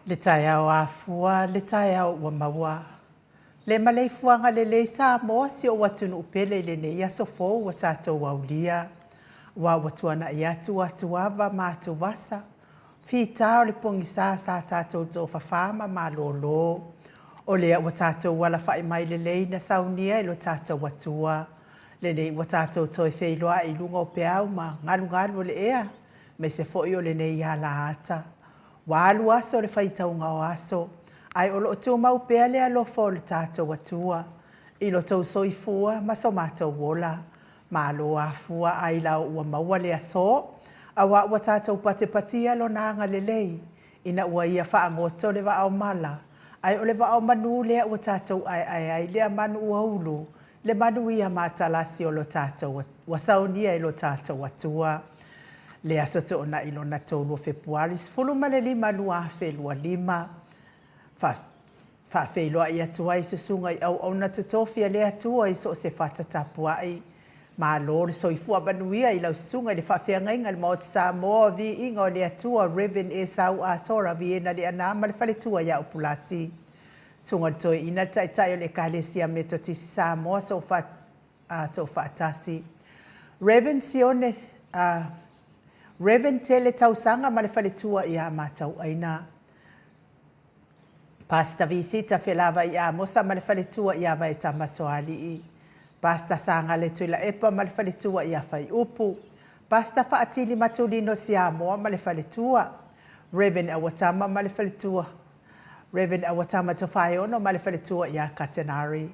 Le taiao afua, le taiao ua maua. Le maleifuanga le Samoa si o watunu upele le ne ia sofo wa tātou aulia. Wa watuana i atu ava ma atu vasa. Fi tau le pongi sa tātou tō whawhama ma lolo. O lea wa tātou wala whai mai le na saunia ilo tātou watua. Le nei wa tātou toi wheiloa i lunga o peau ma ngalu le ea. Me se fo i o le nei ia la ata. Walu aso le whaitaunga o aso. Ai o loo tū mau pēa lea lofo le tātou atua. I lo tau soifua ma so mātou wola. Ma lo afua ai lau ua maua lea so. A wa tātou patia lo nanga le lei. Ina ua ia whaangoto le wa au mala. Ai o le wa au manu lea ua tātou ai lea manu ua ulu. Le manu ia mātalasi o lo tātou. Wasaunia i lo tātou atua. Le asoto ona ilo na tolu Februari, sfulu malelima lua felua lima. Fa feloa i atua i susunga i au na tutofia le atua i so se whatatapua i. Ma lor soifua banuia i lau sunga i le whawhiangainga le Maota Samoa Viiga o le atua Reverend e sau a sora viena le anama le whaletua ia upulasi. Sunga toi ina tai o le kalesia metotisi Samoa so whaatasi. Reverend sione Reverend tele tausanga ma le whaletua i a mātau aina. Pasta visita whelava i a mosa ma le whaletua i a vai tamasoali i. Pasta sanga le tuila epa ma le whaletua i a whai upu. Pasta whaatili matulino si a moa ma le whaletua. Reverend awatama ma le whaletua. Reverend awatama to whai ono ma le whaletua i a katenari.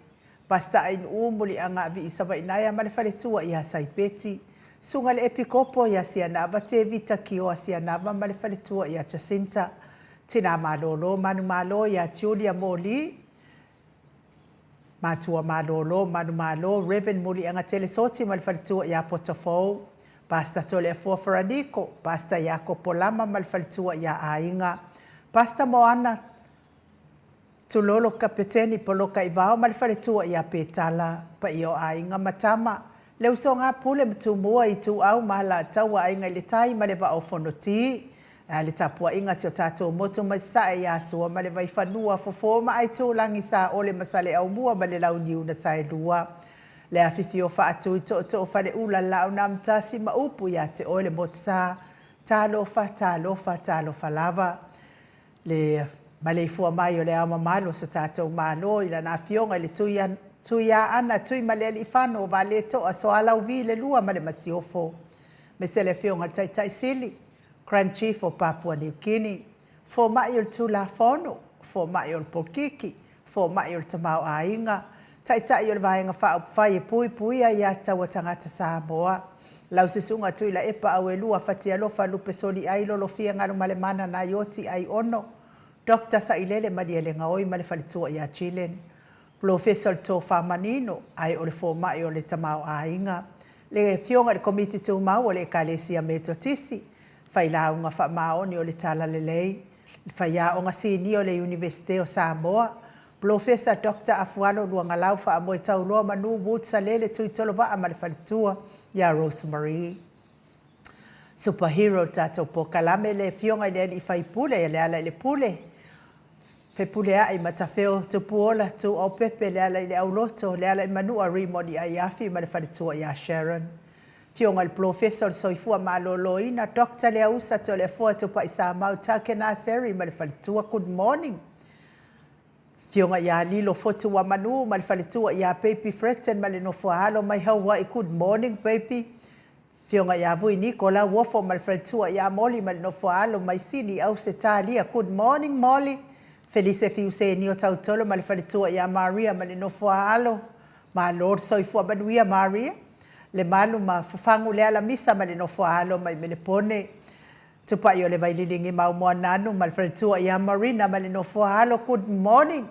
Pasta ain umuli anga vi isawa inaya ma le whaletua i a saipeti. Sunga le epikopo ia sianava te vita ki o sianava ma le whaletua ia Jacinta. Tina malolo, manu malo ia Julia Moli. Matua malolo, manu malo, Reverend Muli anga telesoti ma le whaletua ia Potofou. Pasta tole fua Faradiko, pasta ia Kopolama ma le whaletua ia Ainga. Pasta Moana tulolo kapeteni poloka ivao ma le whaletua ia Petala, pa io Ainga matama. Leu so ngā pule mtu mua i tu au mahala taua ai ngai le tai ma le wa au whanoti. Le tapua inga si o tātou motu mai sae i asua ma le vai whanua fofo ma ai tū langi sa o le masale au mua ma le lau niu na sae lua. Le awhithi o whaatu i to whale ula lau na mtasi ma upu ia te o le motu sa. Tālofa lava. Le maleifua mai o le au mamalo sa tātou malo i la na fionga le tuia ana tui maleli whano wa le toa so alau vi le lua ma le masiofo. Me se le fionga tai sili, Grand Chief o Papua New Guinea, fo mai o tula fono, fo mai o pokiki, fo mai o tamau ainga, tai o le vaenga whai e pui a ia taua tangata Samoa. Lau sisunga tui la epa au e lua whatia lofa lupe soli ai lolo fia ngaru male mana na ioti ai ono. Dr. Sailele Madiele Ngaoi ma le whalitua ia Chilen. Professor to Famanino ai o le fomai o le tamau ainga. Le fionga le komiti tu mau o le kalesia metotisi. Fai la unga wha maoni o le tala le lei. Fai a onga sini o le Universite o Samoa. Professor Dr. Afualo luanga lau wha amoe tau loa manu wutsa lele tui tolo wa ama le whalitua ya Rosemary. Superhero tato po kalame le fionga le i fai pule le ala le pule. Fe pulea i matafeo tu puola tu au pepe le ala i le au loto le ala i manua rimoni a iafi ma le whalitua i a Sharon. Fionga le professor soifua ma loloina, Dr. le ausa to le fua tu pa isa mau take na seri ma le whalitua good morning. Fionga i a lilo fotu wa manu ma le whalitua i a Baby Fretten ma le no fua halo mai haua i good morning baby. Fionga i a vui Nicola wofo ma le whalitua i a Molly ma le no fua halo mai sini au se talia good morning Molly. Felice fiuse ni o tautolo ma le whalitua i a Maria ma le no fuahalo. Ma Lord soifua manuia Maria. Le malu ma fafangu le ala misa ma le no fuahalo ma i me le pone. Tupa i o le vaililingi mau mua nanu ma le whalitua i a Marina ma le no fuahalo. Good morning.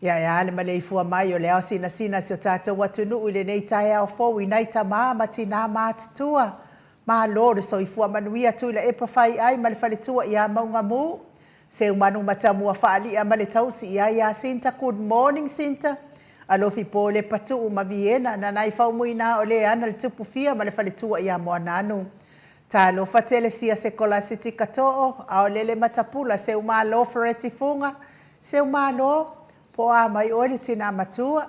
Ia le ma le ifua mai o le au sina si o tātou watunu i le nei tae au fōu i nei ta maa ma tina mātutua. Ma Lord soifua manuia tu la epa whai ai ma le whalitua i a maunga mu. Se umanu matamua whaali a male tausi ia ia Sinta. Good morning Sinta. Alofi po le patu ma Viena na nai whau muina o le ana le tupu fia ma le whaletua ia moa nanu. Talo fatele sia se kola siti kato'o, ao lele matapula se umalo fereti funga, se umalo po a mai oli tina matua.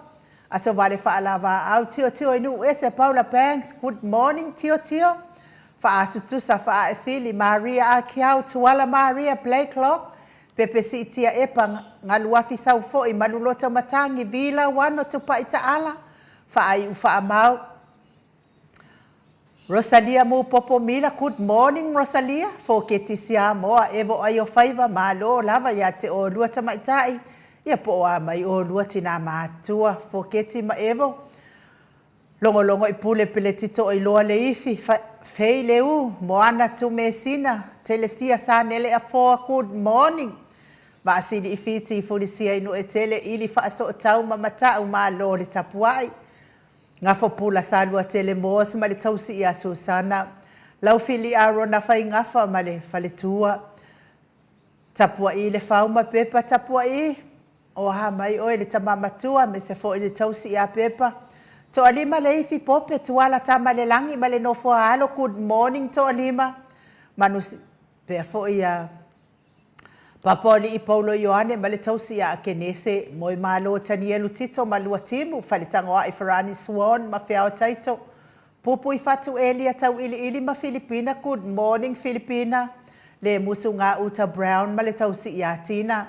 Aso vale fa'alava au tio inu ese Paula Banks, good morning tio. Fa'asutusa fa'aefili Maria Akiau tuala Maria Blakelock, pepe si tia epa ngaluafi sau fo'i manulota matangi vila wano tupa itaala, fa'ai ufa'amau. Rosalia mo popo mila, good morning Rosalia, fo ke tisia moa evo ayo faiva malo lava ya te o lua tamaitai, ia po a mai o lua tina mātua, fo ke ti ma evo. Longo I pule pele tito I loa le ifi, fei leu, moana tu mesina, telesia sa nele a foa, good morning. Maasili ifiti ifulisia inu e tele ili faaso o tau mamata ma lo le tapuai. Nga fopula sa lua tele moos ma le tausi ia Susana. Lau fili aro na fai ngafa ma le faletua. Tapuai le fauma pepa tapuai. O ha mai oe le tamamatua me se fo le tausi ia pepa. To alima le ifi pope tuala tama le langi ma le nofo alo, good morning to alima. Manus pe fo ia Papoli I Paulo Ioane ma le tausi a kenese moi malo tanielu tito ma lua timu falitangoa I Farani Swan ma fiao taito. Pupu I fatu elia tau ili ma Filipina, good morning Filipina. Le musu ngā Uta Brown ma le tausi I Atina.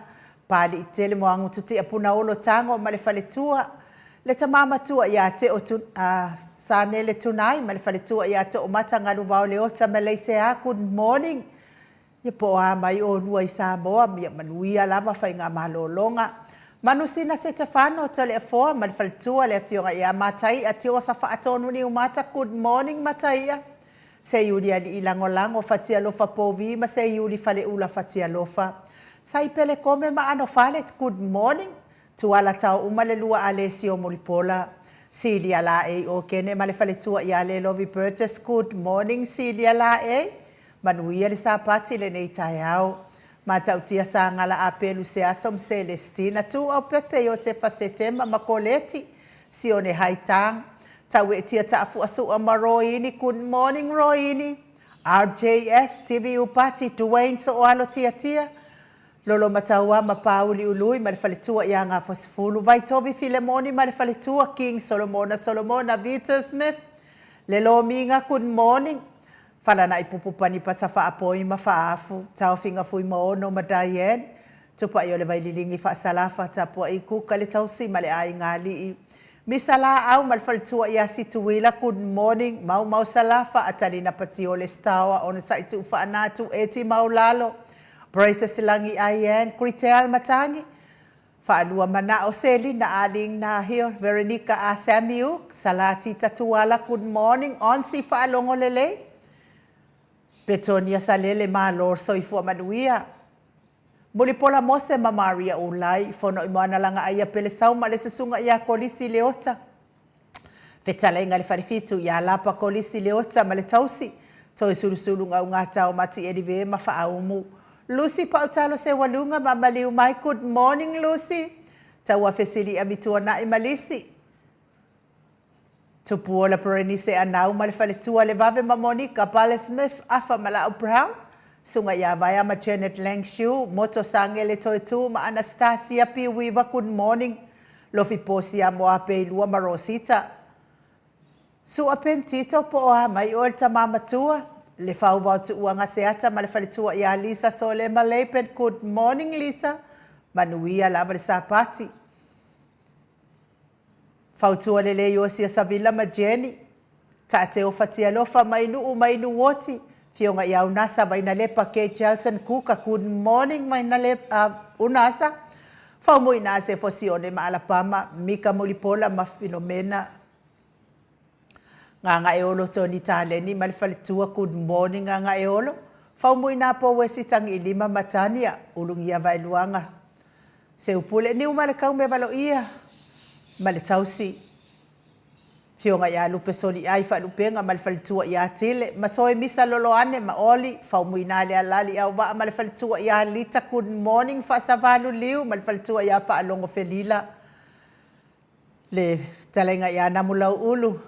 Pali I tele moangu tuti a puna olo tango ma le faletua. Le tamama tua I ate o sanele tunai ma le faletua I ate o mata ngalu vau le ota ma leisea, good morning. Ia po a mai o lua I Samoa, mia manuia lava fai ngā malolonga. Manusina se te whano to le afoa, ma le faletua le fionga ia matai, a tio sa whaatonu ni umata, good morning mataia. Se yuri ali I lango fatia lofa povi, ma se yuri fale ula fatia lofa. Sa I pele kome ma ano fale, good morning. Tuala tau umale lua ale si o molipola. Silia la e o kene ma le faletua ia le Lovi Burgess, good morning Silia la e. Manuia le sa pati le nei tai au. Ma tautia sa ngala apelu se asom Celestina. Tu au pepe yo se fasetema makoleti. Si o ne haitang. Tau e tia taafu asu a maroini. Good morning Roini. RJS, TV upati, Dwayne so alo tia. Lolo mataua ma pauli ului ma le faletua ia ngā fosfulu. Vai tobi Filemoni ma le faletua King Solomona Vita Smith. Le lo minga good morning. Fala na ipupupani pa sa faapoi ma faafu. Tau finga fui maono ma Diane. Tupa i ole vai lilingi fa salafa tapua I kuka le tausi ma le ai ngali I. Misala au ma le faletua ia situila good morning. Mau salafa atalina pati ole stawa. Ona sa itu fa anatu eti maulalo. Brace silangi ayen, Kritel matangi. Faalua mana o seli na aling na hio, Veronica a Samuel, Salati tatuala, good morning, onsi faalongo lele. Petonia salele ma lor so ifua manuia. Mulipola mose ma Maria ulai, fono imana langa aya pele sau ma le sesunga ia kolisi leota. Fetala inga le farifitu ia lapa kolisi leota ma le tausi. Toi sulu ngau ngata o mati edive ma faaumu. Lucy pautalo se walunga mamaliu mai, good morning Lucy. Taua fesili amitua na imalisi. Tupuola pereni se anau ma le faletua le vave ma Monica Pale Smith afa Malao Brown. Sunga ia vaya ma Janet Langshu, moto sange le toitu ma Anastasia Piwiva, good morning. Lofi posia mo ape lua ma Rosita. Su apentito po a mai olta mamatua. Le fau vau tu uanga seata ma le faletua ia Lisa Sole Malepen, good morning Lisa. Manuia lava le sapati. Fautua lele yosia Savila ma Jenny. Tate o fatia lofa mainu woti. Fionga ia unasa vaina lepa ke Jelson Kuka, good morning vaina lepa unasa. Fau mo inase fosione ma Alabama, Mika Mulipola ma Filomena. Nga eolo toni taleni ma le faletua, good morning nga eolo. Fau mo ina po wesi tangi ilima matania, ulungia vailuanga. Se upule ni umalekau me valo ia. Ma le tausi. Fionga ia lupe soli ai fa lupenga ma le faletua ia tele. Ma soe misa loloane ma oli. Fau mo ina le alali au wa ma le faletua ia lita, good morning fa savalu liu. Ma le faletua ia fa alongo felila. Le talenga ia namulau ulu.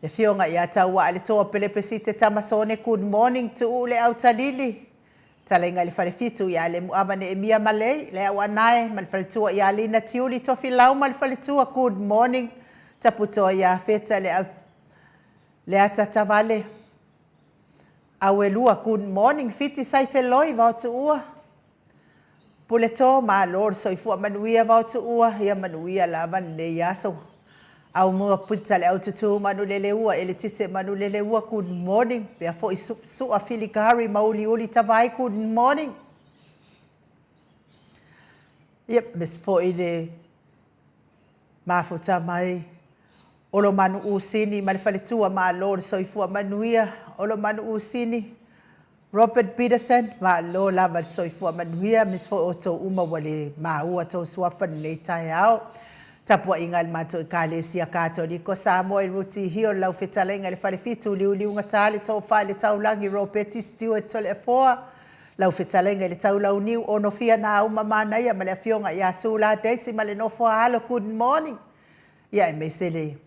Le fionga ia taua le toa pele pesite tamasone good morning tu ule au talili. Talenga le fale fitu ia le muama ne emia malei le awanae mal fale tua ia lina tiuli tofi lau mal fale tua good morning. Taputoa ia feta le atatavale. Awelua good morning fiti sai feloi vau tu ua. Puleto ma lor soifua manuia vau tu ua ia manuia lava ne yaso. Au mua puta le au tutu manu lele ua ele tise manu lele ua good morning. Pea fo i su a filigari mauli uli tawai good morning. Yep, mis fo i le mafuta mai. Olo manu usini malifale tua ma lor soifua manuia. Olo manu usini. Robert Peterson, ma lo lava soifua manuia, mis fo oto uma wale ma ua tau suafan le tai au. Tapua ingal mato Ekalesia Katoliko Samoa i ruti hio lau fetalenga le fale fitu liu ngatale tau fai le tau langi Robert Stewart tole e poa. Lau fetalenga le tau lau niu ono fia na au mamana ia male fionga ia sula deisi male no fo halo good morning. Ia e meisele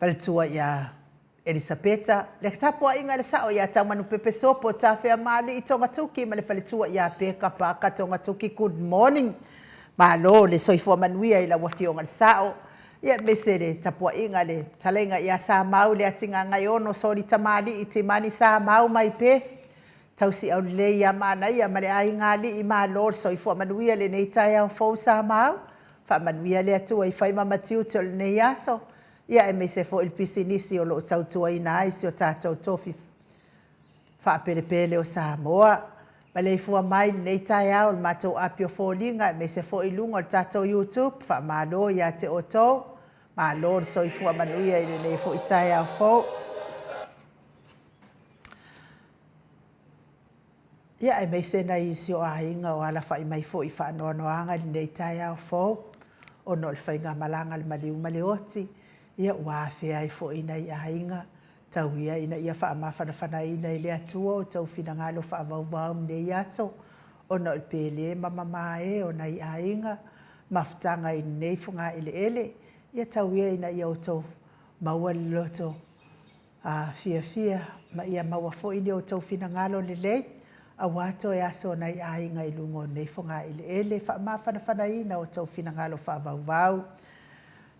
fale tua ia Elisabeta. Le tapua inga le sao ia tau manu pepe sopo ta fea mali i tonga tuki male fale tua ia peka paka tonga tuki good morning. Malo le soifua manuia i la wafionga le sao. Ia mesere tapua inga le talenga ia sa mau le atinga ngai ono sori tamali i te mani sa mau mai pes. Tausi au le ia mana ia male ai ngali i malo le soifua manuia le neitai au fau sa mau. Fa manuia le atua i fai mamatiu te le nei aso. Ia e mese fo il pisinisi o lo tautua ina isi o tātou tofi. Fa perepele o Samoa. Malei fua mai nei tai au le matou apio fōlinga me se fo ilunga o tātou YouTube fa malo ia te oto malo le soifua manuia i nei fo i tai au fo. Ia e meise na isi o ahinga o ala fa i mai fo i fa anoanoanga i nei tai au fo. O no le whainga malanga le maliu maleoti. Ia ua fea i fo i nei ahinga. Tau ia ina ia wha amawhanawhana ina i le atua o tau whina ngalo wha avauwau mne iaso. O na ulpele mama e o na i ainga. Mafutanga i nei funga ele ele. Ia tau ia ina ia o tau maua loto. Fia. Ma ia maua fo ini o tau whina ngalo le lei. A wato e aso na i ainga i lungo nei funga ele ele. Wha amawhanawhana ina o tau whina ngalo wha avauwau.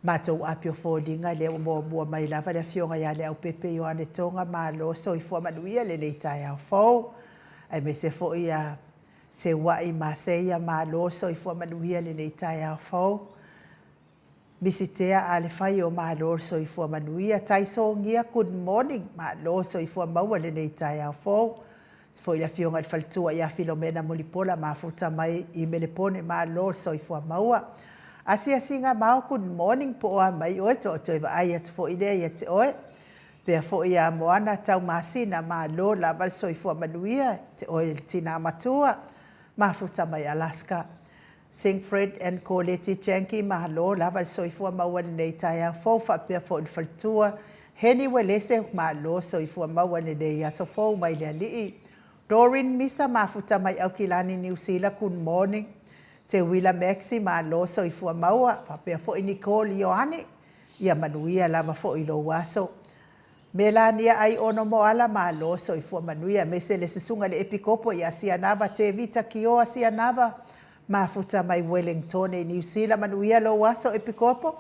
Matou apio fōlinga le o mua mai lava le fionga ia le au pepe i o ane tonga ma lo so i fua manuia le nei tai au fōu. Ai me se fo ia se wai ma se ia ma lo so i fua manuia le nei tai au fōu. Misitea a le fai o ma lo so i fua manuia tai so ngia good morning ma lo so i fua maua le nei tai au fōu. Fo ia fionga le faltua ia Filomena Molipola ma futa mai i melepone ma lo so i fua maua. Asia singa mau good morning po a mai oe to te wa ai at fo ide ia te oe. Pea fo ia moana tau masina ma lo la val soifua manuia te oe tina matua. Ma futa mai Alaska. Sing Fred and Colette Chanki ma lo la val soifua maua nei tai a fo fa pea fo il faltua. Heni welese ma lo soifua maua nei ia so fo mai le alii. Doreen Misa ma futa mai au kilani New Zealand good morning. Te wila Maxi ma lo so i fua maua, papea fo i Nicole Ioane, ia manuia lava fo i lo waso. Melania ai ono moala ma lo so i fua manuia, me se le sisunga le epikopo i Asianava, te vita ki o Asianava, ma futa mai Wellington e New Zealand manuia lo waso epikopo,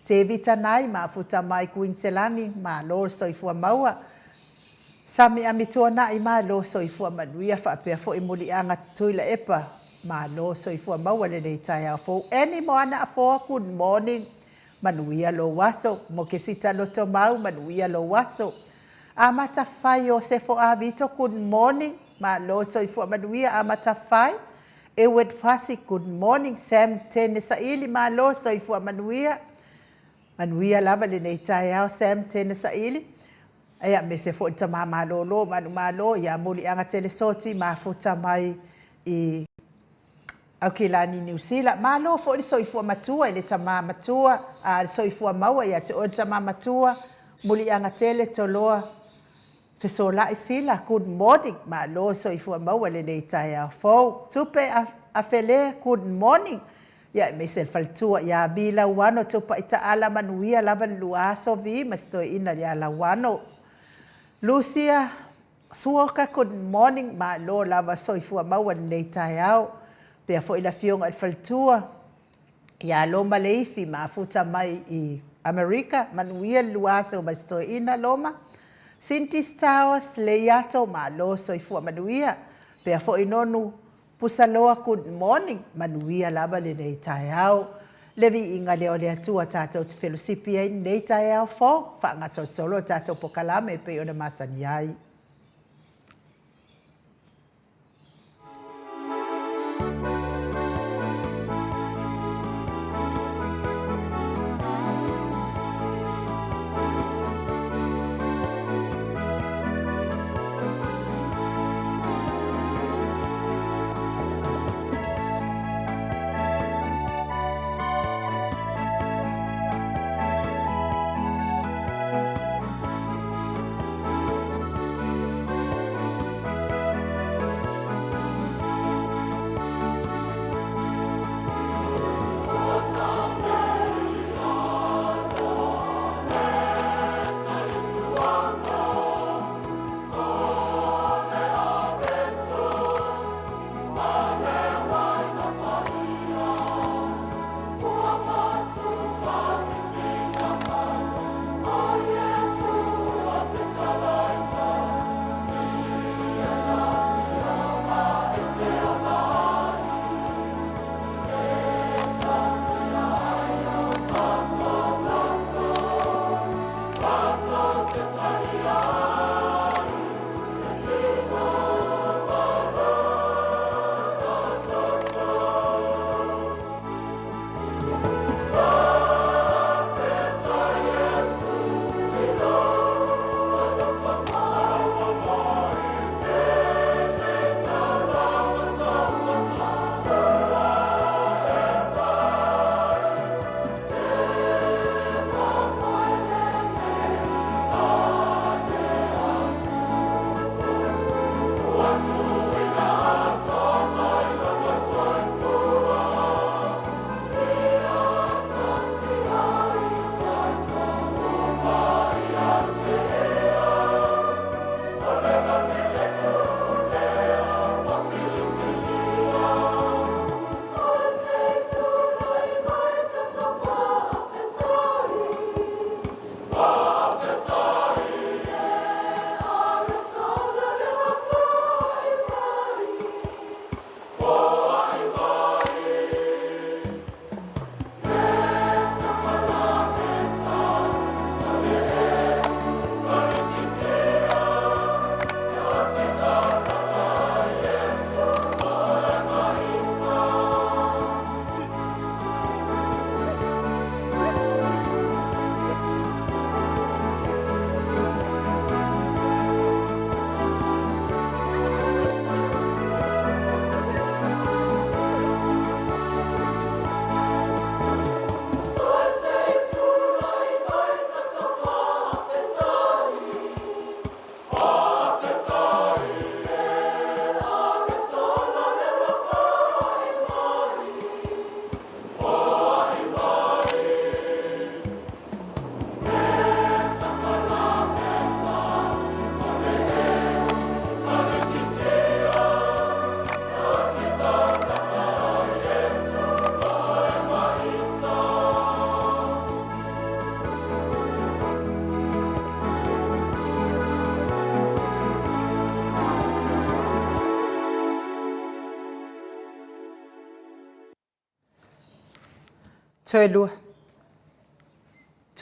te vita nai ma futa mai Queenselani ma lo so i fua maua. Sami amitua na i ma lo so i fua manuia, papea fo i muli anga tuila epa, ma lo so i fua maua le nei tai a fo. Eni moana a fo good morning. Manuia lo waso. Mo ke sita lo to mau manuia lo waso. A mata fai o se fo a vito good morning. Ma lo so i fua manuia a mata fai. E wed fasi good morning. Sam tene sa ili ma lo so i fua manuia. Manuia lava le nei tai a Sam tene sa ili. Ea me se fo ita ma lo manu ma lo. Ia muli anga tele soti ma futa mai i au ke lani New Zealand. Ma lo fo i soifua matua, i le tama matua, a soifua maua ia te o tama matua, muli anga tele toloa, fesola i sila, good morning, ma lo soifua maua le nei tai au fo. Tupe a fele, good morning, Ia me se faltua ia bila wano tupa ita ala manuia lava luaso vi masto ina ia la wano. Lucia, suoka good morning ma lo lava soifua maua nei tai au. Pea fo ila fionga al faltua. Ia loma leifi ma futa mai I Amerika manuia luaso masto ina loma. Sintis Towers leiato ma lo soifua manuia. Pea fo inonu pusaloa good morning manuia lava le nei tai au. Levi inga leo le atua tātou te whelosipi ai nei tai au fo. Whaanga solo tātou pokalame pe ona masani ai.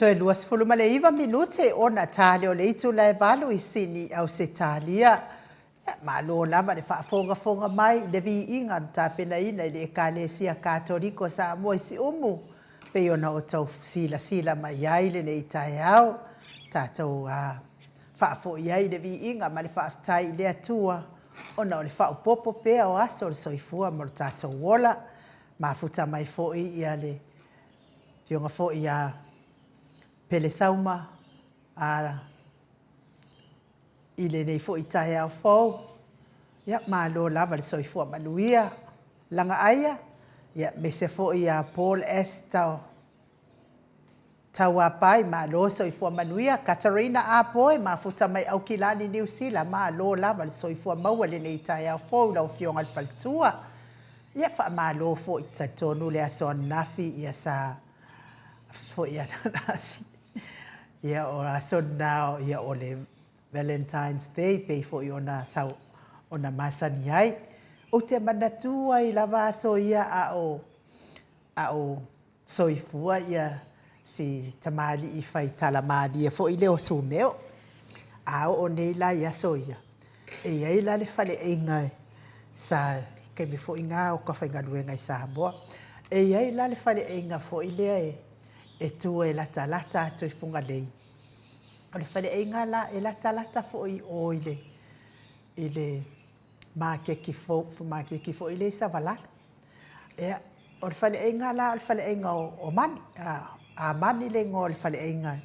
Toe lua sifulu ma le iwa minute ona tāle o le itu lai walu I sini au se tālia. Ma lo lama le whaafonga mai le vi inga tāpena ina le kāle sia kātoriko Samoa si umu. Pe ona o tau sila mai ai le nei tai au. Tātou whaafo iai le vi inga ma le whaafitai le atua. Ona o le whaapopo pea o aso le soifua mo le tātou wola. Ma futa mai fo ia le tionga fo ia pele sauma I le nei fo I tae au fau. Ia ma lo lava le soifua manuia. Langa aia. Ia me se fo ia Paul Esther taua pai ma lo soifua manuia Katarina Apoe ma futa mai au kilani New Zealand ma lo lava le soifua maua le nei tai au fo lau fionga le faltua. Ia fa ma lo fo i tatonu le aso nafi ia sa fo ia nafi. Ia o aso nao ia o le Valentine's Day pe fo i ona sau ona masani ai. O te manatua i lava aso ia a o soifua ia si tamali i fai talamadi e fo i leo sumeo. A o nei la ia soia. E ia la le fale e ngai sa ke me fo inga o ka fai ngaluenga i Samoa. E ia la le fale e nga fo i lea e tu e lata atu i funga lei. O le fale e nga la e lata fo i o i le ma ke ki fo i le sa valano. E o le fale e nga la o le fale e nga o mani. A mani le ngō le fale e nga.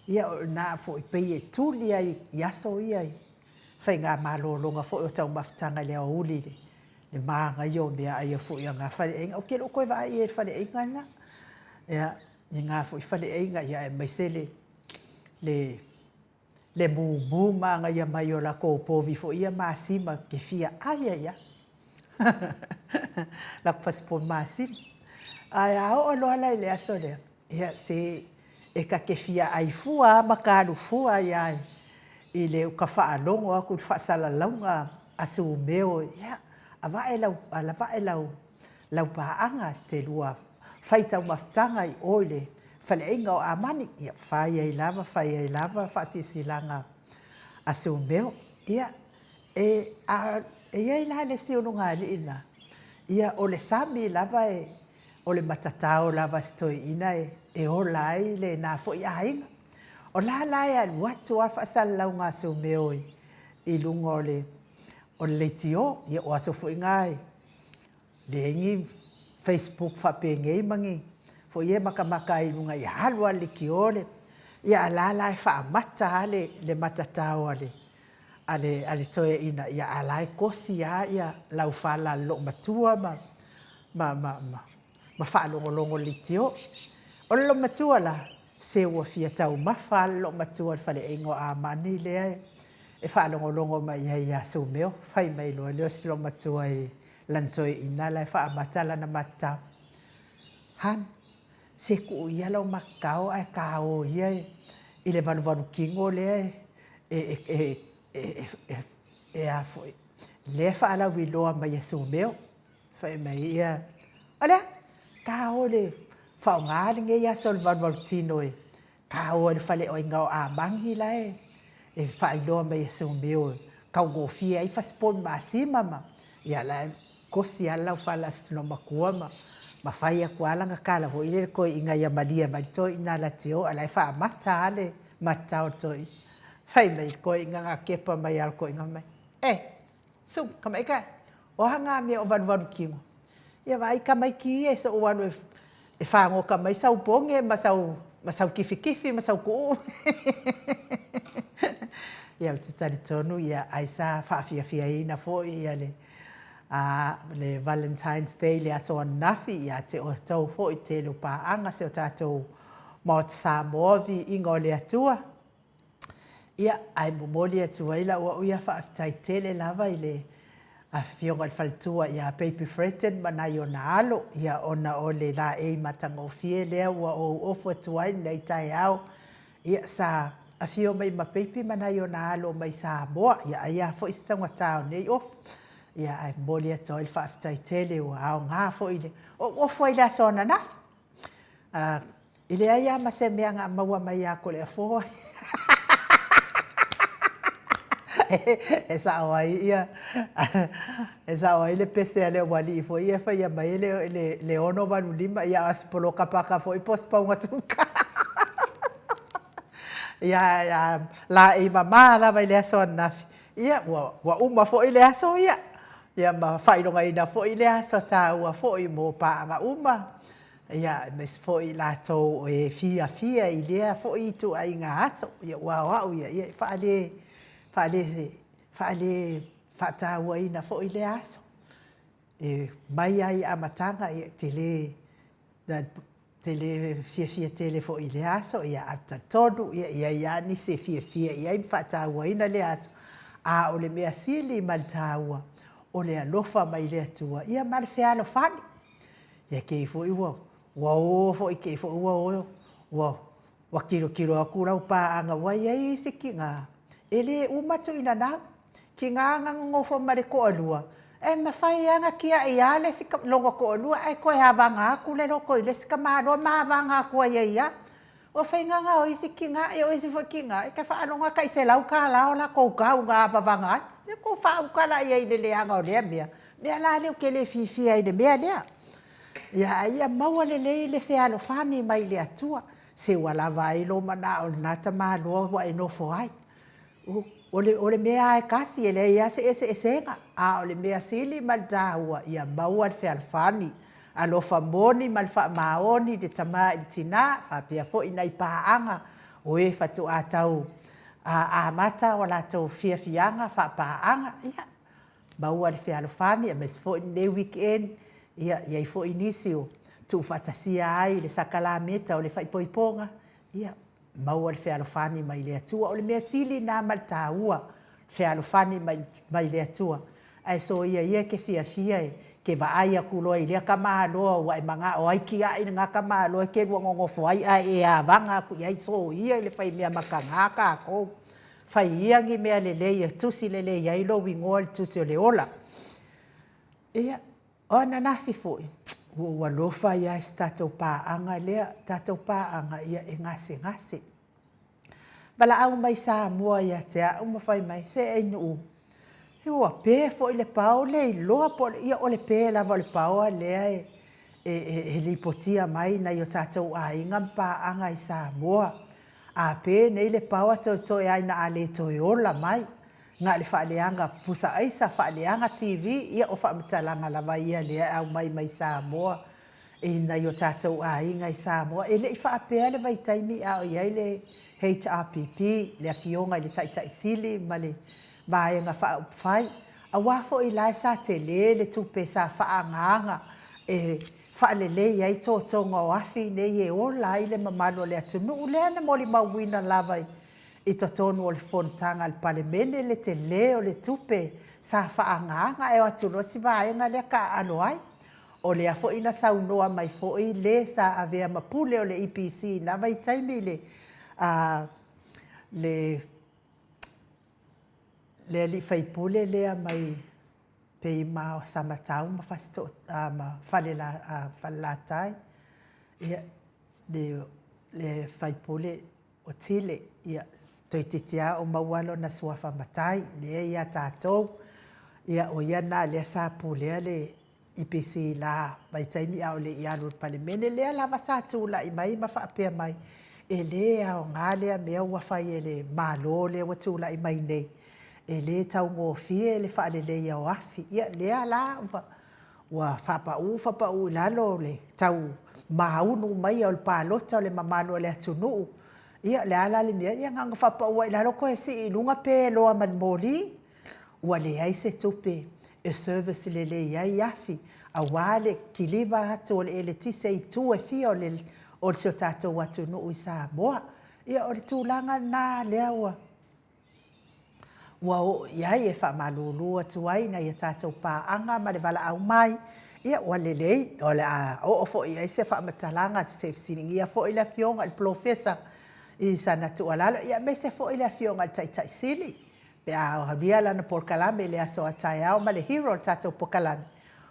Ia o na fo i pei e tuli ai i aso i ai. Fai ngā mālolonga fo i o tau mafutanga le au uli le. Le maanga i o mea ai o fo i a ngā fale e nga. O kero koe wa ai e fale e nga na. Ia, ni ngā fo i fale e nga ia e maise le mū maanga ia mai o la kōpovi fo ia māsima ke fia ai ia. La kupasipo māsima. Ai au o loa lai le aso lea. Ia se e ka ke fia ai fua makaru fua ia i le uka whaalongo aku whaasala launga asu meo ia a vae lau paanga te lua whaitau maftanga i oile whale inga o amani ia whai ai lava whaasisilanga asu meo ia ia ila le siununga li ina ia o le sami lava o le matatao lava stoi ina e o lai le na fo i ainga. O la a watu a whaasala launga seu meo i lunga o le leitio ia o aso fo i ngai. Le ingi Facebook whapenge mangi fo ia makamaka i lunga i halua li ki ole. Ia la e whaamata le matatao ale toe ina ia ala e kosi ia lau whala lo matua ma whaalongolongo litio. O lo matua la se ua fia tau mawha lo matua whale ingo a mani lea e whaalongolongo mai ia su meo whai mai loa leo si lo matua i lantoi ina la e whaamatala na matau. Han, se ku ia lau makau ai kao ia i le valu kingo lea e a foi. Le whaalau i loa mai ia su meo whai mai ia. Olea, kao le whaongaringe ia sol Valentine e. Ka o le fale o ingao a mangi la e whailoa mai e seu meo. Kau gofia i whaspon maasima ma. Ia la kosi alau whala sino makua ma whai a kualanga kala ho ile koe inga ia malia mai toi ina la teo ala e wha mata ale matao toi. Whai mai koe inga ngā kepa mai al koe inga mai. Sum, kamai kai. O hanga mea o varu kingo. Ia vai kamai ki e sa uanu e whango ka mai sau ponge, masau kifi, masau kuu. Ia te tari tonu, ia aisa whaafia ina fo ia le Valentine's Day le aso anafi, ia te o tau fo i te lupaanga se o tātou Maota Samoa vi ingo le atua. Ia ai momoli atua ila ua uia whaafitai tele lava i le a fionga le faltua ia baby threaten manai o na alo ia ona o le la e matanga o fie lea ua o ofo tuai nei tai au ia sa a fio mai ma baby manai o na alo mai Samoa ia fo istanga tau nei of ia ai moli atua il whaafitai tele ua au ngā fo ile o ofo ila sona naf ile ia ma se mea ngā maua mai a kole a fo esa awai ia esa awai le pese le wali fo ia fa ia mai le ono valu lima ia aspolo kapaka fo i pospa unga suka ia la i mama la vai le aso nafi ia wa uma fo i le aso ia ma failonga ina fo i le aso ta ua fo i mo pa nga uma ia mes fo i la to e fia i le fo i tu ai nga aso ia wa ia fa ale fataua ina fo i le aso. mai ai amatanga te le fia tele fo i le aso ia atatonu ia ni se fia ia i whataua le aso a o le mea sili ma le tāua o le alofa mai le atua ia ma le whialo whani ia kei fo i ua fo i kei fo wa kiro a kurau paanga wai ai se ki ngā ele umatu ina nā ki ngā ngofo ma le ko alua mawhai anga kia i ale si longa ko alua koe hawanga aku le loko i le sika māroa mawanga aku ai ia o whainganga o isi ki ngā o isi fo ki ngā ka whaanonga ka i se lau ka lao la kou kau ngā hawanga se ko whau ka la i le leanga o lea mea la leo ke le fifia i le mea lea ia maua le le whialo whani mai le atua se walawa ai lo mana o nata māroa wa e nofo ai o le mea e kasi e le ia se nga o le mea sili ma le tāua ia maua le whialwhani alofa moni ma le whaamaoni le tama i le tina whapea fo i nei pāanga o e whatu a tau a mata o la tau fianga whapaanga ia maua le whialwhani a mes fo i nei weekend ia i fo i nisi o tu whatasia ai le sakalameta o le whaipoiponga ia maua le whialofani mai le atua o le mea sili nā ma le tāua whialofani mai le atua ai so ia ke fia ke vaai a kuloa i lea ka māloa wa e manga o ai ki ai ngā ka māloa ke rua ngongofo ai a vanga ku iai so ia le whai mea makanga ka ko whai iangi mea le leia tusi le leia i lo wingoa le tusi o le ola ia o na nafi foi ua lofa ia e tātou pāanga lea, tātou pāanga ia e ngase. Bala au mai Samoa ia te au mawhai mai, se e nuu. Hua pē fo i le pao le i loa po ia o le pē lava le pao lea e lipotia mai na i o tātou a inga pāanga i Samoa. A pē nei le pao tau toi ai na ale toi ola mai. Ngā le whaaleanga pusa aisa, whaaleanga TV, ia o whaamatalanga lava ia lea au mai Samoa. E nei o tātou a inga i Samoa. E le i whaapea le vai taimi au iai le HRPP, le awhionga i le taitai sili, ma le vāenga whaupwhai. A wafo i lai sa te le tupe sa whaanganga. E whaalele iai tōtonga o afi, nei e ola i le mamano le atunu. Lea na moli mauina lava i tonu o le fontanga le palemene le te leo le tupe sa whaanganga e o aturosi vāenga le ka ano ai. O le afo ina saunoa mai fo i le sa avea mapule o le EPC na vai taimi le li faipule lea mai pei mao sa matau ma fasto ma fale la tai le faipule o tile ia toititia o mawalo na suafa matai le ia tātou ia o ia na le sa pule le IPC la mai taimi au le ia no palemene le lava sa tula i mai ma whaapea mai e le au ngā lea mea ua whai e le malo le wa tula i mai nei e le tau ngō fie le whaale ia o afi ia lea la ua whapau lalo le tau maunu mai au le pālota o le mamano le atunu ia le ala le mea ia nganga whapau ai lalo koe si i lunga pē loa man mori ua le ai se tupe e service le iai afi a wale ki liva atu o le ele tise i tu e fia o le sio tātou atu no i Samoa ia o le tūlanga nā lea ua o iai e whamalulu atu ai na ia tātou pāanga ma le wala au mai ia ua le lei o le o fo iai se whamatalanga se siningi ia fo i le fionga il professor i sanatu alalo ia me se fo i le fionga il taitai sili pe a ria lana polkalame le aso atai au ma le hero tātou polkalame.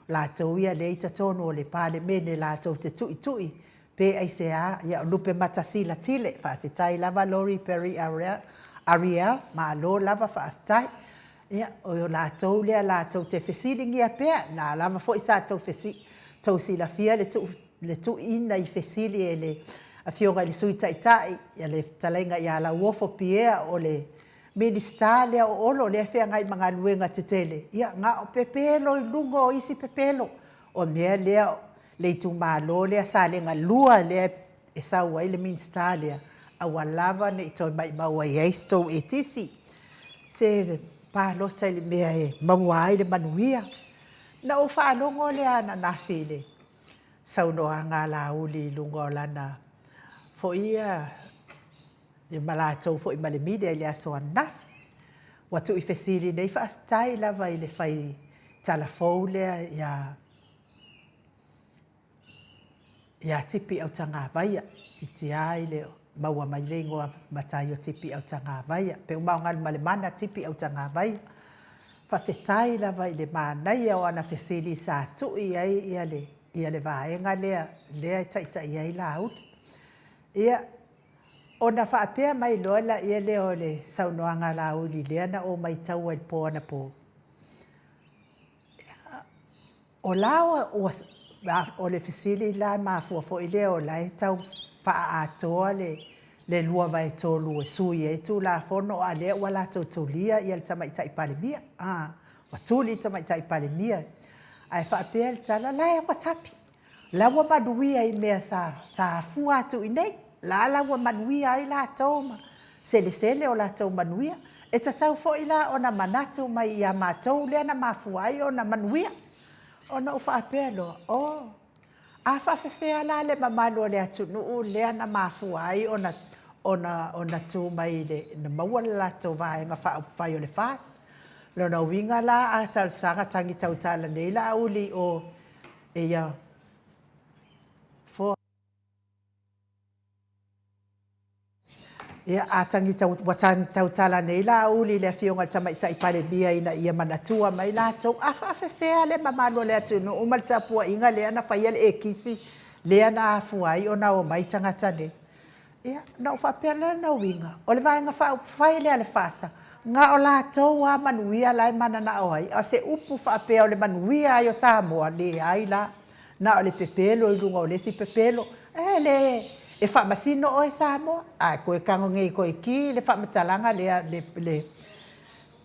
La tau ia le ita tonu o le pāle mene la tau te tui pe ai se a ia lupe matasila tile whawhitai lava Lori Perry Ariel ma lo lava whawhitai ia o la tau lea la tau te whesiringi a pea na lava fo isa tau tau sila fia le tu ina i whesiri e le a fionga le sui taitai ia le talenga ia la uofo piea o le Minista lea o olo lea whea ngai mga luenga te tele. Ia ngā o pepelo i lungo o isi pepelo. O mea lea le tu malo lea sa lenga lua lea e saua i le minista lea. A walava ne i toi mai maua i eisto e tisi. Se pālota i le mea e maua ai le manuia. Na o whaalongo le ana na while. Saunoa ngā la uli lunga o lana. Fo ia, i malatou fo i malemide le aso ana. Watu i fesiri nei whaafitai lava i le whai talafou lea ia tipi au tanga vaia. Titi ai le maua mai le ngoa matai o tipi au tanga vaia. Pe umau ngal malemana tipi au tanga vaia. Whawhetai lava i le mānai au ana fesiri sa tui ai ia le vaenga lea taitai ai la auti. Ia ona whaapea mai lola ia leo le saunoanga la uli lea na o mai taua i pōna pō. O lawa o le fesili la mafua fo i leo la e tau wha atoa le lua vai tōlu e sui e tū la fono a lea wala tō tōlia i al tamaitai palemia. Watuli tamaitai palemia. Ai whaapea le tala la e wasapi. Lawa manuia i mea sa fua atu i nei. La lawa manuia ai la tōma. Sele o la tō manuia. E tatau fo i la ona manatu mai i a mātou lea na mafuai ona manuia. Ona ufa apelo. A whawhewhea la le mamalo le atu nuu lea na mafuai ona tū mai le na maua la tō vai ngā whai o le fast. Lona winga la a tal sanga tangi tau tala nei la uli o ia ia atangi tau tala nei la uli le fionga tamaitai palemia ina ia manatua mai la tau awhawhewhea le mamalo le atu no umal tapua inga lea na whaia le ekisi lea na afuai o na o mai tangata ne. Ia na uwhapela na winga o le vaenga whai lea le fasta nga o la tau a manuia lai mana na oai a se upu whapea o le manuia ai o Samoa le ai la na o le pepelo i lunga o le si pepelo le e whamasino o e Samoa. Koe kango ngei koe ki, le whamatalanga lea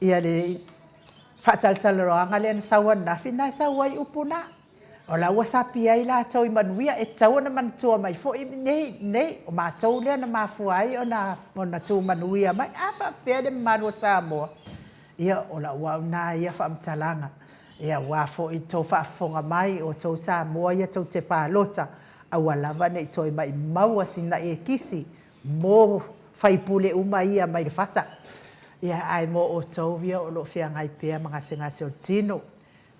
ia le whataltalaroanga lea na saua nafi na saua i upuna. O la wasapi ai la tau i manuia e tau na manatua mai fo i nei o mātou lea na mafuai o na tū manuia mai. Whapea le manu o Samoa. Ia o la wau nā ia whamatalanga. Ia wafo i tō whaafonga mai o tō Samoa ia tō te pālota. Awa lava nei toi mai maua sina e kisi mō whaipule uma ia mai le whasa. Ia ai mō o tauwia o lo whia ngai pēr mga sengase o tino.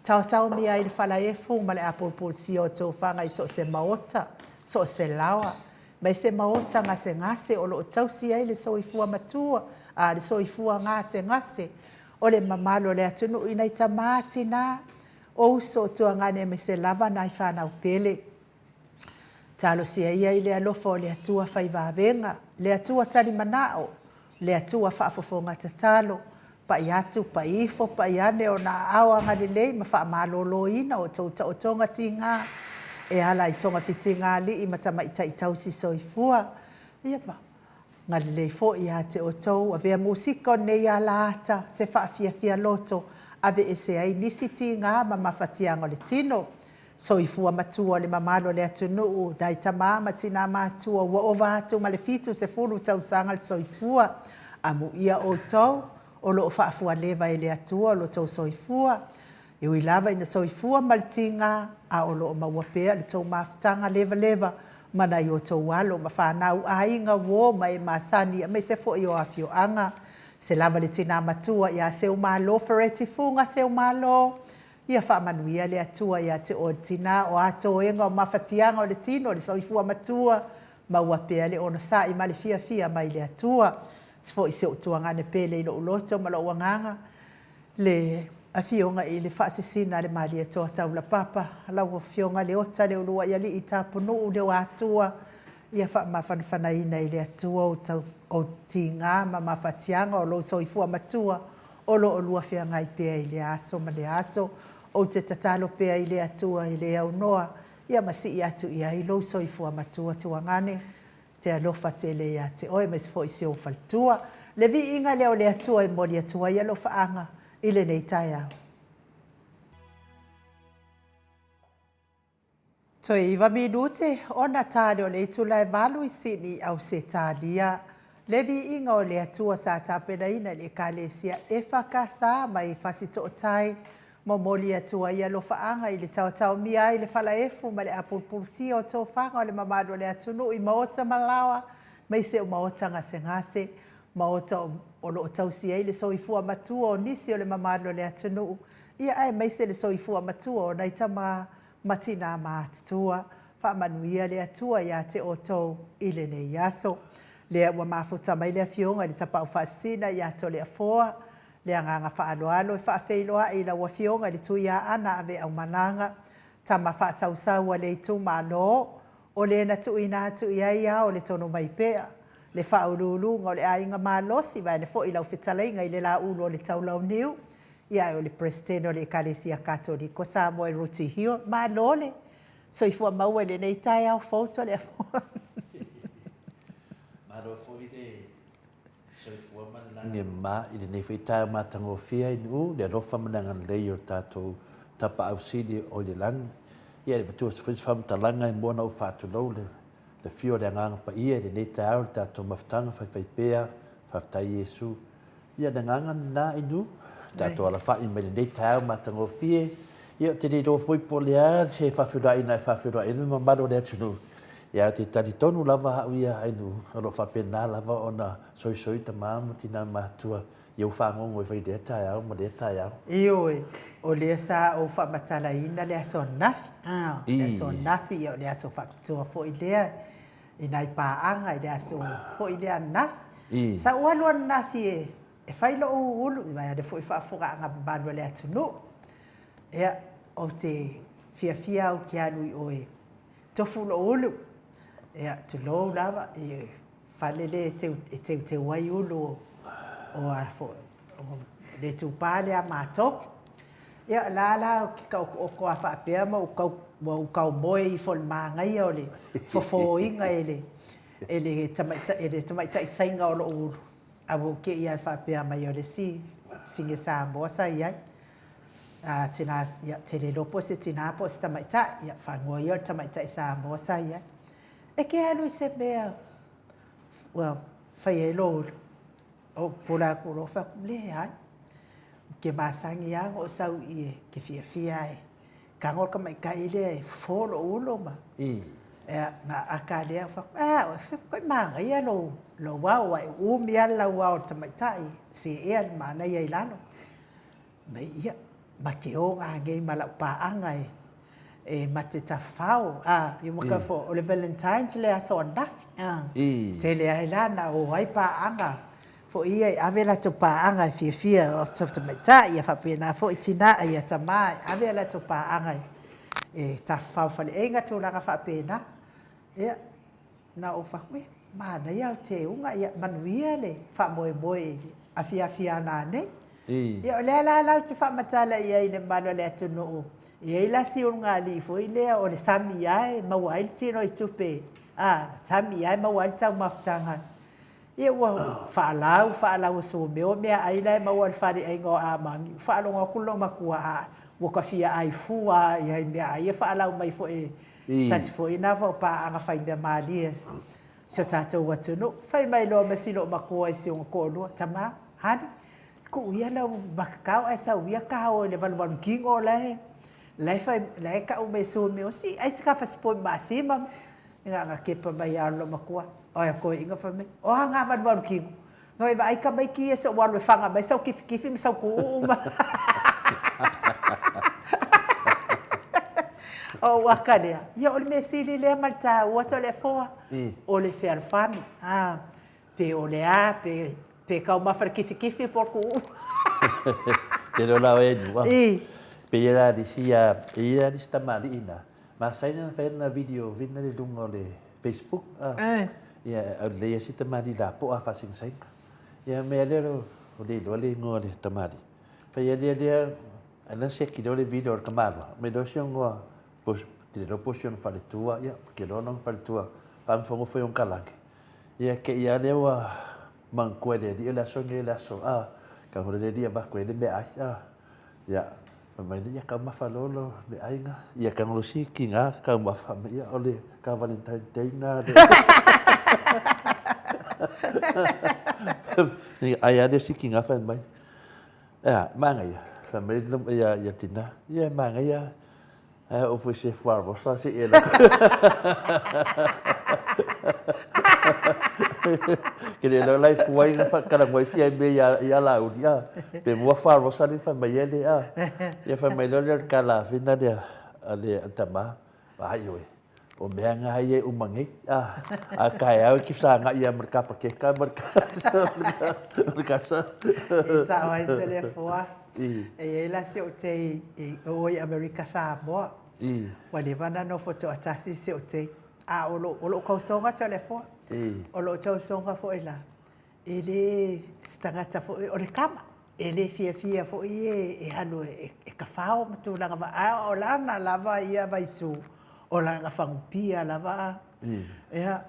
Tau mi ai le whala e fu ma le apolposi o tau whangai so se maota, so se lawa. Mai se maota ngase o lo tau si ai le soifua matua, le soifua ngase. O le mamalo le atunu inai tamati na o uso tua ngane me se lava nai whanau pele. Talo sia ia i le alofa o le atua whai vāwenga, le atua tali manao, le atua whaafofonga tatalo, pa i atu, pa i ifo, pa i ane o na awa ngani lei, ma wha malolo ina o tau o tonga ti ngā, e ala i tonga whiti ngā li i matama i tai tau si soifua. Ia pa, ngani lei fo i ate o tau, a vea musika nei ala ata, se whaafia loto, ave e se ai nisi ti ngā, ma mawhatianga le tino. Soifua matua le mamalo le atunuu, dai tamama tina matua, wa ova atu ma le fitu se fulu tau sanga le soifua, amu ia o tau, o lo whaafua lewa e le atua, lo tau soifua, e ui lava ina soifua maltinga, a o lo mawapea le tau maftanga lewa, mana i o tau walo, ma whanau a inga wo mai masani, mai se fo i o afio anga, se lava le tina matua, ia se umalo fereti funga se umalo, ia whaamanuia le atua ia te o tina o ato enga o mawhatianga o le tino, le soifua matua, maua pea le ono sa i male fia mai le atua. Sfo i se utua ngane pele i lo uloto ma lo wanganga. Le a fionga i le whaasisina le mali e toa taula papa, lau fionga le ota le ulua ia li i tapunu le o atua, ia whaamawhanawhanaina i le atua o tinga ma mawhatianga o lo soifua matua, o lo olua fia ngai pea i le aso ma le aso, o te tatalo pea i le atua i le au noa, ia masi i atu i ai lo soifua matua te wangane, te alofa te le ia te oe mes fo i se o faltua, le vi inga leo le atua i mori atua i alofa anga i le nei tai au. Toi iwa minute, ona tāre o le itula e walu i sini au se tālia, le vi inga o le atua sa tāpena ina le kālesia e whakasa mai fasito o tai, Momoli atua ia lo faanga i le tau mia i le falaefu ma le apulpulsia o tō whanga o le mamado le atunu i maota malawa mai se o maota ngase maota o lo tausia i le soifua matua o nisi o le mamado le atunu ia ai mai se le soifua matua o nei tama matina mātutua whaamanuia le atua ia te o tō i le nei aso le ua mafuta mai le afionga le tapau whaasina ia to le afoa le anganga whaaloalo e whaafeiloa i la wafionga le tuia ana ave au mananga tama whaasausaua le itu malo o le na tuina atu ia o le tono mai pea le whaululunga o le ainga malosi vai le fo i lau whitalainga i le la ulo o le taulau niu ia o le presidente o le Ekalesia Katoliko Samoa i Ruti Hio malole so i fua maua le nei tai au foto le afoa nge ma i le nei whaitai mātango whia i nu, le rofa manangan lei o tātou tapa au sidi o le langi. Ia le patua sifis whamtalanga i mōna o whātulau le whio le anganga pa ia, le nei tai au le tātou maftanga whaipea, whaftai Iesu. Ia le anganga nā i nu, tātou ala whai mai le nei tai au mātango whia. Ia te rei ro fwoi po lea, se whawhirai nai whawhirai inu mamaro le atunu. Ia te tari tonu lava hau ia ainu, alo whapena lava o na soi ta māma tina mātua. Iau whangongo i whai dea tai au, ma dea tai au. Ioi, o lea sa o whamatala ina lea so nafi. Lea so nafi, o lea so whapitua fo i lea. I nai pāanga i lea so fo i lea nafi. Sa ualua nafi e whailo o ulu, i mai ade fo i whaafuga anga banua lea tunu. Ea, o te fia au ki anu i oe. Tofu lo ulu. Ea, te lou lava, e whalele e te wai ulu o a fo, le tupale a mātou. Ea, la, o koa whaapea ma o kau moe i fol māngai o le fofo inga e le tamaita i sainga o lo ulu. A wo ke ia whaapea mai o le si, finge Samoa sa iai. Te le lopo se tina po se tamaita, ia whangoa ia tamaita i Samoa sa iai. E ke anu i se mea, whai e lor, o pula kuro whakumle ai. Ke māsangi ang o sau i e, ke fia e. Ka ngor ka mai ka ile e folo ulo ma. Nga aka lea whakum, koi manga ia lo wau ai, umi ala wau tamaitai, se ea mana ia ilano. Mai ia, ma ke o ngā ngei malau paanga e mate ta whao. I maka fo, o le Valentine le aso nafi. Te le ailana o wai paanga. Fo ia i ave la to paanga i fia o tamaitai, ia whapena fo i tina ia tamai, ave la to paanga e ta whao whale enga tūranga whapena. Ia, na o whakwe, mana ia o te unga, ia manuia le, whamoe a fia nane. Ia o lea lau te whamatala ia i le mano le atunu o. Ia i lasi o ngā li fo i lea o le sami ai, maua i tino i tupe. Sami ai, maua i tau mafutanga. Ia ua whaalau so meo mea ai lai maua i whare ai ngō āmangi. Whaalonga kulo makua a, waka fia ai fua, ia i mea ai, ia whaalau mai fo e. Tasi fo i nawa o pāanga whai mea mālia. Sio tātou atunu. Whai mai loa masilo makua i sionga kōlua. Tama, hani. Ko ia lau makakau ai sa uia kao le walu kingo lai. Lai ka u me so me o si. Ai se ka whasipoi maasima. Nga kepa mai alo makua. Oia koe inga whame. O hanga walu kingo. Ngai ba ai ka mai ki e sa walu e whanga mai sau kifi me sau kuuma. O waka lea. Ia o le me sili lea malta uata le foa. O le whealwhani. Pe o lea, pe kau mawhara kifi por kuuma. Te lo lau e nua. Pe ia risi tamari ina. Ma saina whaina video vina le lunga o le Facebook. Ia au lea si tamari la po a whasing sainga. Ia mea lero o le loa le ngoa le tamari. Pa ia lea ana seki do le video o kamarwa. Me do si o ngoa te lo posio fale tua, ia ke lo non fale tua. Am fongo foi un kalangi. Ia ke ia lewa man kwele di la so ngela so ka hore dia ba kwele be ai ya mai dia ka mafalolo be ai nga ia ka ngolosi kinga ka mafa ia ole ka Valentine day na ai ade si kinga fa mai manga ia family lum ya tina. Ya manga ya. O foi se fuar vossa se ela. Kene lo lai fuai na fa kala ngoi fia be ya la u dia. Pe mo fuar vossa ni family ele a. Ya family lo kala fina dia ale tama. Ai oi. O mea ngā ia umangi, a kai au ki whanga ia merka pakeka, merka sa. E sa wai te le fua, e la se o te oi Amerika Samoa. Wale wana no foto atasi se o te, a olo kausonga te le fua, olo kausonga fo ila. E le stangata fo o le kama, e le fia fo e hano e kawhao matulanga ma, a o lana lava ia vaisu. O la nga whangupia lava. Ia,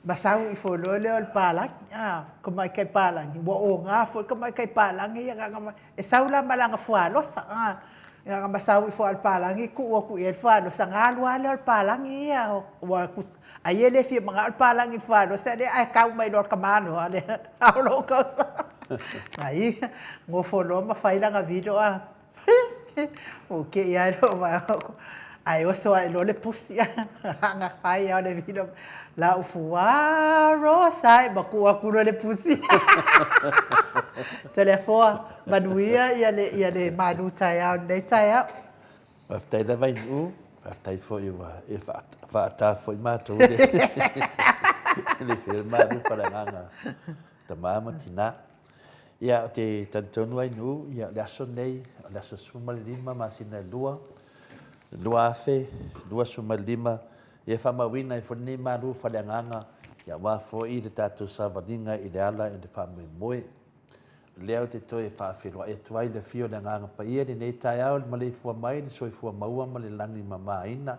masau I wholole o le pālangi. Ko mai kai pālangi. Wa o ngā fo, ko mai kai pālangi. E saula malanga whalosa. Ia nga masau I wha al pālangi. Ku o ku e whalosa. Ngā luale o le pālangi. Ia, a ie le fia mga al pālangi whalosa. Le ai kau mai lor kamano. Le aulo kausa. Ai, ngō wholoma whailanga video a. O ke ia lo mai ai o so ai lo le pusi nga fai o le video la ufuaro sai ba ku le pusi telefone manuia ia le manu tai au nei tai au va tai da vai u va tai fo eu e fa ta fo ma to le firma du para nga tamama tina ia te tantonu ai nu ia le aso nei le aso suma lima masina lua Lua fe, lua suma lima, e whamawina I whani maru whareanganga, ia wafo I le tātou savaninga I le ala I le whamui moe. Leo te toi whawhiroa e tuai le fio le nganga pa ia, ni nei tai au le malei fua mai, ni soi fua maua ma le langi mamaina.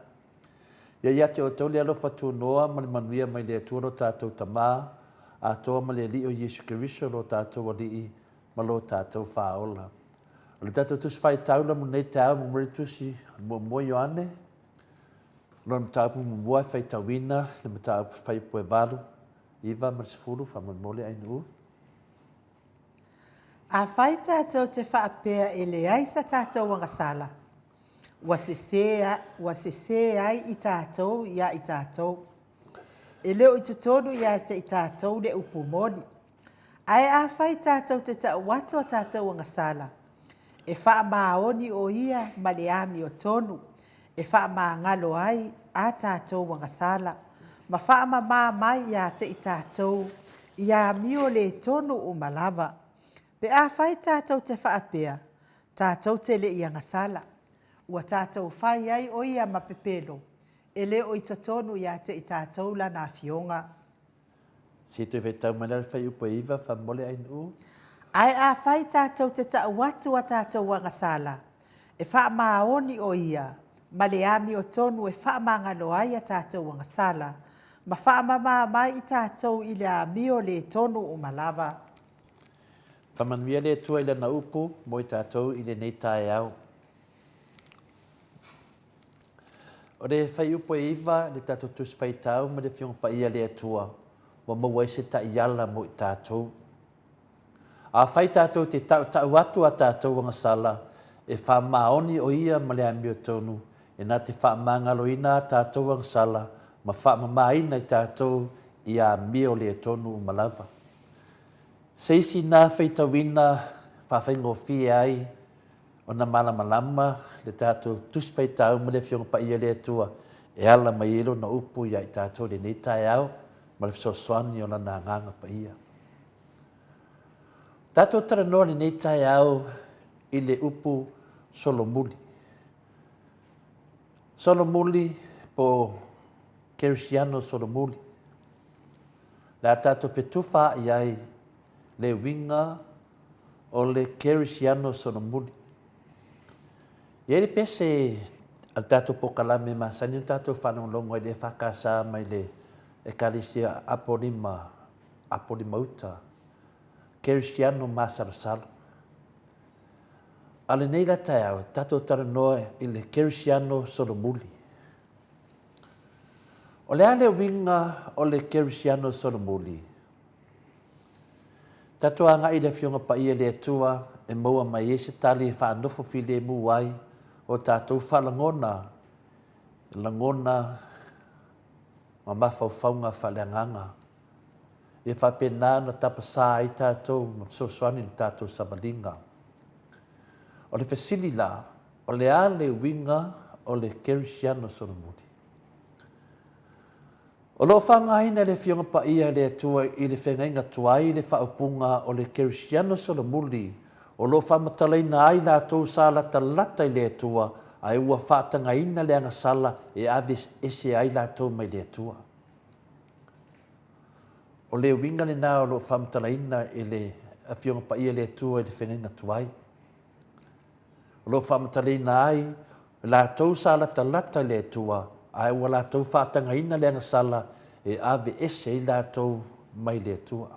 Ia te o tau le alofa tu noa, ma le manuia mai le atua lo tātou tamā, a toa ma le li o Yesu Kiriso lo tātou alii, ma lo tātou whaola. Le tātou tusi whai taula mo nei tau mo mre tusi mo Ioane. Lo mo tāpu mo mua whai tauina, le mo tāpu whai poe walu. Iwa marisifuru wha mo mole ainu. A whai tātou te whaapea e le ai sa tātou wangasala. Wasese ai I tātou ia I tātou. E leo I tutonu ia te I tātou le upumoni. Ai a whai tātou te ta watu a tātou wangasala. E wha maoni o ia ma le ami o tonu. E wha ngalo ai a tātou wangasala. Ma wha mai ia te I tātou. Ia mio le tonu o malava. Pe a whai tātou te whaapea. Tātou te le ia ngasala. Ua tātou whai ai o ia ma pepelo. E le o I tonu ia te I tātou la na fionga. Si te whetau mana whai upo iwa wha mole ainu. Ai a whai tātou te ta watu a tātou wangasala. E wha maoni o ia. Ma le ami o tonu e wha mangalo ai a tātou wangasala. Ma wha mai I tātou I le ami o le tonu o malava. Whamanuia le tua I le na upu, mo I tātou I le nei tae au. O le whai upo iwa, le tātou tus whai tau, ma le whiong pa ia le tua. Wa mawai se ta iala mo I tātou. A whai tātou te tau atu a tātou wangasala, e wha maoni o ia ma le ami o tonu, e nā te wha mangalo ina a tātou wangasala, ma wha mamaina I tātou I a mi o le tonu o malava. Seisi nā whai tauina, wha whaingo fie ai, o na malama le tātou tusi whai tau ma le whionga pa ia le atua, e ala mai ilo na upu ia I tātou le nei tai au, ma le fisosoani o na nganga pa ia. Tātou tara noa nei tai au I le upu solomuli. Solomuli po Kerisiano solomuli. La tātou whetuwha I ai le winga o le Kerisiano solomuli. Ieri pese al tātou pokalame masani tātou whanonglongo I le whakasa mai le ekalisia apolima uta. Kerisiano masarasalo. Ale nei la tai au, tātou tara noa I le Kerisiano solomuli. O le ale winga o le Kerisiano solomuli. Tātou anga I le whionga pa ia le atua, e maua mai e se tali whaanofo while mu ai o tātou whalangona langona ma mawhauwhaunga whaleanganga. E whapena na tapasa i tātou ma sosoani ni tātou samalinga. O le whesili la, o le a le winga o le kerisiano sonomuri. O lo whangaina le fionga pa ia le atua i le whengainga tuai le whaupunga o le kerisiano sonomuri. O lo whamatalaina ai la tau sala talata i le atua ai ua whaatanga ina le anga sala e avis ese ai la tau mai le atua. O le winga le nā o lo whamatalaina i le fionga pa ia le atua i le whengainga tuai. O lo whamatalaina ai la tau sala talata i le atua ai ua la tau whaatanga ina le anga sala e ave ese i la tau mai le atua.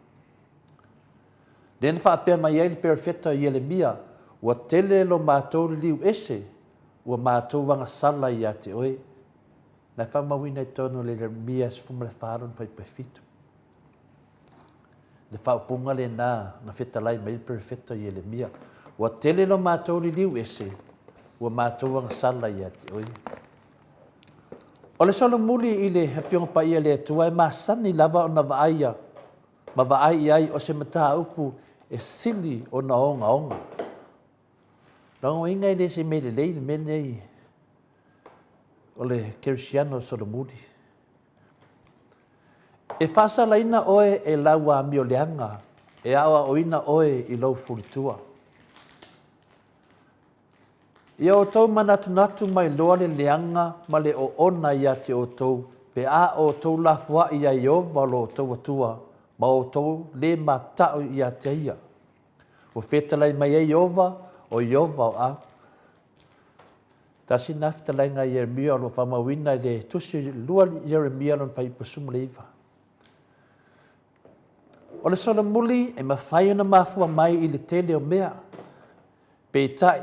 Lena whaapea mai ai le perfeta i ele mia, ua tele lo mātou liu ese, ua mātou wanga sala i a te oe. Nai whamawina i tono le mia sifuma le whaaron pai pai fitu. Le whaupunga le nā, na whetalai mai le perfeta i ele mia, ua tele lo mātou liu ese, ua mātou wanga sala i a te oe. O le solo muli i le hawhionga pa ia le atua e māsani lava o na vaaia. Ma vaai ai o se mata upu e sili o na onga onga. Rango inga i le se mele leile menei o le kerisiano solo muli. E whasa laina oe e laua mi o leanga, e awa oina oe i lau furitua. Ia o tau manatu natu mai loa le leanga ma le o ona ia te o tau, pe a o tau lafua ia i ova lo tau atua, ma o tau le matau ia te ia. O whetalai mai e i ova o o a. Tasi na whetalai ngai Jeremia lo whamawina i le tusi lua Jeremia lon whai pasuma le iwa. O le sona muli e mawhai ona mafua mai i le tele o mea, pe tai,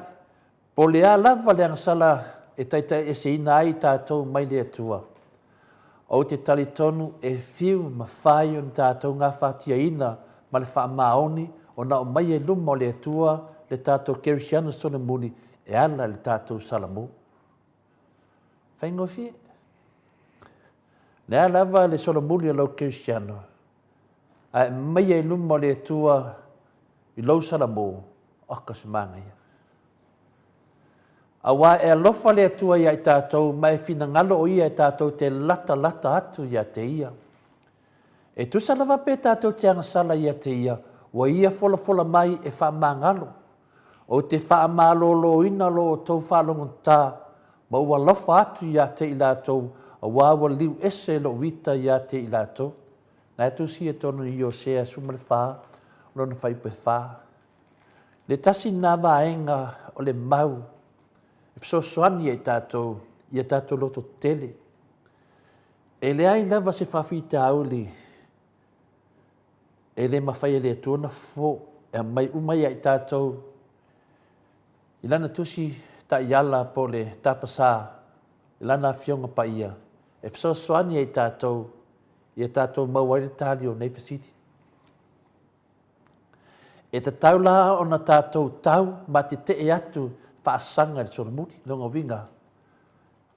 po le a lava le angasala e taitai e se ina ai tātou mai le atua. O te talitonu e whiu ma whai on tātou ngā whātia ina ma le wha maoni o na o mai e luma o le atua le tātou kerisiano sona muni e ala le tātou salamu. Whaingo fie. Le a lava le sona muni o lau kerisiano. A mai e luma o le atua i lau salamu o kasimanga ia. A wā e alofa le atua ia i tātou, mai whina ngalo o ia i tātou te lata atu ia te ia. E tusalawa pe tātou te angasala ia te ia, wa ia fola mai e wha mangalo. O te wha malolo ina lo o tau whalongon tā, ma ua lofa atu ia te i lātou, a wā wa liu ese lo vita ia te i lātou. Nā tu si e tono i o sea sumare wha, lona whaipe wha. Le tasi nā waenga o le mau, e so soani e tātou, i e tātou loto tele. E le ai lava se whawhita auli, e le mawhai le tuana fo, e mai umai ai tātou, i lana tusi ta iala po le tapasa, i lana fionga pa ia. E so soani e tātou, i e tātou mauaire tāli o nei fasiti. E te taula o na tātou tau, ma te te e atu, paasanga le sona muti, longa winga.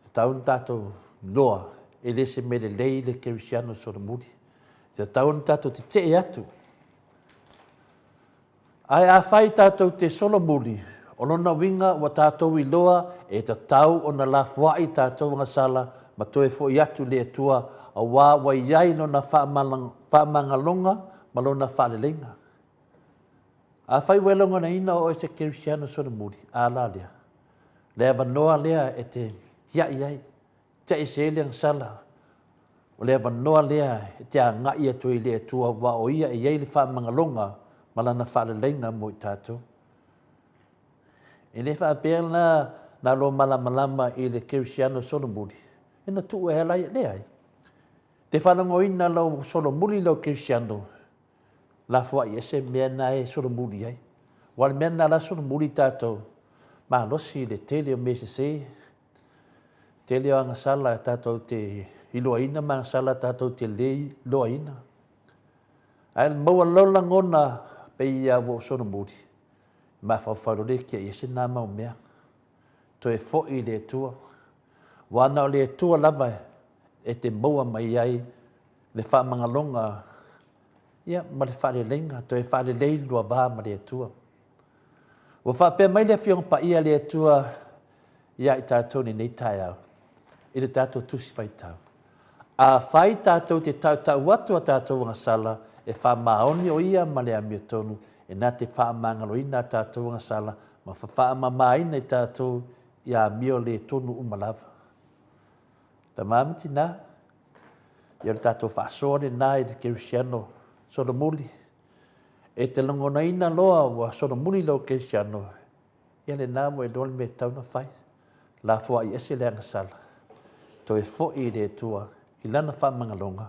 Te taun tātou loa, e le se mele lei le kerisiano sona muti. Te taun tātou te te atu. Ai a whai tātou te solo muli, o lona winga wa tātou i loa, e te tau o na la fuai tātou nga sala, ma toe fo i atu le atua, a wā wa iai lona whaamangalonga, ma lona whaalelenga. A whai welonga na ina o e se kerisiano sona muri, a la lea. Lea wanoa lea e te iai ai, te e se eleang sala. O lea wanoa lea e te a ngai atu i lea tua wa o ia e iai le wha mangalonga, malana wha lenga mo i tātou. E le wha apea na lo malama i le kerisiano sona muri. E na tuu e lai lea ai. Te whanangoina lau sona muri lau kerisiano, la fua i ese mea na e solo muri ai. Wale mea na la solo muri tātou. Ma losi le tele o mese se. Tele o angasala tātou te iloaina, ma angasala tātou te lei loaina. Ai maua lola ngona pe ia wo solo muri. ma whawharo le kia i sina mau mea. To e fo i le tua. Wana o le tua lava e te maua mai ai le wha mangalonga. Ia, ma le wha le lenga, to e wha le leilua wā ma le tua. Wa wha pia mai le whiong pa ia le tua ia i tātou ni nei tai au. I le tātou tusi whai tau. A whai tātou te tau watu a tātou ngasala e wha maoni o ia ma le amia tonu e nā te wha mangalo i nā tātou ngasala ma wha mamaina i tātou i a mio le tonu umalava. Ta mamiti nā, ia le tātou wha sore nā i le kerisiano sora muli. E te longona ina loa wa sora muli lo kerisiano. Ia le nā mo e lole me tauna whai. La fua i ese le angasala. To e fo i le tua. I lana wha mangalonga,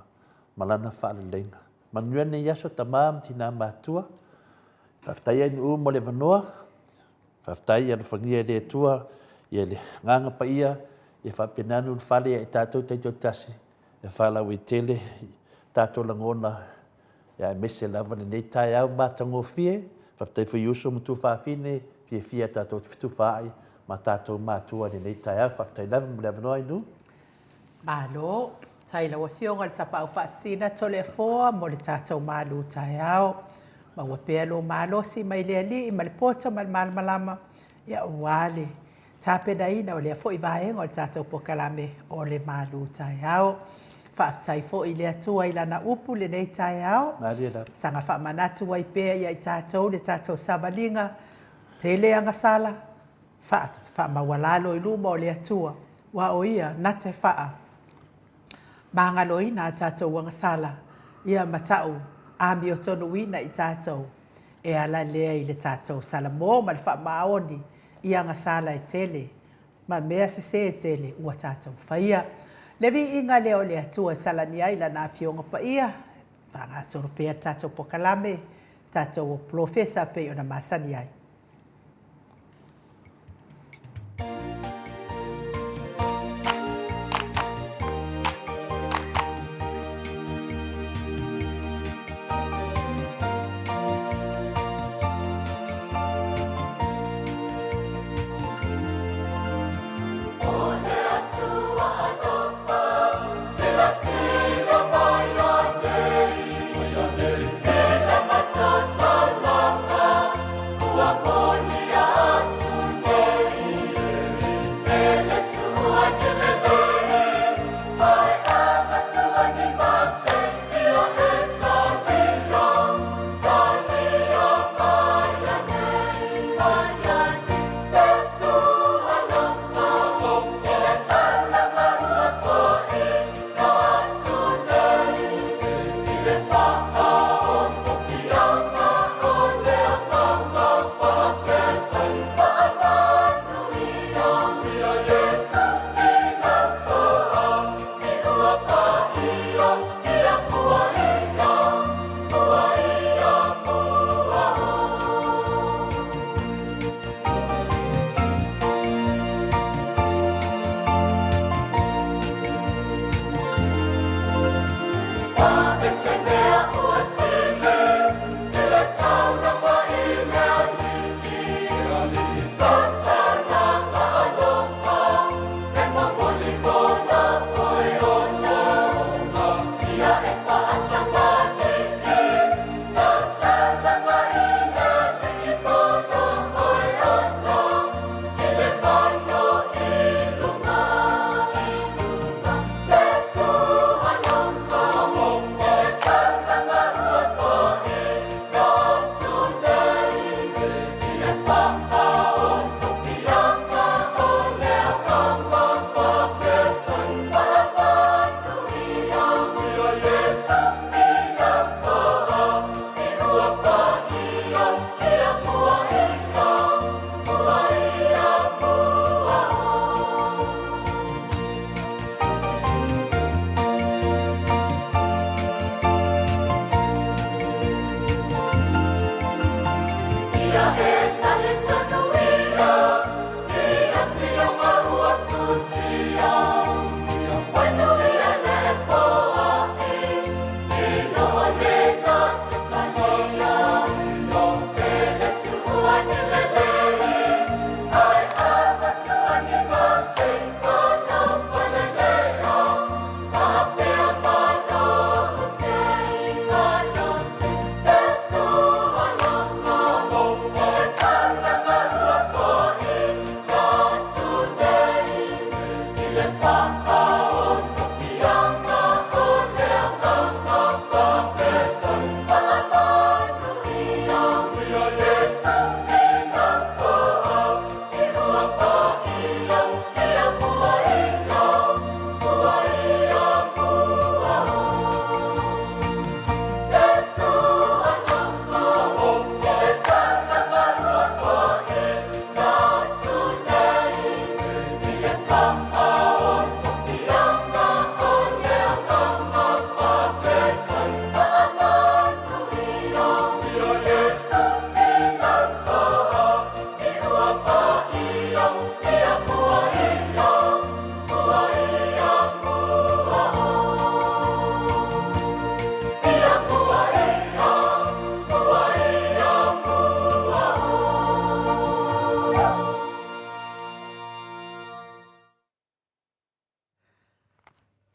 ma lana wha le lenga. Ma nuane yaso ta mamiti nā mātua. Whaftai ai ni mo le vanoa. Whaftai anu whangia le tua. Ia le nganga pa ia. Ia whapinanu le whale e tātou teito tasi. E whalau i tele. Tātou langona. Ia e mese lava ni nei tai au mātango fie. Whaftai whi uso mutu whawhine. Fia tātou te whitu whaai. Ma tātou mātua ni nei tai au. Whaftai lava mo le vanoa inu. Malo. Tai la wafionga le tapa au whaasina tole foa mo le tātou malu tai au. Ma wapea lo malo si mai lea li i malipota malmalama. Ia uale. Tāpena ina o lea fo i vaenga o le tātou pokalame o le malu tai au. Whaatai fo i lea tua i lana upu le nei tai au. Sanga wha manatu wai pea ia i tātou le tātou savalinga. Te lea ngasala. Wha mawalalo i luma o lea tua. Wa o ia nate wha. Mangalo ina tātou wangasala. Ia matau. Ami o tonu wina i tātou. E ala lea i le tātou salamo. Ma le wha maoni. Ia ngasala e tele. Ma mea se e tele. Ua tātou whaia. Levi inga leo lea tua salani ai la na fionga pa ia. Whanga soropea tātou pokalame. Tātou profesa pe o na masani ai. Ua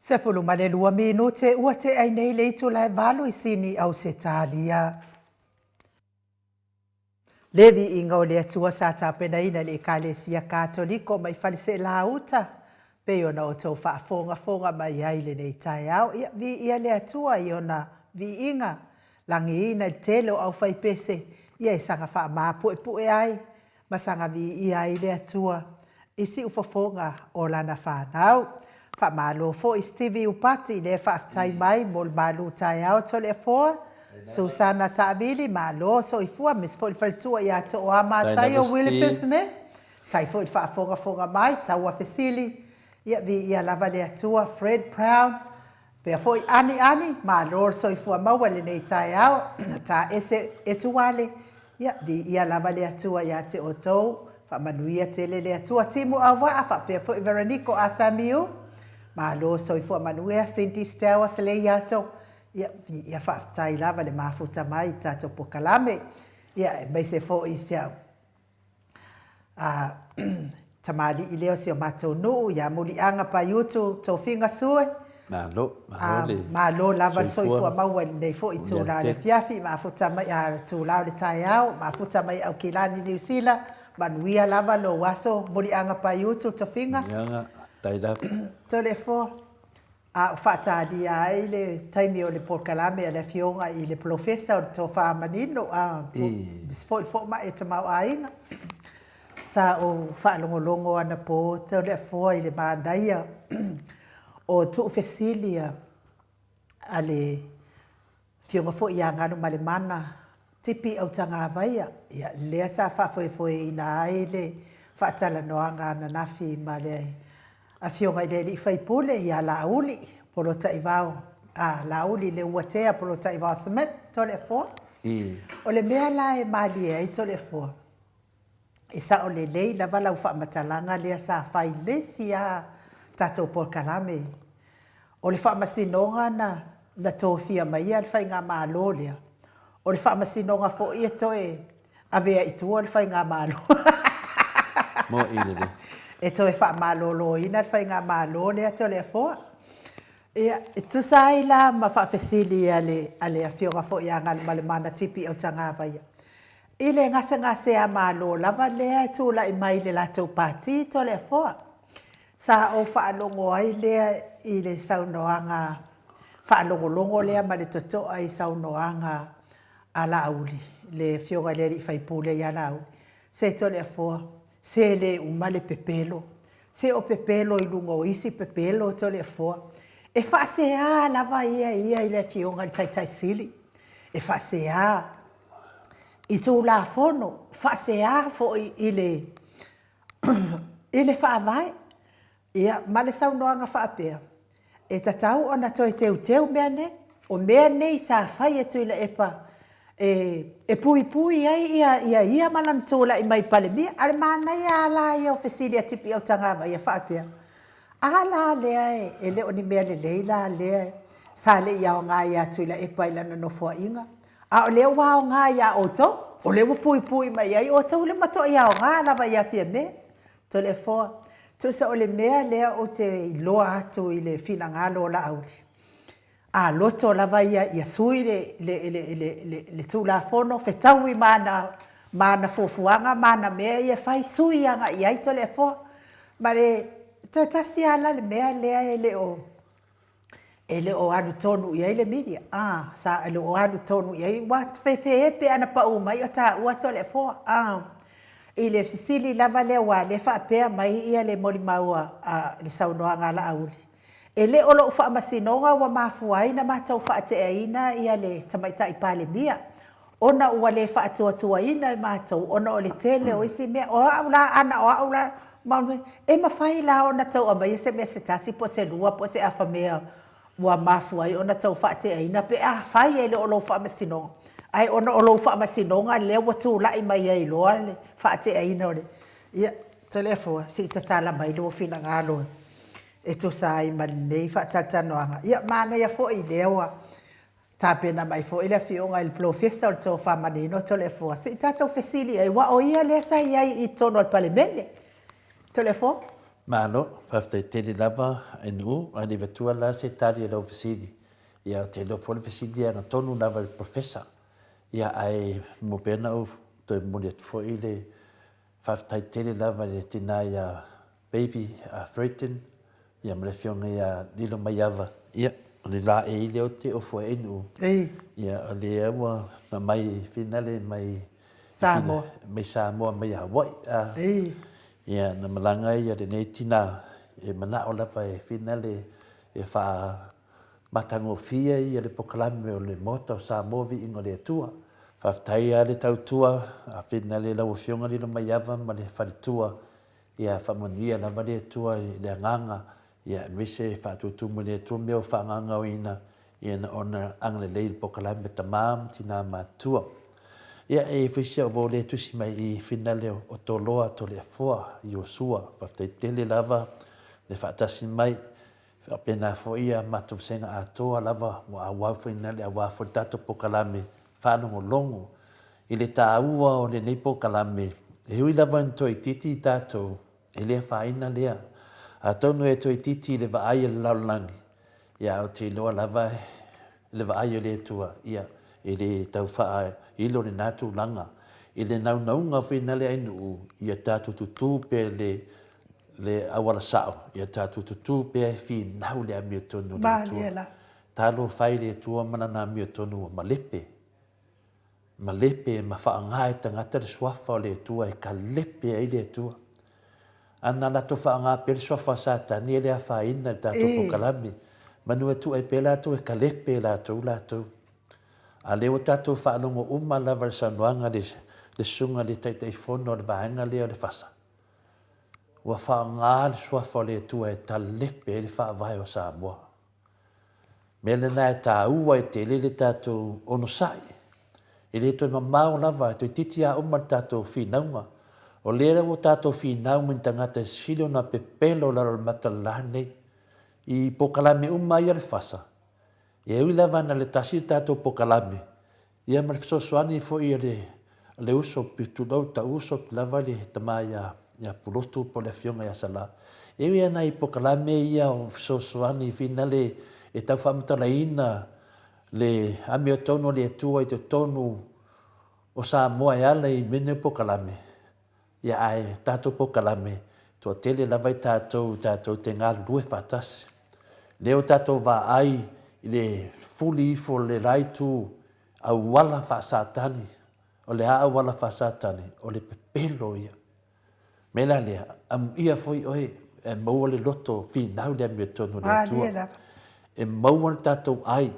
Se fulu male lua minute ua te ai nei le itu lai valu I sini au se talia. Levi inga o le atua sa tapena ina le ekalesia katoliko mai falise la uta. Pe ona o tau whaafonga mai ai le nei tai au. Vi ia le atua I ona vi inga. Langi ina telo au fai pese. Ia I sanga wha maa pue ai. Masanga vi ia ai le atua. Isi ufafonga o lana whanau. Fa malo fo Stevie upati le fa tai mai mol malu tai au tole fo Susana Tabili malo so ifua mis fo faltua ya to ama tai o Willie Smith tai fo fa foga mai ta wa fesili ya vi ya lava le atua Fred Brown pe fo ani malo so ifua ma wale nei tai au ta ese etuale ya vi ya lava le atua ya te oto fa manuia tele le atua timu awa fa pe fo Veronico Asamiu Malo so ifua manuea senti stewa se le yato. Ia whaatai lava le mafuta mai tato pokalame. Ia mai se fo isia. Tamali I leo si o mato nuu. Ia muli anga pa yutu to finga sue. Malo lava so ifua maua nei fo I tū lao le fiafi. Mafuta mai tū lao le tai au. Mafuta mai au kilani New Zealand. Manuia lava lo waso. Muli anga pa yutu to finga. Tole fo whaatadi ai le taimi o le porkalame a le fionga I le profesa o to whaamanino fo ma e tamau ainga sa o whaalongolongo ana po tole fo I le maandaia o tu fesilia a le fionga fo I angano ma le mana tipi au tanga vaia ia lea sa whaafoe ina ai le whaatala noanga na nafi ma le a fionga I le fai pule ia lauli polo taivao lauli le uatea polo taivao semet tole fo o le mea la e mali ai tole fo e sa o le lei lava lau whamatalanga lea sa fai lesi a tatou porkalame o le whamasinonga na tōwhia mai al fai ngā mālo lea o le whamasinonga fo ia toe a vea I tua le fai ngā mālo mo ile e toi wha malolo ina whai ngā malo lea to lea fōa. E tu sai la ma wha fesili ale a fionga fo I anga ma le mana tipi au tanga vaia. I le ngase a malo lava lea e tūla I mai le latou pati to lea fōa. Sa o wha alongo ai lea I le saunoanga wha alongo lea ma le toto ai saunoanga a lauli. Le fionga lea I whaipule I a lauli. Se to lea fōa. Se le umale pepelo. Se o pepelo I lungo isi pepelo to le fo. E fa se a lava ia I le fionga tai sili. E fa se a I tu la fono. Fa se a fo I le fa vai. Ia male saunoanga fa apea. E tatau ona toi teu mea ne. O mea nei sa fai e tu I le epa. E pui ai ia malam tola I mai pale mia ale mana ia la ia ofesilia tipi au tangava ia whaapea ala lea e leo ni mea le leila lea sa le ia o ngā ia tuila e paila na no fua inga a o leo wao ngā ia o tau o leo pui mai ai o tau le mato ia o ngā lava ia fia me to le fua to sa o le mea lea o te loa atu I le fina ngā lo la auli a loto lava ia sui le tula fono fe taui mana fofuanga mana mea ia fai sui anga ia ito le fo ma le tasi ala le mea lea ele o anu tonu ia le media sa ele o anu tonu ia wa fe pe ana pa o mai ata wa to le fo ile fisili lava le wa le fa pe mai ia le moli maua le saunoa ngala auli ele o lo fa masinoga wa mafuai na matau fa te aina ia le tamaita ipale mia ona ua le fa atu aina e matau ona o le tele o isi mea o aula ana o aula ma e mafai la ona tau mai se me se tasi po se lua po se afa mea wa mafuai ona tau fa te aina pe fai ele o lo fa masinoga ai ona o lo fa masinoga le wa tu lai mai ai lo le fa te aina le ia telefo si tatala mai lo fina ngalo e to sai manei fa tatanoanga ia mana ia fo i lewa tapena mai fo ile fionga il professor to fa manino telefo si tato fesili ai wa o ia le sai ai i tono al parlamento telefo Malo, fafte tele lava enu, ani vetua la se tali lo fesili. Ia te lo fo fesili ana tonu lava il professor. Ia ai mo pena o to molet fo ile fafte tele lava le tina ia baby Valentine. Ia me fionga ia lilo maiava. Ia le la e ile o te o fo enu. Ia le awa mai finale mai Samoa. Mai Samoa mai Hawaii. Ia na malanga ia de nei tina e mana o lava e finale e fa matango fia ia le pokalame o le Maota o Samoa vi ingo le Atua. Faftai a le tautua a finale la o fionga li no maiava ma le falitua ia whamanuia lava le Atua le anganga ia mise whatutu mo le Atua mea o whaanganga o ina ia na ona angle le pokalame tamam tina matua. Ia e fisia o le tusi mai I finale o toloa to le afoa I Osua. Faftai tele lava le whaatasi mai. Pena fo ia matu senga atoa lava mo a wafo inale a wafo tato pokalame whanongo longo. I le tāua o le nei pokalame. E hui lava in toi titi tato e lea whaina lea. A tonu e toi titi le vaai le laulangi. Ia o te loa lava le vaai le tua. Ia e le tau whaa ilo le nātu langa. I le naunga whinale ainu ia tātu tutu pe le awala sao. Ia tātu tutu pe ai whinau le amio tonu le tua. Tālo whai le tua mana nā amio tonu ma lepe. Ma lepe ma whaangai tangata le swafa o le tua e ka lepe ai le tua. Ana lato whaanga pe le swafa sa tani le a whaina le tātu pokalami. Manua tu ai pe lato e ka lepe lato. A leo tātou whaalongo uma lava sanuanga le sunga le taitai fono le vaenga leo le whasa. Wa whaanga le swafa le tua e ta lepe le whaavai o Samoa. Mele na e tā ua e te le tātou onosai. E le toi mamau lava e toi titi a uma le tātou whinaunga. O lera o tātou whinaunga in tangata e silo na pepelo laro le matalane. I pokalame uma ia le whasa. E ui lava na le tasi tātou pokalame. Ia ma le fisosoani fo ia le uso pitulau ta uso lava le tamai ia pulotu po le fionga ia sala. E ui ana I pokalame ia o fisosoani fina le e tau whamatalaina le amio tono le atua I te tonu o Samoa e ala I mene pokalame. Ia ai tātou pokalame. Tua tele lava I tātou te ngā lue whatasi. Leo tātou wa ai le fuli ifo le raitu au wala whaasatani. O le aa wala whaasatani. O le pepelo ia. Mela lea, ia foi oe, e maua le loto whinau lea mea tonu le atua. E maua le tātou ai,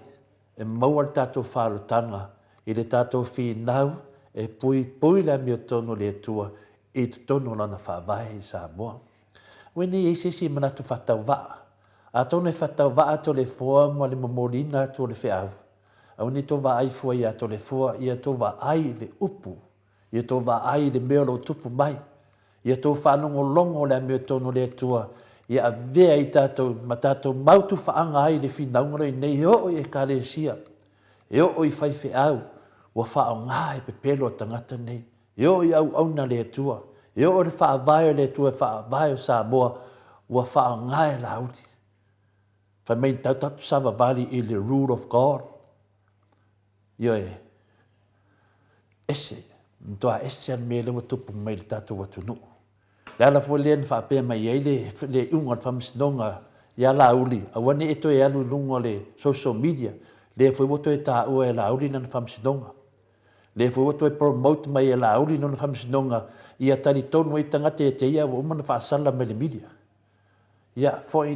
e maua le tātou whārutanga. I le tātou whinau, e pui lea mea tonu le atua. I te tonu lana whaavai I Samoa. Wene I sisi manatu whatau waa. A tonu e whatau waa to le fua mo le mamorina to le whiau. Au ni to wa ai fua ia to le fua, ia to wa ai le upu. Ia to wa ai le mea lo tupu mai. Ia to whanongo longo le mea tonu le atua. Ia a vea I tātou, ma tātou mautu whaanga ai le whinaungara I nei o e ka le sia. E o I whai whiau, wa whaonga e pepelo tangata nei. E o I au auna le atua. E o le whaavaio le atua, whaavaio Samoa, wa whaonga e lauti. Whamei tautatu sawa vali I le rule of God. Io ese, mtoa ese an mele wa tupu mai le tātou watu nuu. la fo le fa pe mai ai le unga whamsinonga ia la uli. A wane e to e alu lunga le social media. Le fo woto e ta ua e la uli na whamsinonga. Le fo woto e promote mai e la uli na whamsinonga ia tari tonu i tangate e te ia wa umana whaasala me le media. Ia fo i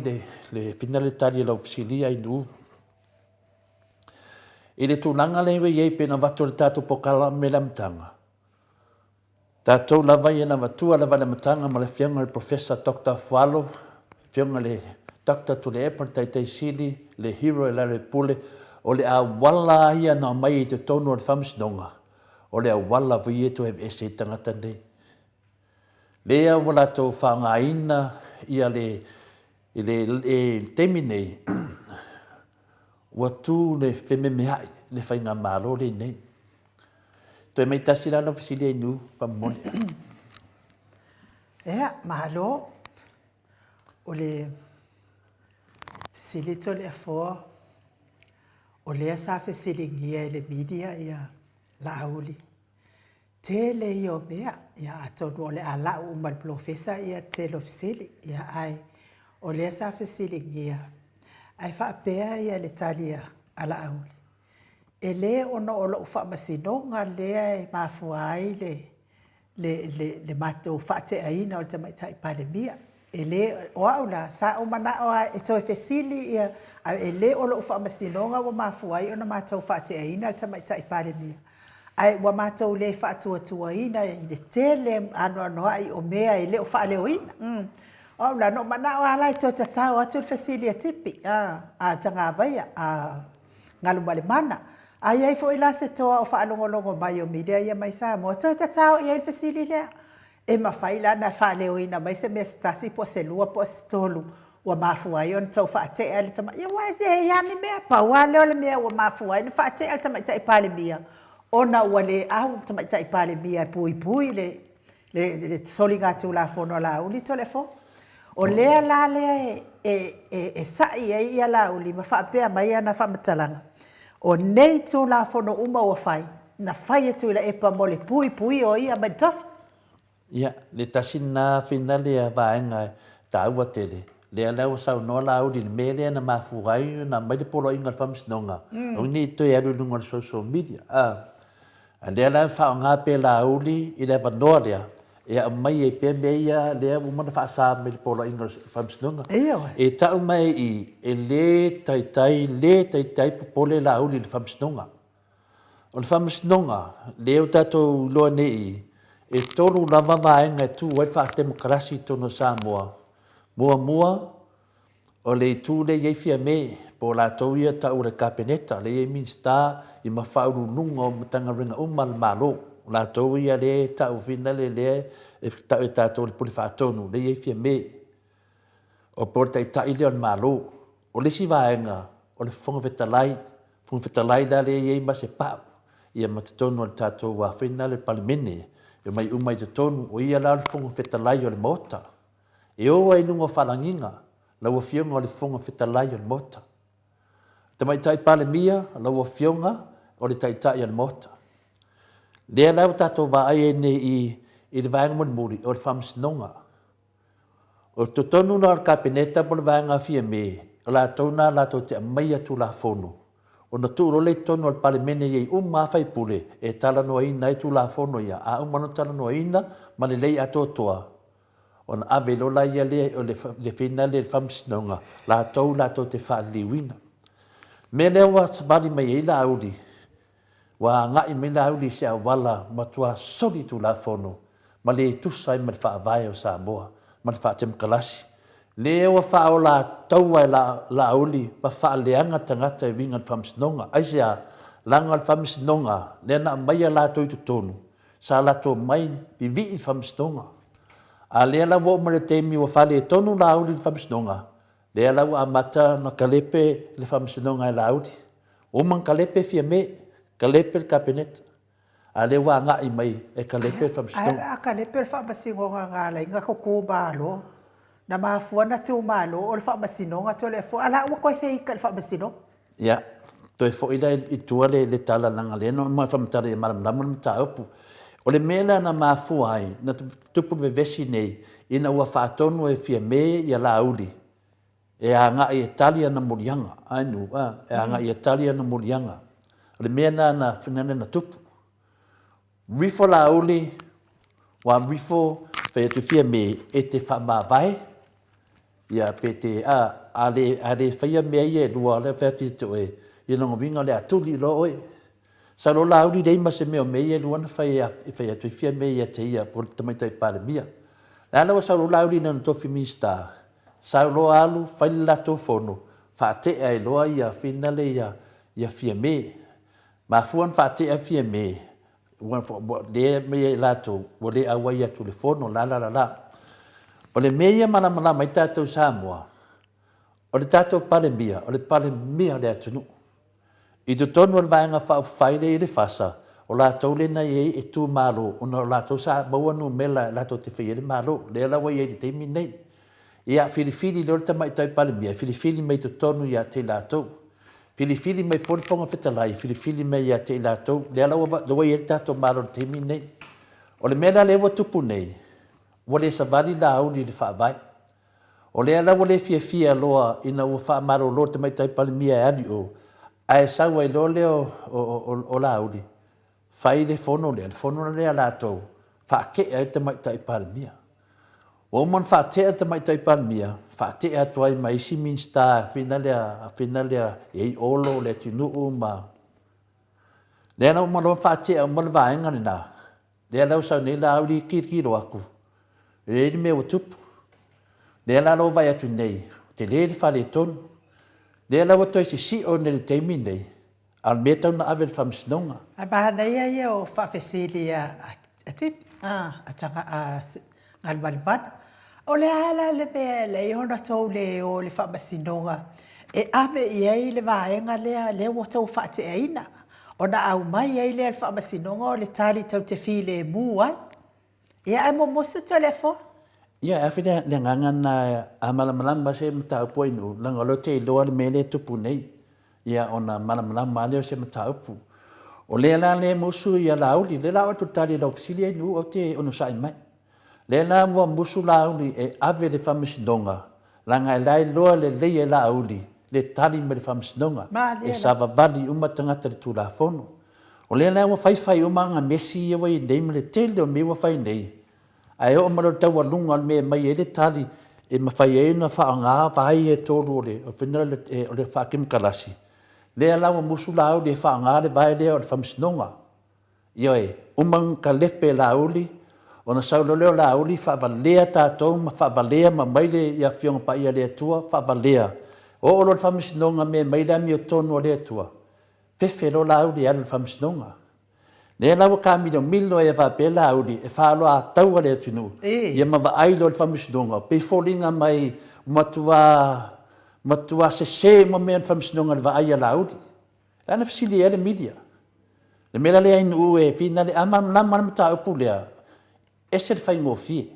le finale tari e lau pisilia i nu. I le tūnanga le iei pena watu le tātou pokala me la mtanga. Tātou lava i na watua lava le matanga ma le whianga le Professor Dr. Fualo, whianga le Dr. Tule Epa tai sili, le hero e lare pule, o le a wala ia na mai i te tonu o le whamsinonga, o le a wala vi e to e se tangata nei. Lea wala tō whanga ina ia le temi nei, watu le wheme mehai, le whainga mālo le nei. Toi mai tasi rana fisili ai nu, pamone. Ea, mahalo. O le fisili to le afoa. O lea sa fisili ngia le media ia la auli. Te le i o mea, ia atonu o le ala umal profesa ia te lo fisili, ia ai. O lea sa fisili ngia. Ai whaapea ia le talia ala auli. E le ono o loo whamasinonga lea e mafuai le matou whaate aina o te maitai palemia. E le o aula, sa o mana oa e toi fesili ia, e le o loo whamasinonga o mafuai o na matou whaate aina o te maitai palemia. Ai wa matou le whaatua ina i le tele ano ai o mea e le o whaaleo ina. O aula, no mana oa lai toi tatau atu le fesili a tipi, a tanga vaia, a ngalu male mana. Ai ai fo ila se toa o whaalongolongo mai o media ia mai Samoa. Tata tau ia il fasili lea. E mawhai la na whaaleo ina mai se mea stasi po se lua po se tolu. Ua mafuai on tau whaatea ale tama. Ia wai te yani mea pa. Ua leo le mea ua mafuai. Na whaatea ale tama itai pale mia. Ona ua le au tama itai pale mia pui le soli ngātu la fono la uli to le fo. O lea la lea e sai e ia la uli. Ma whaapea mai ana whamatalanga. O nei tō la fono uma o whai, na whai atu ila epa mo le pui o ia mai tafu. Ia, le tasina finale a vaenga ta ua tele. Le alau sau noa la auri le mele na mafugai na mai le polo inga whamsinonga. O ni to e alu lunga social media. Le alau whao ngā pe la auri i le wanoa lea. E a mai e pe meia lea umana whaasa me le polo inga whamsinonga. E tau mai i e le taitai popole la auli le whamsinonga. O le whamsinonga, leo tatou loa nei e tolu lava vaenga tu wai wha demokrasi tono Samoa. Mua, o le tu le yeifia me, po la tau ia tau le kapeneta, le ye minsta i ma whauru nunga o matanga ringa umal malo. La tau ia le tau fina le e tau e tātou le puli whaatonu, le yeifia me. O por tai le on malo, o le si vaenga, o le fonga fetalai la le ye ma se pau. Ia matatonu o le tātou wa fina le palimene, e mai umai te tonu, o ia la le fonga fetalai o le Maota. E o ai nunga whalanginga, la ua fionga o le fonga fetalai o le Maota. Te mai tai palimia, la ua fionga o le tai o le Maota. Lea lau tātou wa ai e ne i le vaenga muri, o le whamsinonga. O te tonu na o kapeneta po le vaenga fia me, o la tauna la tau te amai atu la fono. O na tu role tonu al palimene iei mawhai pule, e tala noa ina e tu la fono ia, a umano tala noa ina, ma le lei ato toa. O na ave lola ia lea o le whina le whamsinonga, la tau te wha liwina. Me lea wa sabali mai e la auri, wa ngai me la auri se a wala matua soli tu la fono, ma le tusai me le wha avai o Samoa, ma le wha temkalasi. Le wa wha o la taua la auli, ma wha leanga tangata e vinga whamsinonga. Aisea, langa whamsinonga, le na mai a la toi tonu, sa la to mai pi vi whamsinonga. A le la wo mare temi wa wha le tonu la auli whamsinonga, le la wa amata na kalepe le whamsinonga e la auli. O man kalepe fia me, kalepe le kapeneta. A le wa ngai mai e kalepe le whamsinonga. A kalepe le whamasingonga ngā lai, ngā koko bālo. Na mafua na tu malo o le whamasinonga to le fo. Ala ua koe whika le whamasinonga? Ia, toi fo ila i tua le tala langa le, no mai whamatara i maramdamu na mta upu. O le mela na mafua ai, na tupu vevesi nei, ina ua whaatonu e fia me ia lauli. E anga i Italia na murianga, ainu, e anga i Italia na murianga. Le mea na whinane na tupu. Rifo lauli, wa rifo, whai atu fia me e te whamawai, ia pe te ale whaia mea i e rua le whai atu te oe, i longa winga le atuli lo oe. Sa lo lauli reima se mea mea i e rua na whai atu fia me i a te ia, por tamaitai pare mia. Nana wa sa lo lauli na tofi minsta, sa lo alu whai lato fono, wha te ai loa ia whinale ia fia me. Ma fuan wha te a fia me, le me lato, wale awa ia telefono, la. O le mea mana mai tātou Samoa, o le tātou pale mia, o le pale mia le atunu. I tu tonu al vaenga whao whaile i le whasa, o lātou le na iei e tū mālo, o na lātou sa mauanu mela lātou te whaia le mālo, le alawa iei le teimi nei. Ia whiriwhiri lor ta mai tai pale mia, whiriwhiri mai tu tonu ia te lātou. Whiriwhiri mai whorifonga whetalai, whiriwhiri mai ia te lātou, le alawa le wai e tātou mālo le teimi nei. O le mena le wa tupu nei, wale sa vali la auli le whaavai. O le ala wale fia loa ina ua whaamaro lo te mai tai pale mia e ali o, ai sawa i lo leo o la auli. Whai le fono le a lātou, whaakea e te mai tai pale mia. O man whaatea te mai tai pale mia, whaatea tuai mai si minsta, whinalea e olo le tinu ma. Le ana umalo whaatea umalo vaenga ni nā. Le ana usau nei la auli kirikiro aku. Le ni mea o tupu. Le ana lo vai atu nei, te le li whale tonu. Le ana watoi si o nei teimi nei, al mea tau na awe le whamisnonga. A bahana ia o whawhesili a tip, a tanga a ngalmalibana. O le ala le mea le iona tau le o le whamasinonga. E ame iei le vaenga le watau whaate aina. O na au mai iei le whamasinonga o le tali tau te while mua. Ia ai mo mosu telefo? Ia, awhine le ngangana a malamalama se mata upu inu, langa lo te iloa le mele tupu nei. Ia ona malamalama leo se mata upu. O le ala le musu ia lauli, le lao atu tali la ofisili inu o te ono sai mai. Le la mua musu lauli e ave le whamisinonga, langa e lai loa le leia lauli, le tali me le whamisinonga, e savavali umatangata le tū la fono. O le la mua whaiwhai umanga mesi ia wai nei me le tele o mewa whai nei. Ai o maro tau alunga me mai e le tali e mawhai e na whaanga vai e tōru o le o whenera o le whakim kalasi. Le ala mua musu lauli e whaanga le vai lea o le whamisinonga. Ia e, umang ka lepe lauli, o na saulo leo lauli whaabalea tātou ma whaabalea ma maile ia whionga pa ia le atua whaabalea. O olo le whamisinonga me maile ami o tonu o le atua. Fefe lo lauli ala le whamisinonga. Le lawa ka milo e vape lauli e whaaloa a taua le atunu. Ia mawa ailo le whamisinonga. Pe fōringa mai matua se mo mea le whamisinonga le vaai a lauli. Lana fisili e le media. Le mera lea inu e whina le amana mata upu lea. Ese le whaingo fie.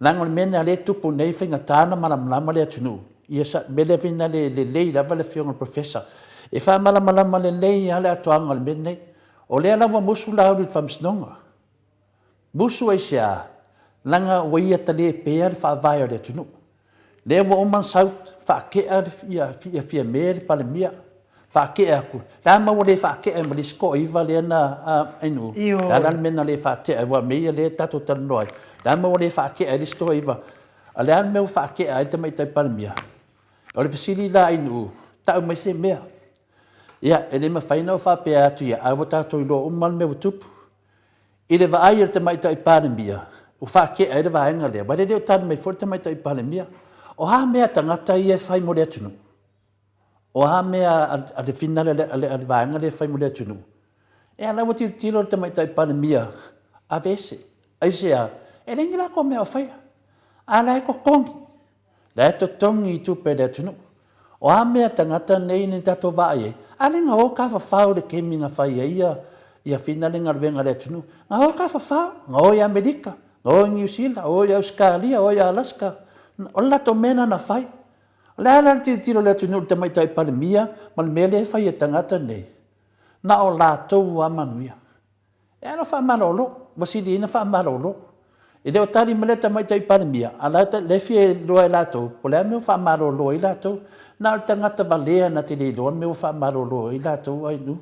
Langa le mena le tupu nei whainga tāna malamalama le atunu. Ia sa mele whina le lei lava le whionga professor. E wha malamalama le lei ale atoanga le mena nei. O lea lawa musu lauri le whamisinonga. Musu ai sea. Langa waia tale pēa le whaavai o le atunu. Lea wa oman saut whaakea ia fia mea le palemia. Whaakea aku. La maua le whaakea ma le sko iwa le ana inu. La lana mena le whaakea wa mea le tato tanoi. La maua le whaakea le sko iwa. A le ana meu whaakea ai te mai tai palemia. O le fasili la inu. Tau mai se mea. Ia, e le mawhaina o whapea atu ia. Awa tato ilo umal meu tupu. I le vaai te mai tai palemia. O whaakea e le vaenga lea. Wale leo tanu mai fori te mai tai palemia. O ha mea tangata i e whai mo le atunu. O ha mea a le finale a le vaenga le whai mo le atunu. E ala wati tilo te mai tai palemia. A vese. Aisea. E rengi la ko mea o whaia. Ala e ko kongi. La e to tongi i tupe le atunu. O ha mea tangata nei ni tato vae. Ale nga o ka whawhau le kemi nga whaia ia finale nga ruenga le atunu. Nga o ka whawhau. Nga o i Amerika. Nga o i New Zealand. O i Australia. O i Alaska. O lato mena na whai. Le ala te tiro le atunu te mai tai palemia. Ma le mele e whai e tangata nei. Na o latou a manuia. E ana wha marolo. Wasili ina wha marolo. I leo tari maleta mai tai paramia, a lata lefi e loa e lato, po lea meu wha maro loa i lato, na o tangata valea na te leiloa, meu wha maro loa i lato ai nu.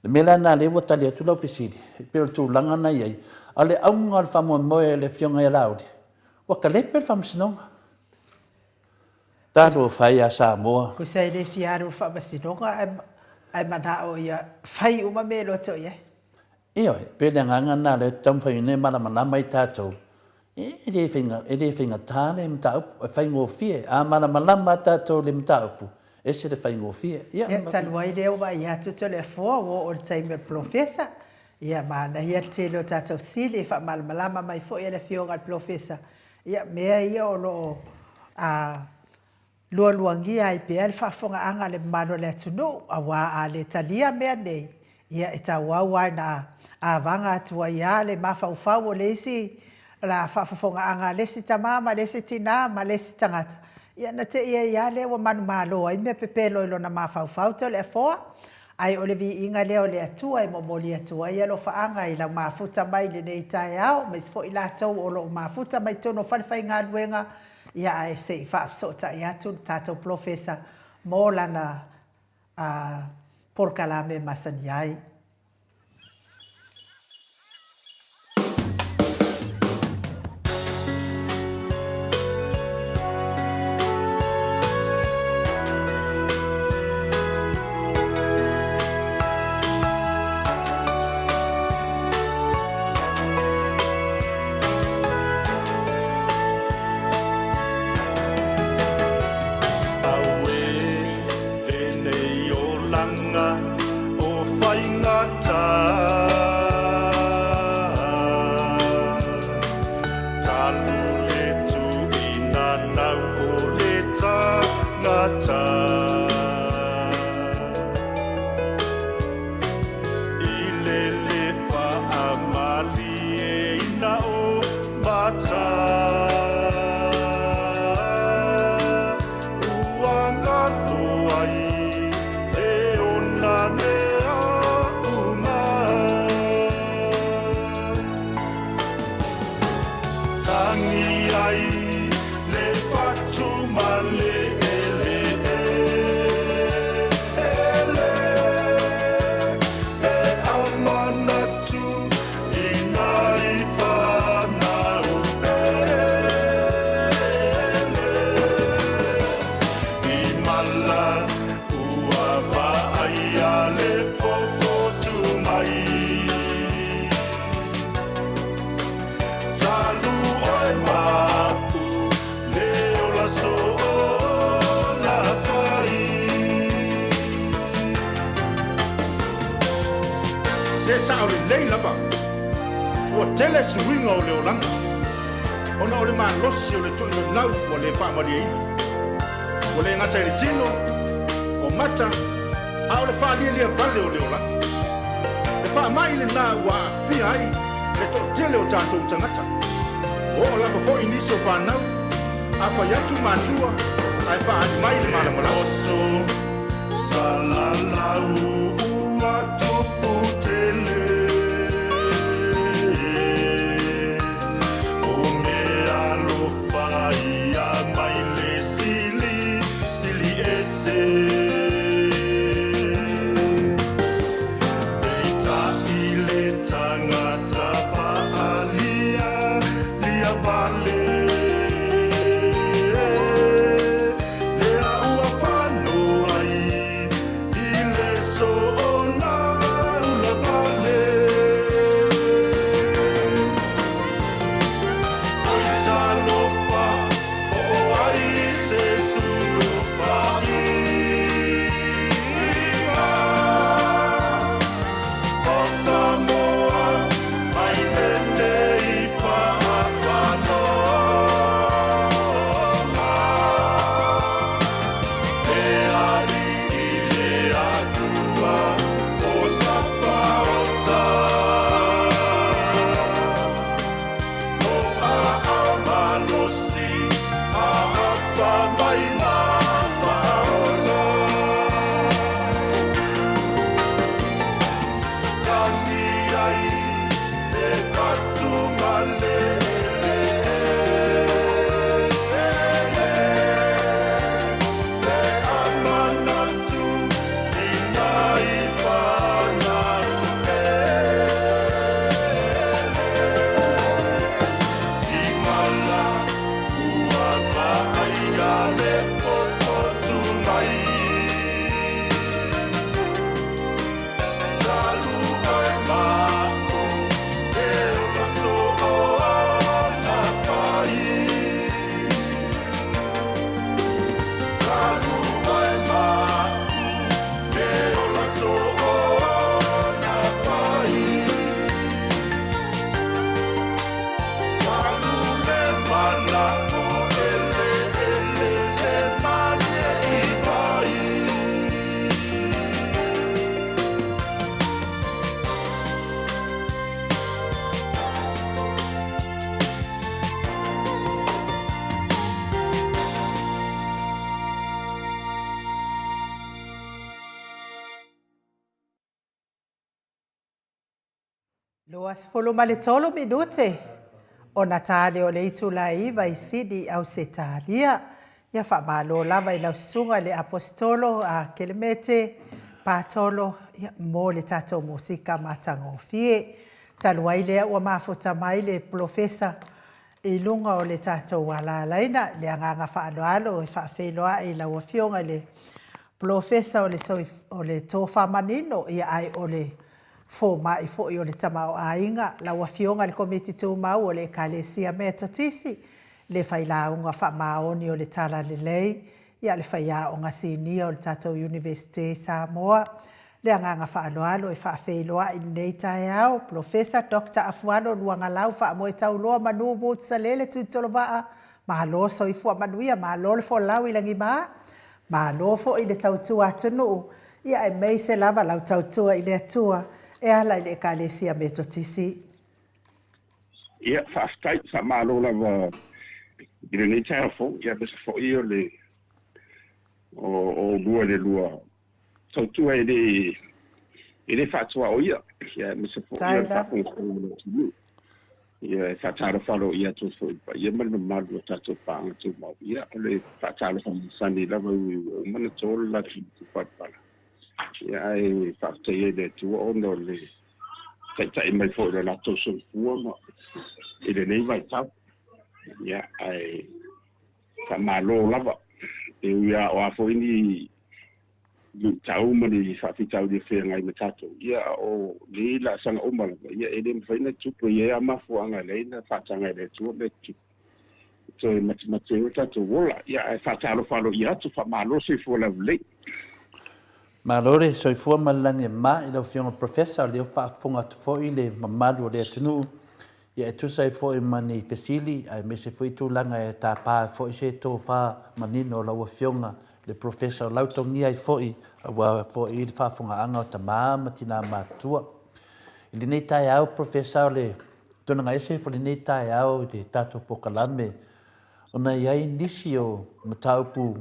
Le mela na lewa tali atu lau fisiri, pero tu langa na iai, a le aunga al whamoa moe le fionga e lauri. Waka lepe le whamsinonga. Tāro whai a Samoa. Ko sai le fiaru whamasinonga, ai mana o ia, whai uma me lo to ia. Io, pele nganga na le tamwhai ne mana mai tātou. E le whinga tāne mta upu, e whaingo fie, a mana tātou le mta upu, e se le whaingo fie. Ia, tanu ai leo wa ia tuto le fua, o le taime profesa, ia mana ia te leo tātou sili, wha malama mai fo ia le fionga profesa. Ia, mea ia o lo luangia ai pea le whaafonga anga le mano le atunu, a wā a le talia mea nei, ia e tā wāwai na a vanga atua ia le mawhauwhau o leisi, la whaafonga anga lesi tamama, lesi tinama, lesi tangata. Ia na te ia le wa manu malo, ai mea pepelo ilo na mawhauwhau te le foa, ai o le Viiga leo le atua, i momoli atua, ia lo whaanga i la mafuta mai le nei tae au, mai sifo i la tau o lo mafuta mai tono whalewhai ngā luenga, ia ai se i whaafsota i atu tātou profesa mō lana porkalame masani ai. Tele suinga o leo langa. Ona o le maa losi o le tui no nau o le wha mali eina. O le ngata ele tino, o mata, a o le wha lia vale o leo langa. Le wha mai le nā ua a fia ai, le to tele o tātou tangata. O lapa fo inisi o whanau, a wha yatu mātua, ai wha ani mai le mana mala. Oto, salalau, ua tupu tele. No Loas folo ma le tolo minute. O na tale o le itu la iwa I sidi au se talia. Ia wha malo lava I lau sunga le apostolo a kelemete. Pātolo mo le tatou musika matanga o fie. Taluai lea ua mafota mai le profesa I lunga o le tatou wala laina. Le anganga wha aloalo e wha wheloa I lau fionga le profesa o le tofa manino ia ai o le fo mai fo I o le tamao ainga la wafionga le komiti tu mau o le kalesia me totisi le faila unga fa maoni o le tala le lei ia le faia o ngasini o le tatou University Samoa le anganga fa aloalo e fa feiloa I nei tai au professor Dr. Afuano luanga lau fa mo tau loa manu mo tsalele tu tolova ma lo so I fu manuia ma lo le fo lau I langi ma lo fo I le tautu atunu ia e mei se lava lau tautua I le atua e ala I le kalesia me totisi. Ia whaaftai sa malo lava I le nei tae fo ia besa fo I o le o lua le lua tautua I le whatua o ia ia mesa fo ia whakongo ia whataro whalo ia tu fo ia mana malu tato panga tu mau ia le whataro whalo sani lava o mana tōla la tu whatpala ia ai whaaftai le tua ono le tai mai fo le lato so fuama I le nei vai tau ia ai ka malo lava e ia o afo ini lu tau mani fa tau de fe ngai matato ia o ni la sanga o mala ia e le faina tupu ia ma fu anga le na fa tanga le tu le tu so mateo tato wola ia ai fa talo falo ia tu fa malo se fu la le Malore so fu malange ma I lo fiona professor le fa fonga to fo ile mamadu le tunu ia tu sai fo I mani fesili ai me se foi tu langa e ta pa fo se to fa manino la fiona le professor lautongi ai fo I wa fo I fa fonga anga ta mama tina matua I nei tai au professor le tona ngai se fo nei tai au de tato pokalame ona ia inicio mataupu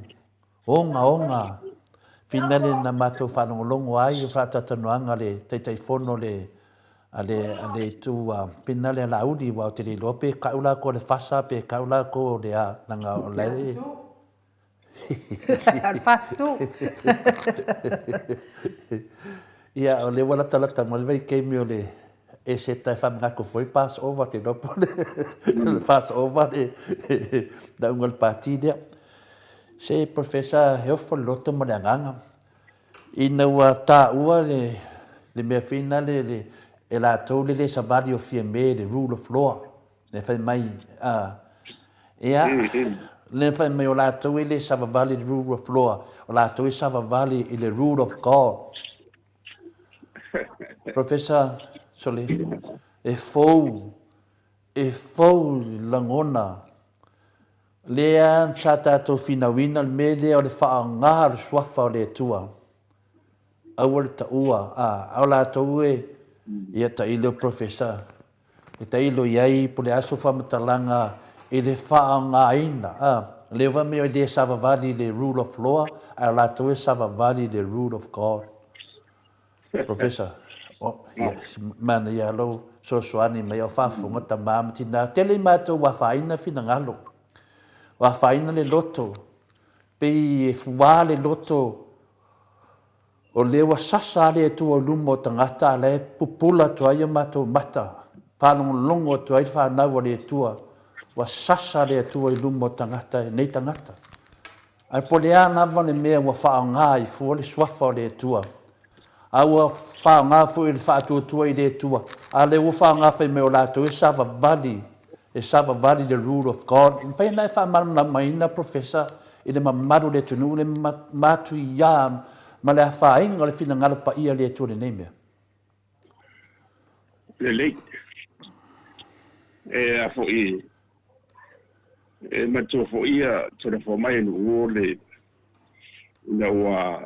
onga finale na mato whanongolongo ai o whatatanoanga le teitai fono le ale tu pinale la udi wa te lope kaula ko le fasa pe kaula ko le a nanga o le al fastu ia o le wala talata mo le vai ke mi o le e se tai fa ngako foi pass over te lopo le pass over da ungol partida se professor eu fo loto mo le nganga ina wa ta ua le me finale le e la tole le sabadi o fieme le rule of law le fai mai ia le fai mai o la tole le sabali le rule of law o la tole sabali le rule of God professor sole e fou langona lea chata to finawina me le o le whaanga le swafa o le tua awal ta ua au la toue ia ta ilo professor ta ilo iai po le aso whamatalanga I le whaanga ina le wa me o le savavali le rule of law au la toue savavali le rule of God professor yes man ia lo so soani me o fafunga ta mam tina tele mato wa faina fina ngalo wa faina le loto pe e fuwa le loto o lewa sasa le tu o lumo tangata le pupula to ai mato mata palong longo to ai fa na wo le tua wa sasa le tu o lumo tangata nei tangata ai poliana vale me wa fa nga I fu le swafa le tua au fa nga fu il fa tu I le tua ale wo fa nga fe me o la to sa va vali e sava vali the rule of God in pe na fa mal na maina professor I le mamadu le tunu le matu ya ma le fa inga le fina ngalo pa ia le tu le neme le e a fo I e ma tu fo ia to le fo mai no le na wa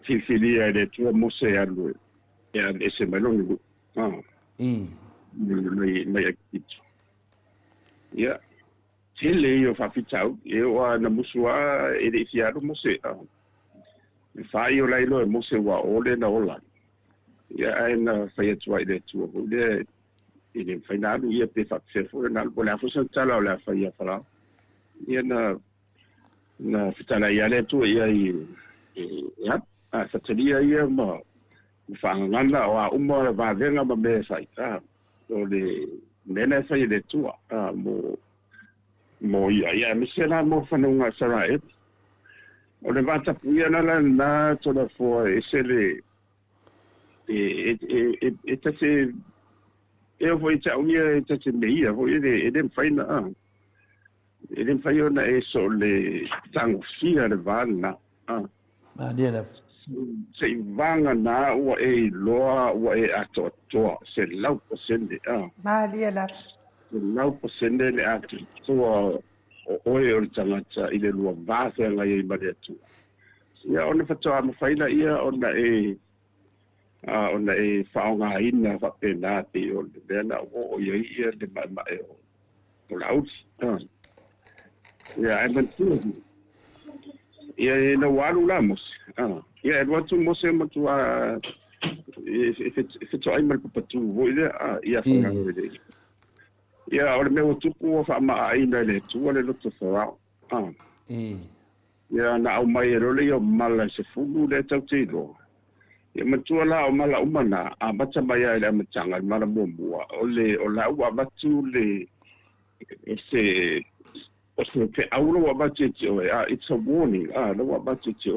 fifilia le tu mo se alu e ese malongo mai akit ia tele yo fa fitau e wa na musua e de fiado mo se e fa yo lailo mo se wa ole na ola ia ai na fa ia tu ai de tu le ini faina lu ia pe fa se fo na bola fo sa tala la fa ia fala ia na fitala ia le tu ia ia sa tria ia ma fa ngana wa umma va venga ma me sai o le nena sai le tu mo ia mi se la mo fa nunga sara o le vata puia na toda fo ese le tase eu vou te unir te meia vou ele faina ele faio na eso le tang fia le vana dia se vanga na o loa o ato se lau posende Maliela se lau posende le ato o tangata ile lua vasa nga i mare tu ia ona fatoa ma faina ia ona faonga ina fa pena te o le na o ia le ma o laut ia ai tu ia na walu lamos ia e watu mose matu if it's ai mal patu vo ia fa nga ia o le meu tupu fa ma ina le tu le lo fa ia na o mai ro le o mala se fugu le tau tiro ia matua la o mala umana a bata mai ai le matanga mala mombua o la wa batu le ese o se pe aulo wa batu it's a warning no wa batu se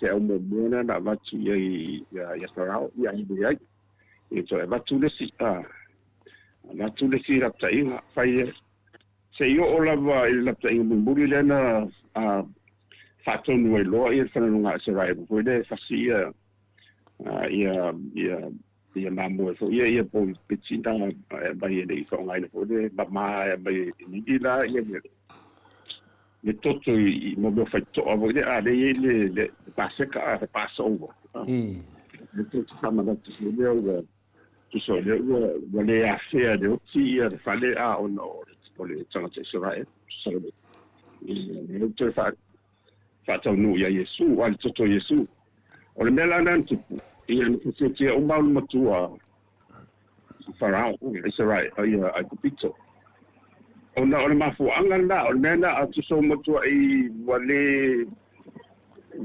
o mo na batu ia sarau ia ia it's a batu le si na tu le si rapta inga fai se yo ola va il rapta inga bumbuli lena fato no lo ia fa nga se rai po de fasia ia mamu so ia po pitinda ba ia de so nga po de ba ma ba ni la ia le toto i mo be fatto avo de le passa ka passa over le toto sama da tu le tu so le affaire de oti de fallait on le tanga se vai so le tu fa nu ya Yesu al toto Yesu o le mela nan tu ia no se o mal matua farao se vai ai kupito ona ma fu angala o mena tu so matua i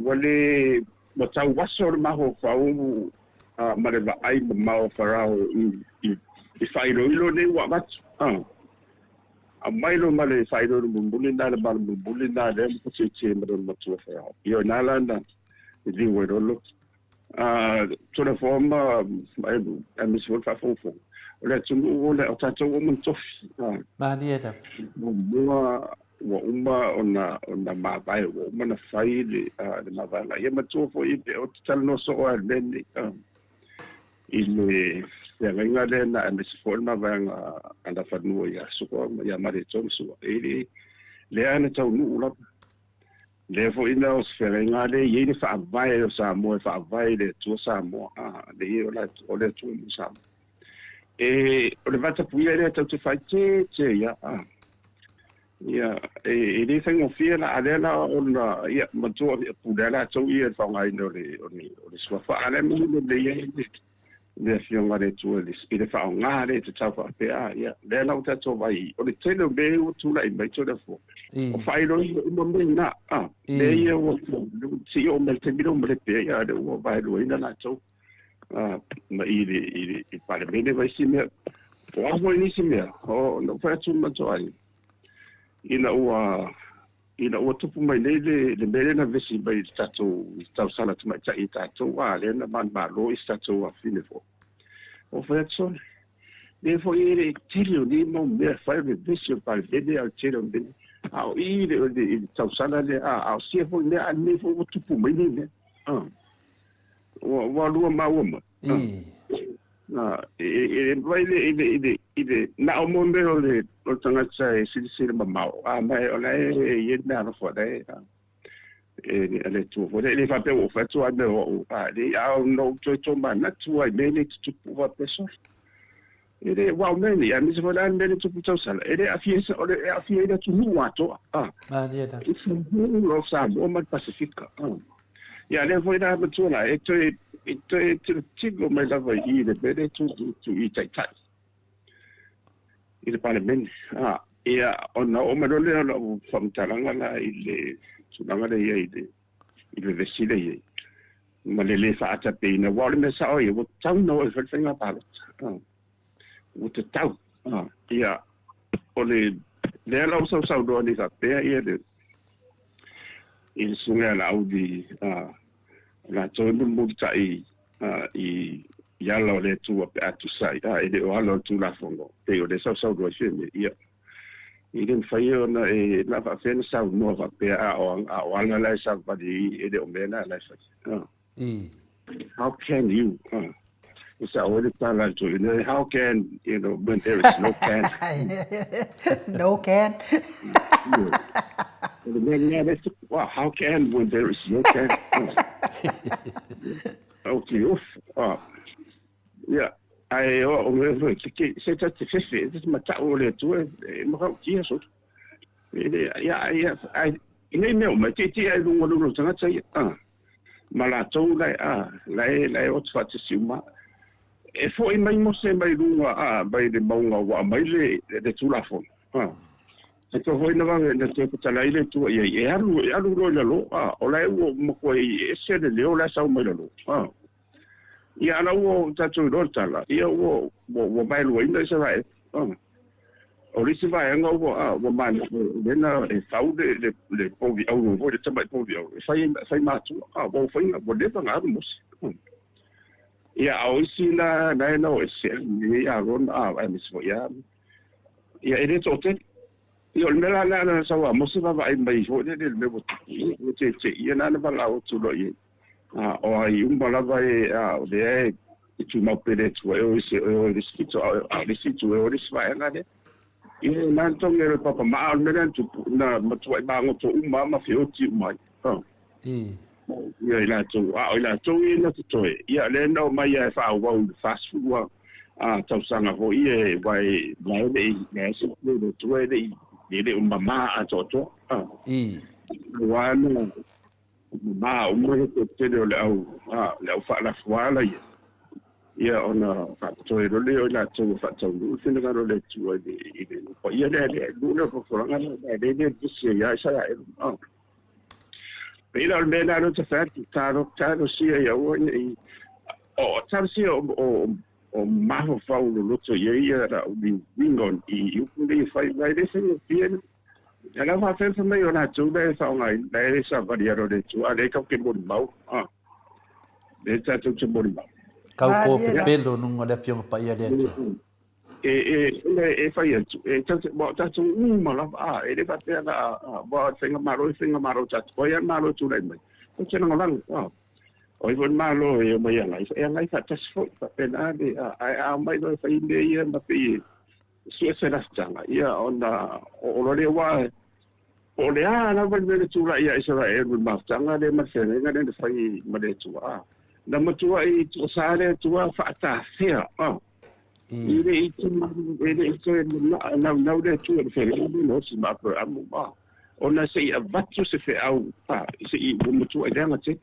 wale matau waso ma ho fa mare va ai mau farao i fairo ilo ne wa bat a mailo male fairo bumbuli na le bal bumbuli na le ko che mare matu farao io na landa di wedolo to the forma ai mi so fa fo le tunu le tato mo to ma dia da wa ona ma vai wa mana fai le ma vai la ia matu fo i o tal no so o le ile ya venga de na and se forma van anda fanu ya suko ya mare tom so ile le ana tau nu la le fo ina os ferenga de ye fa vai o Samoa fa vai de tu Samoa de ye o le tu Samoa o le vata puia de tau te fai che ya ele fai ngo fia la alena ona ia matua pudala tau ia fa ngai no le swa fa ale mi le ye le fionga de tu le fa ngare te tau fa pe ia le na uta to vai o le tele be o tu la mai to da fo o fai lo mo me na le ye o si o me te biro me pe ia de o vai lo ina na to ma i pare bene vai si me o mo ni si me o no fa tu ma to ai ina o tupu mai le mele na vesi mai tau sala tu mai tai tatu le na man malo istatu a fine fo o fatso le fo ire tilio ni mo me fa le vesi pa le al tiro de au ire tau sala le au si fo le an me fo tupu mai le wa lu ma wo vai le na o monde o tanga sai si ma mai o le na no fo dai le tu fo le fa pe o fa tu ande o le no to ma na tu ai mele tu va peso wa mele ya mi se vola mele tu puto sala a fiesa o le a fiesa tu nu ato ma dia it's lo sa o ma pacifica ya le foi da tu la te tilo mai lava I le bere tu I tai. I le parliament. Ia ona o malole ona o whamtaranga la I le tunanga le ia I le vesile ia. Ma le whaata peina. Wale me sao ia, o tau no e whenga palo. O te tau. Ia, o le lau sau doa ni ka pea ia le I sunga la au di la tonu multa I yalo le tu pe atu sai e de o alo tu la fongo te o de sau doa feme ia I den faio na e la fa fen sau no va pe o ala la sa va di e de o mena la sa how can you it's already planned to how can when there is no can no can well, how can when there is no can okay yeah ai o me que se ta te fefe es ma ta o le tu e ma ka ti so ya ai nei me o ma ti ai lungo tanga tsai ma la to lai o tfa te siuma e fo I mai mo se mai lunga mai de maunga wa mai le de tu la fo se to hoi na wanga na te kutala ile tu e alu lo lo o lai o mo ko e se de le o la sa o mai lo ia ana o tatu rotala ia o mai lo ina se vai o risi vai anga o mai na e saude le povi au o de tama povi au sai matu o foi na bode pa ngado mos ia o isi na o se ia ron ai mismo ia ele tote io il mela na sa wa mos va vai mai ho de me bo te ia na va la o tu lo ia o ai bala vai o de tu mau pere tu o risito o risva na de e nan tong e papa ma me tu na tu ba ngo tu ma fio ti mai ia ila tu ina tu ia le no mai e fa wa fast food wa tau sanga ho ia vai ne se tu e de mama a toto wa no ma o mo te le au fa la fuala ia ona fa to e le la to fa to lu sina ga le tu e ko ia le lu le ko franga le disse ia sa pe la mena no te fa taro sia ia o tar sia o ma ho fa lu to ia ra wingon I u fa vai de se bien ela va fer me ona tu de sa ngai de sa variaro de tu ale ka ke bon mau de ta tu che bon mau kau ko pelo nunga le fiong pa ia de tu e fa ia tu e ta tu ma la e de pa te na ba singa maro ta ko ia maro tu le mai ko che na lang o bon malo e mai ngai fa ta sfo pa pena de ai mai do fa inde ia ma pe se la stanga ia ona o le wa o le na va le tu la ia Israel ma stanga de ma se nga de fai ma de tu na ma tu ai tu sa le tu fa ta fea ile itu na de tu de fe no si ma pro amu ba ona se a vatu se fe au se I mo tu ai danga te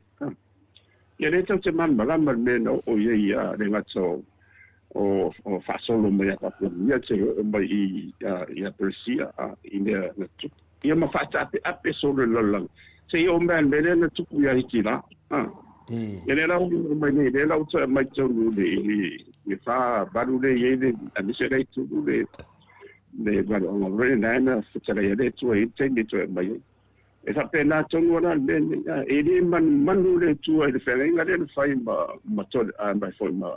ia le tau te man mala me no o ia le ngato o fa solo me ya pa ia te mai ia persia ina na tu ia ma fa ta ape solo lolang se o man me na tu ia hitila ia le lau mai le lau te mai tu le fa baru le ye ani se le tu le baru on re na se le le tu e te ni tu mai e sa pena tongo na ben e di man le tu e fe nga le fai ma to mai foi ma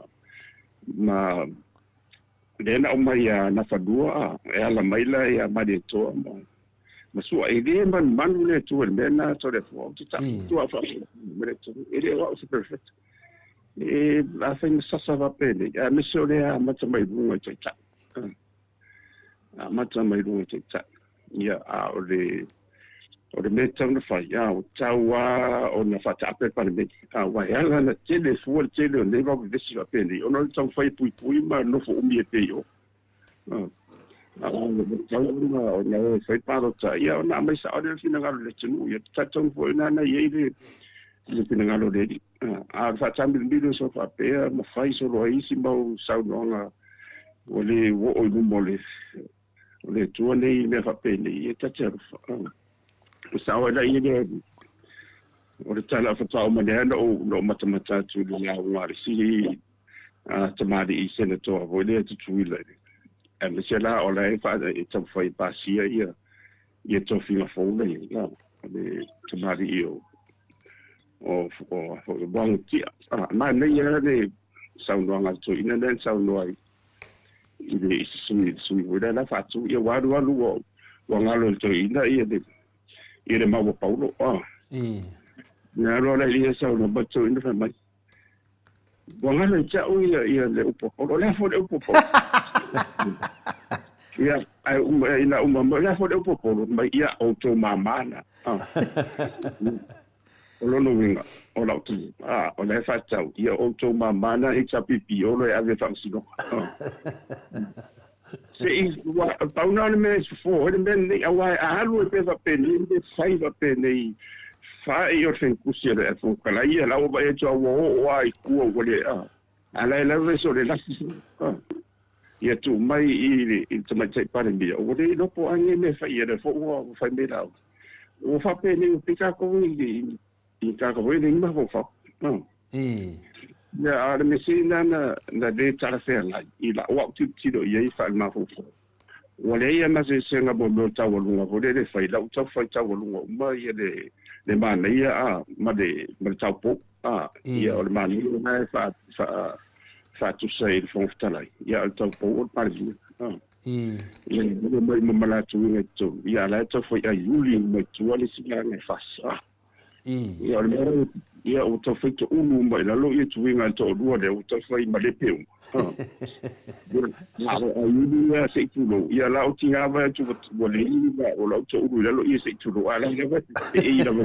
le na o mai na fadua e ala mai la e ma de to ma su e di man le tu e na to le fo tu a fa me tu e le wa super perfect e la fin sa va pele a me so le a ma mai bunga te ta ma mai bunga te ta ia a o le me tau na fai o taua o na fata ape pa me wa ela na tele fu tele ne va visi va pele o no tau fai pui ma no fo mi te yo o na fai pa ro ta ia na mai sa o le fina ga le tunu ia ta tau fo na ye le pinangalo le a fa tambi bilu so fa pe ma fai so lo isi mau sau nonga ole wo o mole ole tu nei me fa pe nei ta cer sa wa dai ne ole tala fa tau ma ne no mata tu le wa si a tamadi I senator wo le tu le e me se la ole fa e ta fa pa si ia to fi ma fo le le tamadi o bang tia ma ne ia ne sau nonga tu ina den sau noi ile sui wera na fatu ia waru o ngalo to ina ia ma wa paulo na ro la ia sau no bato ina fa mai ngalo cha ia le upo o le fo le upo ia ai ina le fo le upo mai ia auto mamana o no winga o la tu o le fa tau ia auto mamana e chapipi o le ave fangsino se wa pauna me fo e men ni awa alu pe va peni de sai va peni fa io sen kusiere fo kala ia la o ba e cho o ai ku o le ala la veso le la ia tu mai I tu mai sai pare mi o le no po ange me fa ia fo o fa me la o fa peni o pika ko I ka ko ni ma fo fa ya a me sina na de tara fe la I la wa tu ti do ye fa ma fo wale ia ma se senga bo mo ta wo lunga bo de fa la ta fa ta wo lunga ma ia de ma na ia ma de ma ta po ia o ma ni na fa tu sei il fon ftala ia ta po o pa ji ia mo ma la tu ni tu ia la ta fa ia yuli mo tu ali si la ne fa ia o to feito unu mai la lo ia tuinga to lua de o to fai ma le peu ia ia se tu lo ia la o tinga va tu o le ia o la to unu la lo ia se tu lo ala ia va e ia va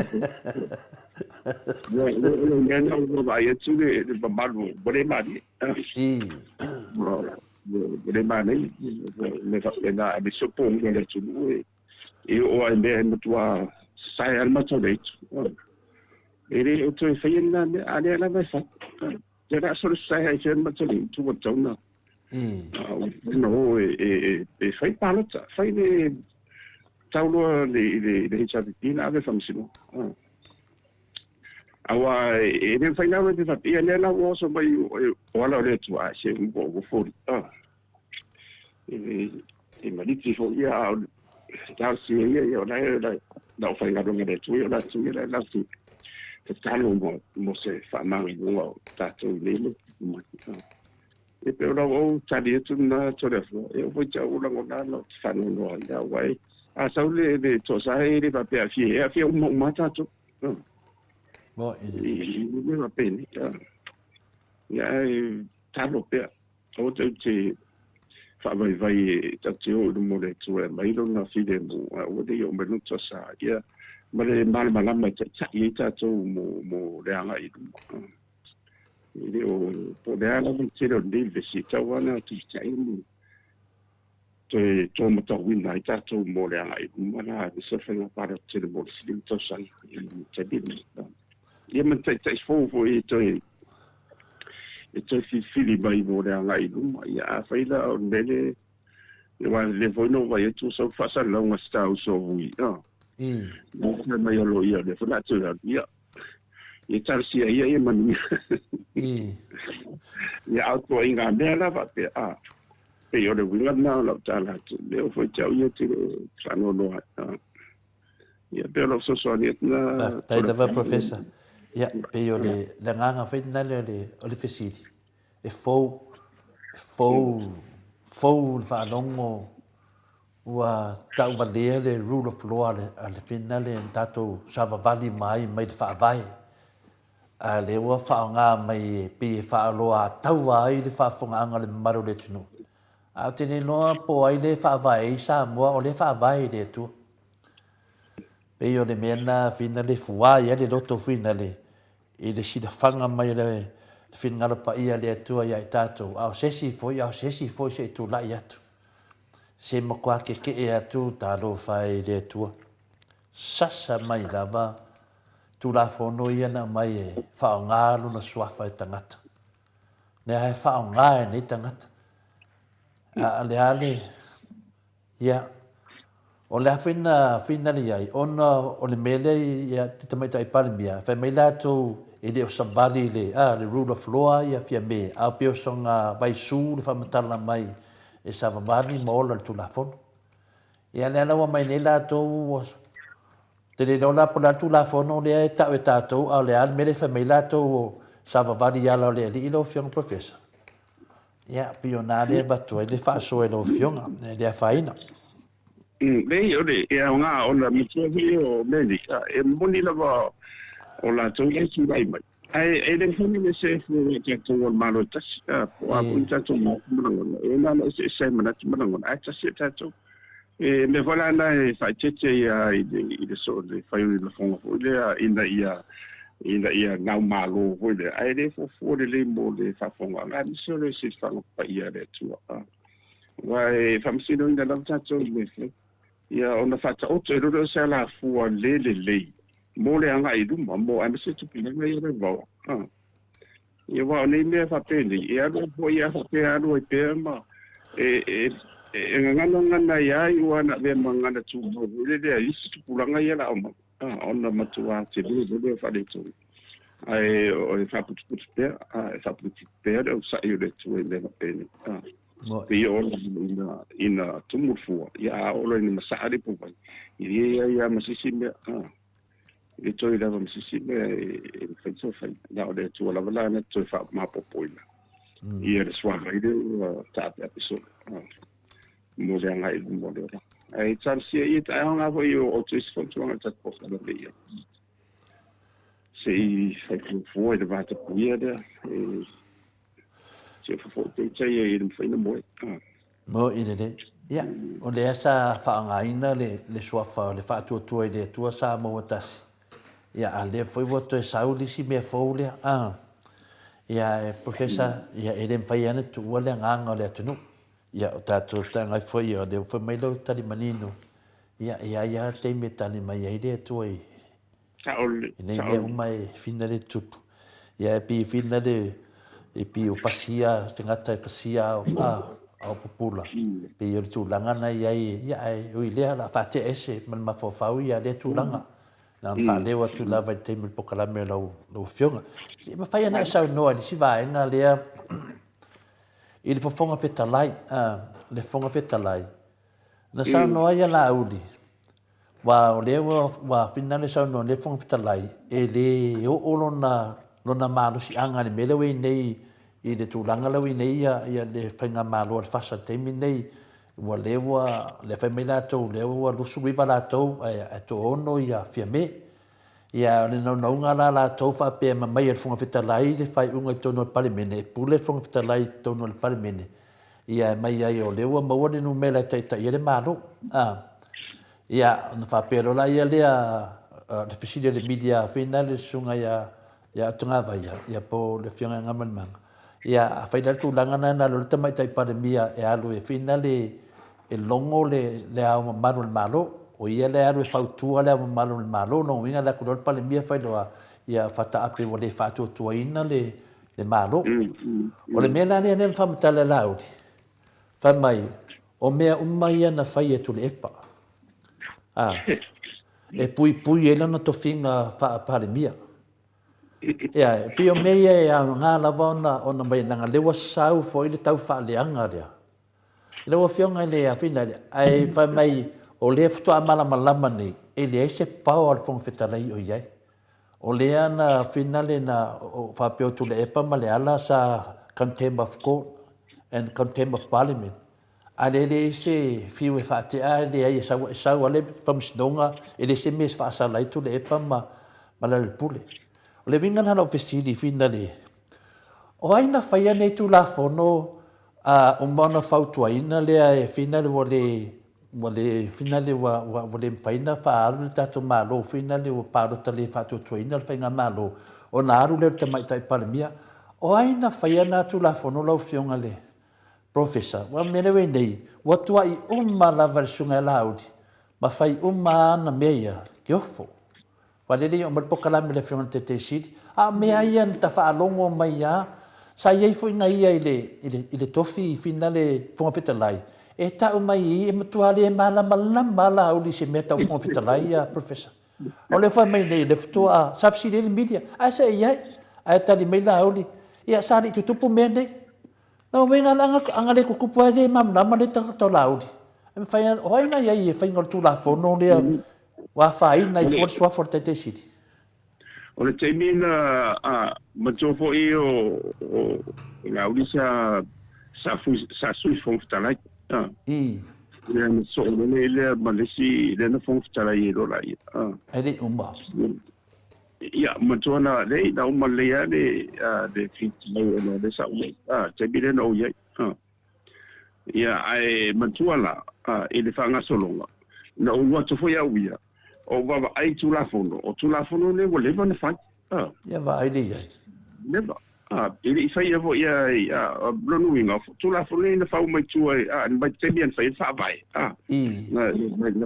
ia no va ia tu le bambalo bole mari bole mari le fa na be sopong le tu e o ai me tua sai al macho de ele o to fai na ale la vai fa era solo sai ai chen macho de tu o tona no e fai palota fai de taulo de hichapitina ave famsino awa ele fai na de fa ia la o so mai o la le tu a se un po fori e maliti fo ia ta si ia la fai na de tu ia la tu la tu te talo mo se fa mai no tato lele e pero o tadi tu na telefone e foi já o lango na no fa no ya wai a saule de to sai de pa pe fi o mata tu bo e va bene ya talo pe o te fa vai ta te o mo le tu e mai lo na fi de mo o de o me no to sa ya ma le mala ma cha I ta to mo le anga I ile o po le ala mo tiro de visita wana ti chai mo to mo to win I ta to mo le anga I mana se fa na para te mo si to sai te bi ia me te fo I to fili mai mo le anga I ia fa ila o nele le vo no vai tu so fa sa longa sta so vi mo mai lo ia de fa tu ia e tal si ia mani ia auto inga dela va pe pe yo de winga na lo tala tu le foi chau ia ti trano no ia pe lo so ni na tai da professor ia pe yo le nga fa na le o fesiti e fo fa longo ua tau valea le rule of law le fina le tato savavali mai le whaavai. Le ua whaonga mai pe whaaloa tau ai le whaafonga le maru le tunu. A tene noa po ai le whaavai Samoa o le whaavai le tu. Pe o le mena fina le fuai le loto fina le i le sida whanga mai le fina ngalopa ia le atua ia i tato. Au sesi foi se tu lai atu. Se makua ke e atu talo fai le tua. Sasa mai lava tulafono ia na mai e whaonga luna suafa e tangata. Nea he whaonga e nei tangata. Ale ale, ia, o le whina li ai, ona o le mele ia te tamaita i parimia, whai mai lātou e le o sambali le rule of law ia fia me, au pio songa vai su le whamatala mai e savamani ma ola le tulafono. Ia le alawa mai nei lātou, te le nola po la tulafono le e tau e tātou, au le ale mele whai mai lātou savamani ala o le ali ilo fiong professor. Ia, pio nā le batua, le whaaso e lo fionga, le a whaina. Lei, ore, e au ngā o la mitua o meni, e moni lava o la tau e ki rai mai. E le honi me se fu e te tau o malo tasi, po a pun tātou marangona, e nana e se manati marangona, a tasi e tātou. E me wala ana e whaitete ia i le so, le whaiuni la whonga fu, ina ia ngau malo hoi ai le fo le mo le whafonga la miso le se whanga pa ia le tua wai whamsino ina lam tato le fle ia ona whata oto e roro se la fua le mo le anga i ruma mo ai mese tupi nga ia le vau ia wao nei mea whapene ia alo po ia whape alo e pēr ma e ngana ia i wana le mangana tu mo le isi tupulanga ia la oma ona matua te le fale tu ai o faputu pe ai faputu pe o sa io le tu le pene pe o ina tumufu ya o le masari po vai ia masisi me e toi lava masisi me e fai fai na o le tu la vala na tu fa ma popoina ia le swa ide ta episode mo le ngai mo le ai tansi e ta nga vo io o tu sfonto nga ta po fa le ia se fai fu de vata puiera e se fa te tei e fai na mo ide ia o le asa whaangaina le suafa le whaatuatua i le atua Samoa tasi ia a le foi voto e sauli si mea fōlea ia e professor ia e le mwhai ana tu ua le nganga o le atunu ia o tātou ngai foi o le foi mai lau tali manino ia te me tali mai ai le atua i nei mea umai fina le tupu ia e pi fina le e pi o fasia te ngata e fasia o popula pe o le tūlanga nei ia e ui lea la whate ese man mawhawhau ia le tūlanga na whaleo atu lava i teimul pokalame lau fionga si ma whai ana e sau noa ni si vaenga lea i le fofonga whetalai le fonga whetalai na sau noa ia la auli wa o lea wa whina le sau noa le fonga whetalai e le o lona marusi anga ni mele wei nei i le tūlanga lau i nei ia le whainga malo al fasa teimi nei ua lewa le fai mai lātou lewa lusu wiwa lātou e to ono ia fia me ia le naunga la lātou whapea mamai al funga whitalai le fai unga i tono al parimene e pule funga whitalai tono al parimene ia mai ai o lewa maua le numela e taita ia le malo ia na whapea rola ia lea le fisile le media whina le sunga ia atunga vai ia po le fionga ngamanmanga ia fai la tūlanga na lo le mai tai parimia e alu e whina le e longo le au mamaru le malo o ia le aru e whautua le au mamaru le malo no winga la kulor pale mia whai loa ia whata ape o le whātua tuaina le malo o le mea nane ane whamatala lauri whai mai o mea umai ana whai e tu le epa e pui e lana to whinga wha pale mia ia pio mea e a ngā lava ona mai nanga lewa sau fo i le tau wha leanga rea lewa fionga le a fina ai whai mai o le futua malama nei e le se pau al fong fetalai o iai o le ana fina le na whapeo tu le epa ma le ala sa contempt of court and contempt of parliament a le se fiu e whate a le ai sau ale whamsinonga e le se mes whaasalai tu le epa ma la le pule o le vingan hala o fesili fina le o aina whaia nei tu la fono o mana fautuaina lea e fina le wale fina le wale whaina whaaru le tato malo fina le o parota le whatuatuaina le whainga malo o na aru leo te maitai palemia o aina whaia na tu la fono lau fionga le professor wa mele we nei watua i lava le sunga laudi ma whai ana mea ki ofo Walele o malpokalame le fiona te sidi. A mea ia ta whaalongo mai ia. Sa iei fo inga ia ile tofi fina le fonga fitalai. E tau mai i e matuale e mala auli se mea tau fonga fitalai ia, professor. O le whai mai nei le futua subsidi le media. A sa iei. A tali mai la auli. Ia sa li tutupu mea nei. Nau wenga anga le kukupu ai le mamlama le tau la auli. E whai oina iei e whai ngor tu la fono lea. Wa whai nai force wa forte sidi. O le teimina matofo i o ngā uri sa sui whongwhitalai. Ia na so mene ile malesi ile na whongwhitalai e rola ia. Ele umba. Ia matoana rei na uma lea le whitalai o le sa umei. Teimina na o iei. Ia ai matuala ele whangasolonga. Na unua tofo ia uia. O baba ai tulafono o tulafono ne wo leva na fai ia va ai dei never ele fai evo ia blonuinga tulafono ne fa mai tu ai mai tebian fai fa vai na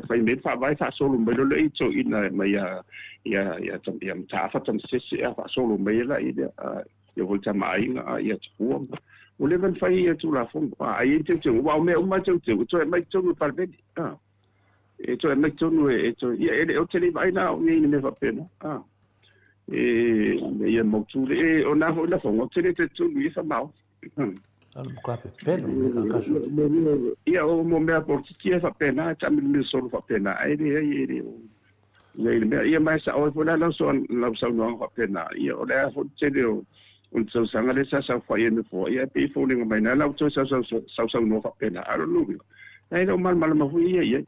fai me fa vai fa solo me lo ito ina mai ia tambiam ta fa tam sesi fa solo me la ida ia volta mai ia tu o leva fai ia tulafono ai te wa me uma te mai tu pa vedi e to e tonu e to e o tele vai na ni me va pena e mo tu e o na ho la fongo tele te tu ni fa mau al cape pelo me caso ia o mo me por ti fa pena ta me solo fa pena e me ia mai sa o fo la so no fa pena ia o la fo tele o un so sanga le sa fa ia me fo ia pe fo ni mai na la so no fa pena I don't know ai no mal ma fu ia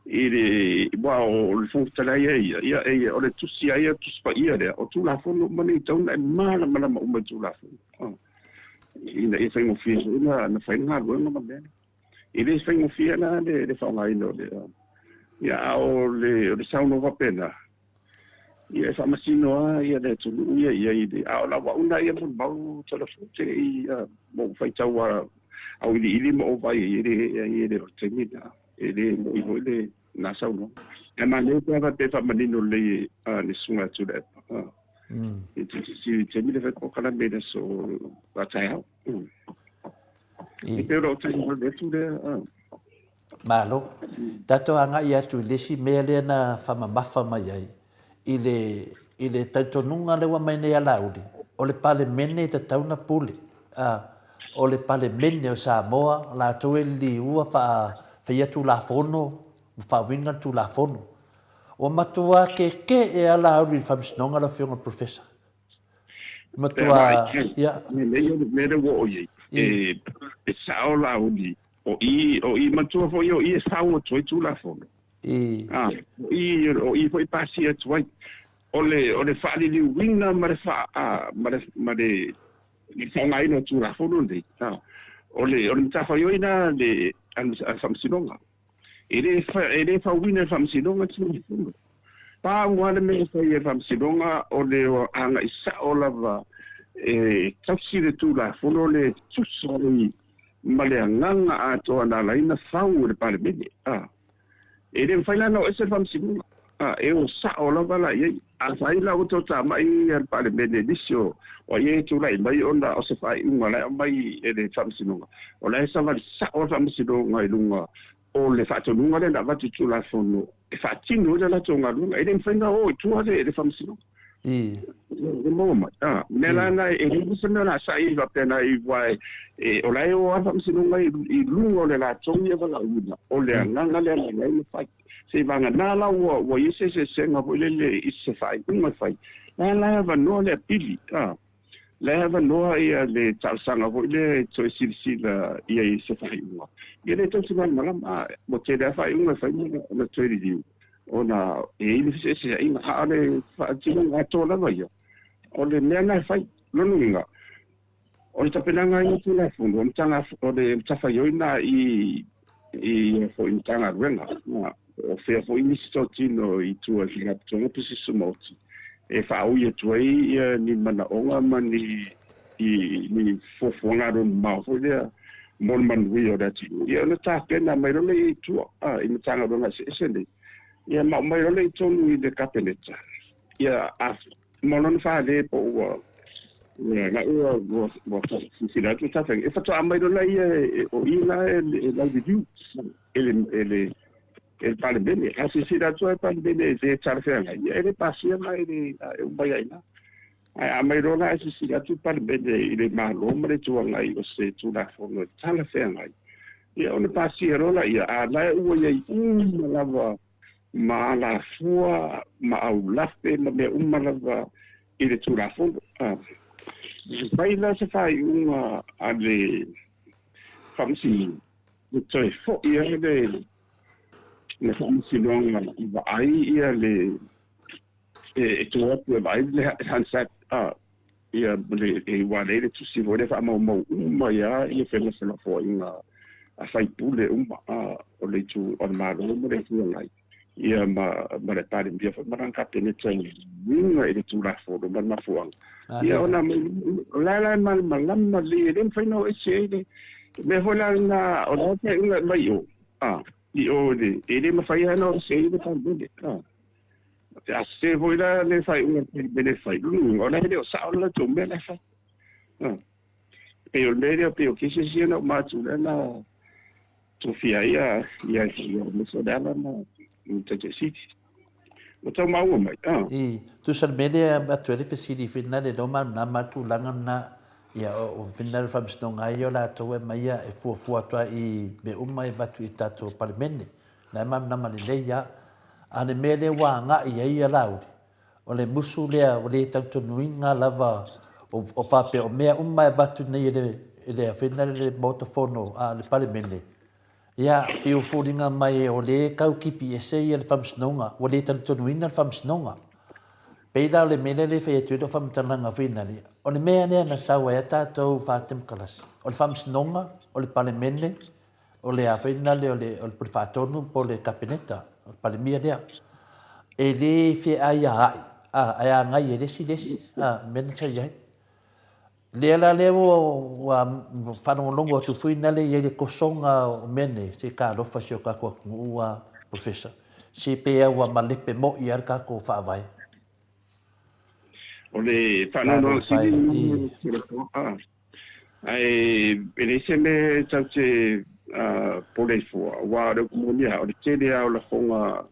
ele o le fontalai ia o le tusi ia tuspa ia le o tu la fono mani tau na mala o tu la fono ina e fai mo fia na fai nga lo no bene ele fai mo fia na de fa mai no de ia o le sau no va pena ia fa masino ia de tu ia ide a la wa una ia mo bau to la fote ia mo fai tau au ili mo vai ele o temina ele mo ile na sau no e ma le pa te fa manino le ni sunga tu le si te mi le ko kala me so va tai e pero te mo le tu le malo tato anga ia tu le si me le na fa mafa mai ai ile tato nunga le wa mai ne ala udi o le pale mene te tauna puli o le pale mene o Samoa la to li ua fa ia tu la fono fa winga tu la fono o matua ke e ala uri fa bisnonga la fiona professor matua ia me wo ye e sa la udi o i matua fo yo i sa o tu la fono i foi pasi at white ole fa li winga ma fa ni fa ngai no tu la fono de ole ta fa yo ina de an famsinonga ele fa wina famsinonga tu pa ngwana me fa ye famsinonga ole anga isa olava taxi de tu la fono le tsusori male nganga ato ana laina fa u le pale mede ele fa la no ese famsinonga e o sa olava la ye a fa ila o to ta mai al pale mede disio o ye tu lai mai ona o se fa unga la mai ele famsinonga o la sa va sa o famsinonga i lunga o le fa tunga le va tu la fono e fa tinu le la tunga lunga e fenga o tu ale le famsinonga le moma nela na e ribusa na sa i va pena i vai o la o famsinonga i lunga le la tunga va la una o le nganga le le fa se vanga na la o ye se nga bo le i se fa unga fa la va no le pili le va no ia le talsanga bo le to silsila ia i se fa unga ia le to se va mala mo te da fa unga fa na to ri ona e ni se ina ale fa tinga to la va ia o le nena fa lo nunga o ta penanga i tu la fundo o tanga o le tafa yo ina i fo in tanga renga o fe fo in stotino i tu a fina tonga pisi sumoti e fa u ye tu ai ni mana onga mani ni fo nga ron ma fo le mon man wi o da ti ye na ta pena mai ro le tu in tanga ronga se se ia mai ole tonu i de kapeneta ia a molon fa de po ia na o si la tu ta e fa to mai ole ia o ina la video ele pale bene si la tu pale bene se charfe la ele pasia mai ele un baina a mai rola si la tu pale bene ele malo mare tu ngai o se tu la fono tala fe ngai ia ona pasia rola ia a la u ia lava ma la fua ma au lafe ma me lava ile tu la fono vai la se fai una ale famsi tu fo ia le na famsi longa va ai ia le tu vai le hanset ia le wale tu si vole fa ma ia ia fe la fo ina a fai pule o le tu o ma lo mo le tu lai ia ma le pare via fa ma ka penetsa ninga ile tu la fo ma fo ia ona la ma le fai no ese me hola na o te una mai o i o le ma fai no se ile pa bune a se voila le fai una bene fai ona le o sa ona tu me le fai pe o medio pe o kisi si no ma tu na tu fia ia me so dala na te city o tau mau mai tu sal media ba tu le fisi fina de no na ma tu langa na ia o fina fam sto ngai yo la to mai ia e fu to i be mai ba tu tato parlemene na ma le ia ane mele wa nga ia laudi o le musu lea o le tau nuinga lava o pape o mea mai batu nei le afina le motofono a le parlemene ia piu furinga mai o le kau kipi ese ia le famsnonga o le tau nuinga le famsnonga peila le mele le fe tu do famtananga fina li o le mea ne na sawa ya tatou fatem kalas o le famsnonga o le parlemene o le afina le o le privatonu po le kabineta o le palemia lea e le fe ai ngai e lesi mena sai ai le la le wa whanongonongo tu fuina le i le kosonga o mene se ka lofa si o ka kua ua professor si pea ua malepe mo i ar ka ko whaavai o le whanongongo si ai ele se me tau te pole fua wa re kumonia o le tele au la fonga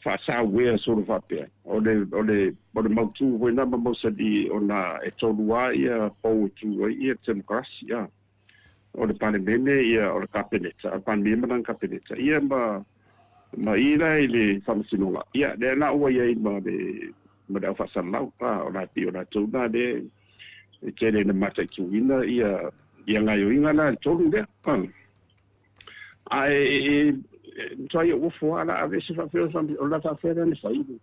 fa sa we so va pe o le mautu we na mo sa di ona e tolua ia po tu ia democracia o le parlemene ia o le kabineta pan mi man kabineta ia ma ila ile famsinonga ia de na o ia ma da fa sa lau o la pi o la tuna de tele na mata tuina ia ngai inga na tolu de ai try o fo ala ave se fa fer o la fa fer ne fa ido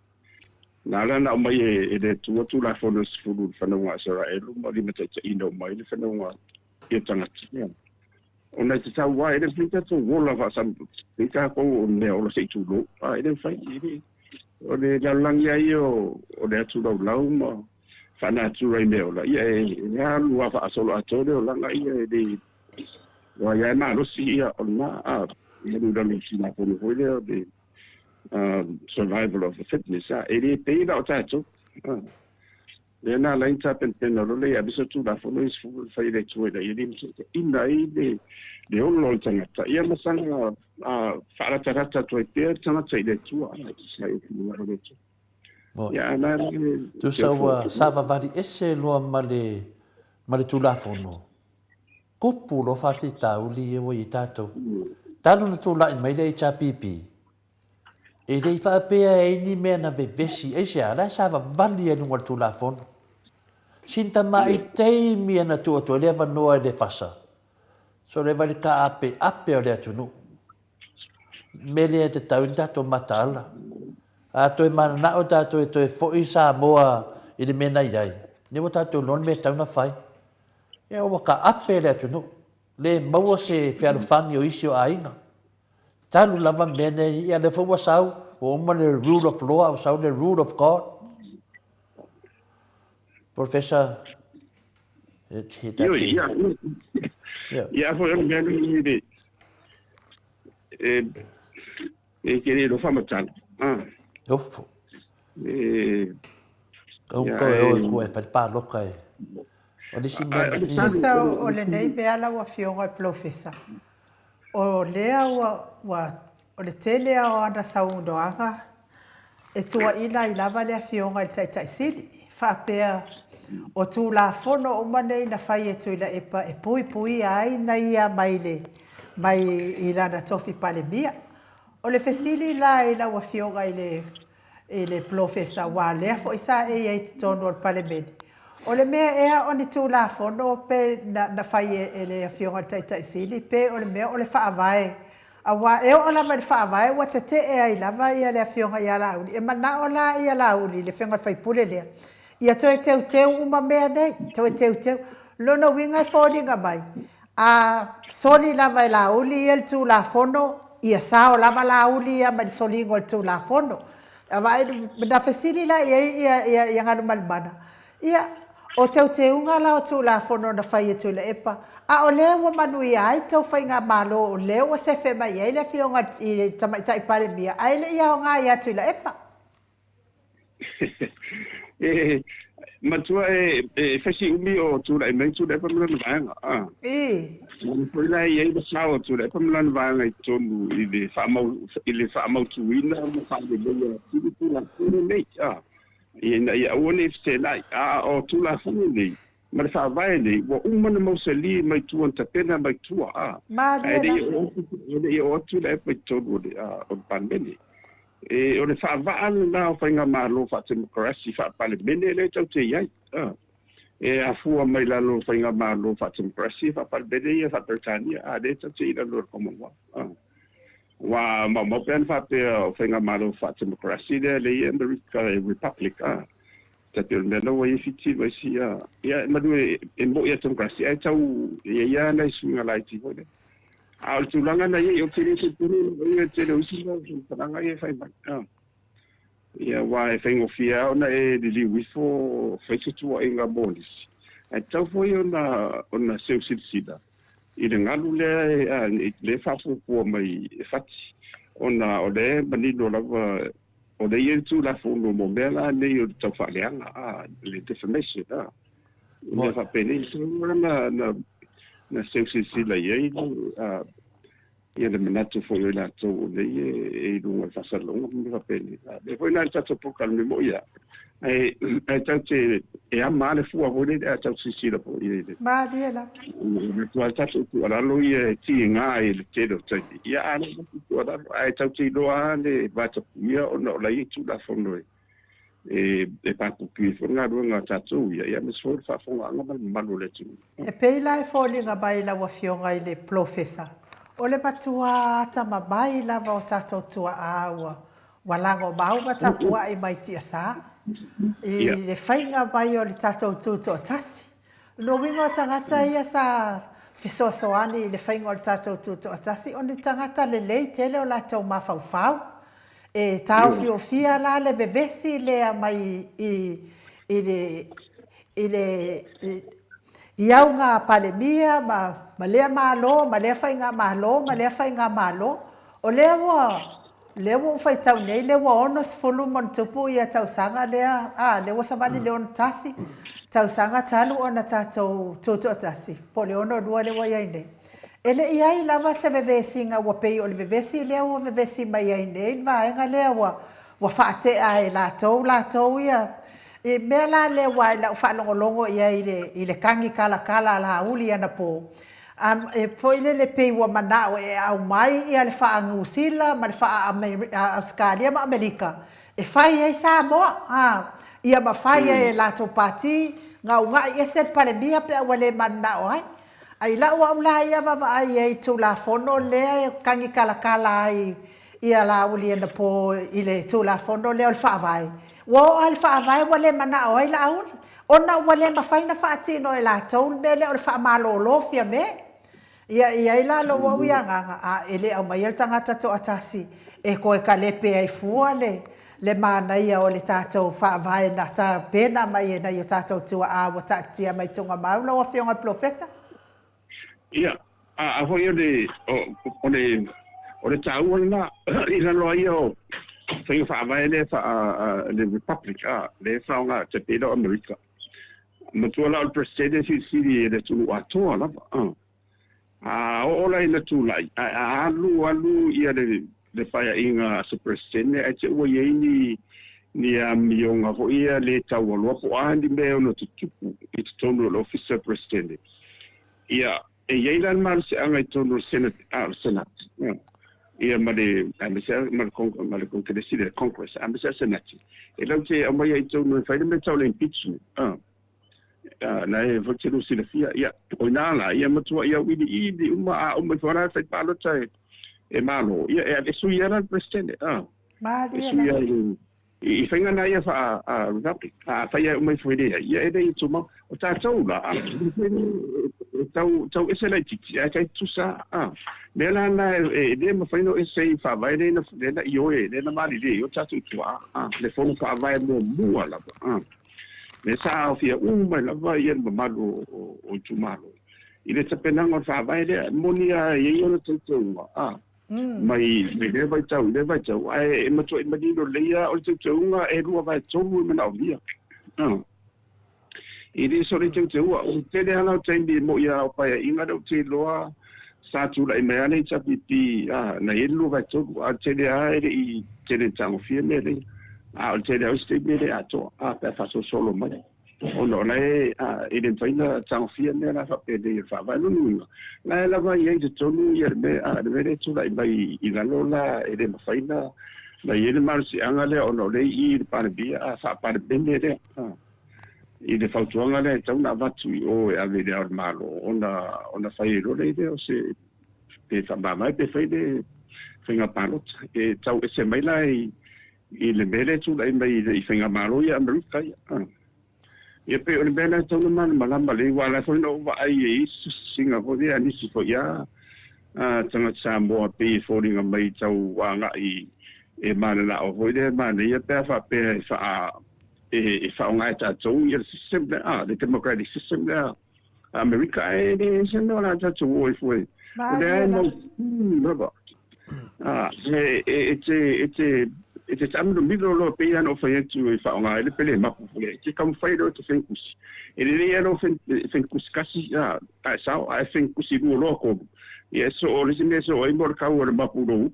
na mai e de tu la fo nos fu fa no wa sera e lu mo di meta ino mai le fa no wa e tanga tsia ona te sa wa e de fita to wola fa sam fita ko ne o se tu lo e de fa i o de la langia io o de tu lo lau mo fa na tu re me o la ia lu wa fa solo a to de o langa ia de wa ia na lo si ia o na ia lu dali si na pono hoile de survival of the fitness ele pe da o tato le na la inta pen no le ya biso tu da fono is fu fa ile tu da ile ina ile de o lo tanga ia ma sanga fa la tarata tu pe tanga tsa ile tu sai ku wa le tu ya na tu sa va vari esse lo male tu la fono kopu lo fa fita uli e wo i tato talo na tu la mai le cha pipi e le fa pea e ni me na vesi e sia la sa va vali e no tu la fono sinta mai te mi na tu le va no e de fasa so le vali ka ape o le tu no me le te tau tato matala a to mana na o tato e to e fo i Samoa i le mena iai ni mo tato non me tau na fai e o ka ape le tu no le maua se fialofangi o isi o ainga talu lava mene ia le fo sau o ma le rule of law o sau le rule of God professor ia fo mene ni de kere lo fama tan Ofo. e Au ko e fa lo kai. O di simba. Sa o le nei me ala wa fionga professor. O lea wa o le tele o ana saundoanga e tua ina I lava le fionga I taitaisili fa pea o tu la fono o manei na fai e tu ila epa e pui ai na ia mai I lana tofi palemia o le fesili la ila wa fionga I le professor wa lea fo isa e ai tono al palemene o le mea ea o ni tu la fono pe na fai e le fionga taitaisili pe o le mea o le faavae awa e o lava le faavae wa te e ai lava ia le fionga ia la uli e mana o la ia la uli le fionga fai pule lea ia toe teu uma mea nei toe teu lono winga fōringa mai a soli lava I la uli ia le tu la fono ia sao lava la uli ia mai soli ngol tu la fono awa na fesili la ia nganu malmana ia o teuteunga la o tu la fono na fai e tu la epa a o leo wa manui ai tau fai ngā malo o leo o sefe mai ai le fionga I tamaitai pare mia ai le ia o ngā ia tu la epa matua fasi umi o tu la mai tu la epa mlan vanga foi la ia I sao tu la epa mlan vanga I tonu I le fa mau tu ina mo fa le le tu la nei ia one se lai o tu la funu nei ma le fa vai nei wo umana mo se li mai tu anta pena mai tu e o tu la pe to o pandemia o le fa va na fa nga malo fa democracy fa parliament le tau te ia e a fu mai la lo fa nga malo fa democracy fa parliament fa Britania le tau te ila lo Commonwealth wa ma pen fa pe fenga malo fa democracy le America Republic te me no way fiti vai sia ya ma due mo ya democracy ai tau ya na sunga lai ti ko al tu langa na ye o kire se tunu te lo sila tanga ye fa ya wa fengo fia ona e di wifo fa tu inga bolis ai tau foi ona seu sida I le ngalu le fafu po mai fati ona o le manino lava o le ia tu la fono mo mela nei o tau faleanga le defamation le fa pene na sexy la ye ia le manatu fo yo la to le e lunga fa salonga me fa pene le foi na tatu po calme mo ia ai tau te e a male fu a vole a tau si la po ile ma diela tu al tatu tu ala lo ia ti nga e le te do tai ia ana tu ala ai tau te do ane va tu ia o no la i tu la fondo e pa tu ki fo nga do nga tatu ia me so fa fo nga malu le tu e pei lai fōringa mai la wa fionga I le professor o le matua tama mai lava o tatou tua aua walango mau matapua I mai tia sa I le whainga mai o le tatou tūto o tasi. No wingo tangata ia sa whesosoani I le whainga o le tatou tūto o tasi. O le tangata le lei tele o la tau mawhauwhau. E tau whiofia la le vevesi lea mai I le iaunga palemia ma lea malo, ma lea whainga malo, ma lea whainga malo. O lea wa lewa fai tau nei lewa ono sfulu mon tupu ia tau sanga lea lewa sabani leon tasi tau sanga talu ona tatou tutu tasi po leono dua lewa yaine ele iai lava se vevesi nga wapei o le vevesi lewa vevesi mai yaine va enga lewa wa fate ai la tou ia e mela lewa la fa longo ia ile kangi kala la uli ana po e foi le pei wa manao e au mai ia le fa angusila ma le fa Australia ma Amerika e fai ai Samoa ia ma fai e la to party nga unga ia se pare bia pe wale manao ai la wa la ia va ai ai tu la fono le kangi kala ai ia la uli na po ile tu la fono le fa vai wo al fa vai wale manao ai la ul ona wale ma fai na fa tino e la to bele o fa malo fia me ia la lo wa ia nga ele au mai tangata to atasi e ko e kalepe ai fua le mana ia o le tatou fa vai na ta pena mai na ia tatou tua wa tatia mai tonga mau lo fionga professor ia a foi o le o le tau na ina lo ia fai fa vai le le republic le fa nga te pedo America ma tu la president si le tu Atua la o la ina tu lai alu ia le fai inga se president e te o ye ni mionga ho ia le tau lo po andi me ono tupu it's tono officer president ia e ia lan mar se anga tono senate ia mare ambisa mar congress de congress ambisa senate e lau te amai ai tono fai me tau le impeachment na e vote no sila fia ia o nala ia matua ia widi uma fora fai palo tai e malo ia e su ia lan president I whainga na ia wha Republic, whaia umai whaidea, ia e rei tuma, o tā tau la, tau eselai titi, a kai tusa, mea la na e rea ma whaino e sei whawai reina i oe, reina mari rei, o tātu tua, le whono whawai mua lava, me sa au fia umai lava ia mamaru o tumaro. I le tapenanga o whawai rea, monia e iona tautua, mai le vai tau ai ma toi ma dino leia o te tunga e rua vai tau me na via e di so le te o te le ana te ndi mo ia o pa inga do te loa sa tu la me ana cha pipi na e lu vai tau a te le ai i te le tau fie me le o te le o ste me le ato pa fa so solo mai o no le e den faina tau fie me na fa pe de fa vai no la vai e te tonu ia me le tu la mai i la lola e de faina la ia le marsi angale o no le i pa bia fa pa bende de i de fautuanga le tau na vatu o e ave de al malo ona fai lo le de o se pe fa mai pe fai de finga palot e tau e se mai lai i le mele tu la mai i finga malo ia amerika ia pe o le mele tau na malama le wala foi no va ai singa ho dia ni si fo ia tanga Samoa pe foringa mai tau wanga i e mana la o foi de mana ia pe fa pe fa e fa nga ta tau ia system the democratic system there America e se no la ta tau foi de no baba it's am no middle lo pe ano fa tu fa nga le pele ma pu le ti kam fa do to fenkus e le ano fenkus kasi sa I think kusi do lo ko yes so originally so I mor ka or ma pu do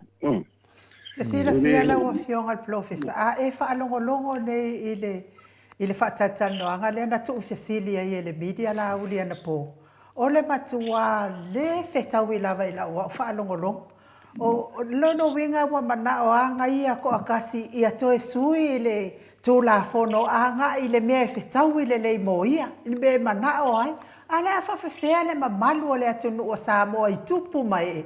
te sila fia la o fionga professor e fa alongo ne ile fa tatano anga le na tu Cecilia ile media la uli ana po o le matua le fetawi lava ila o fa alongo o lono winga wa mana o anga ia ko akasi ia toe sui le tu la fono anga ile me fetau ile le moia ile me mana o ai ala fa fele mamalu le atunu o Samoa i tupu mai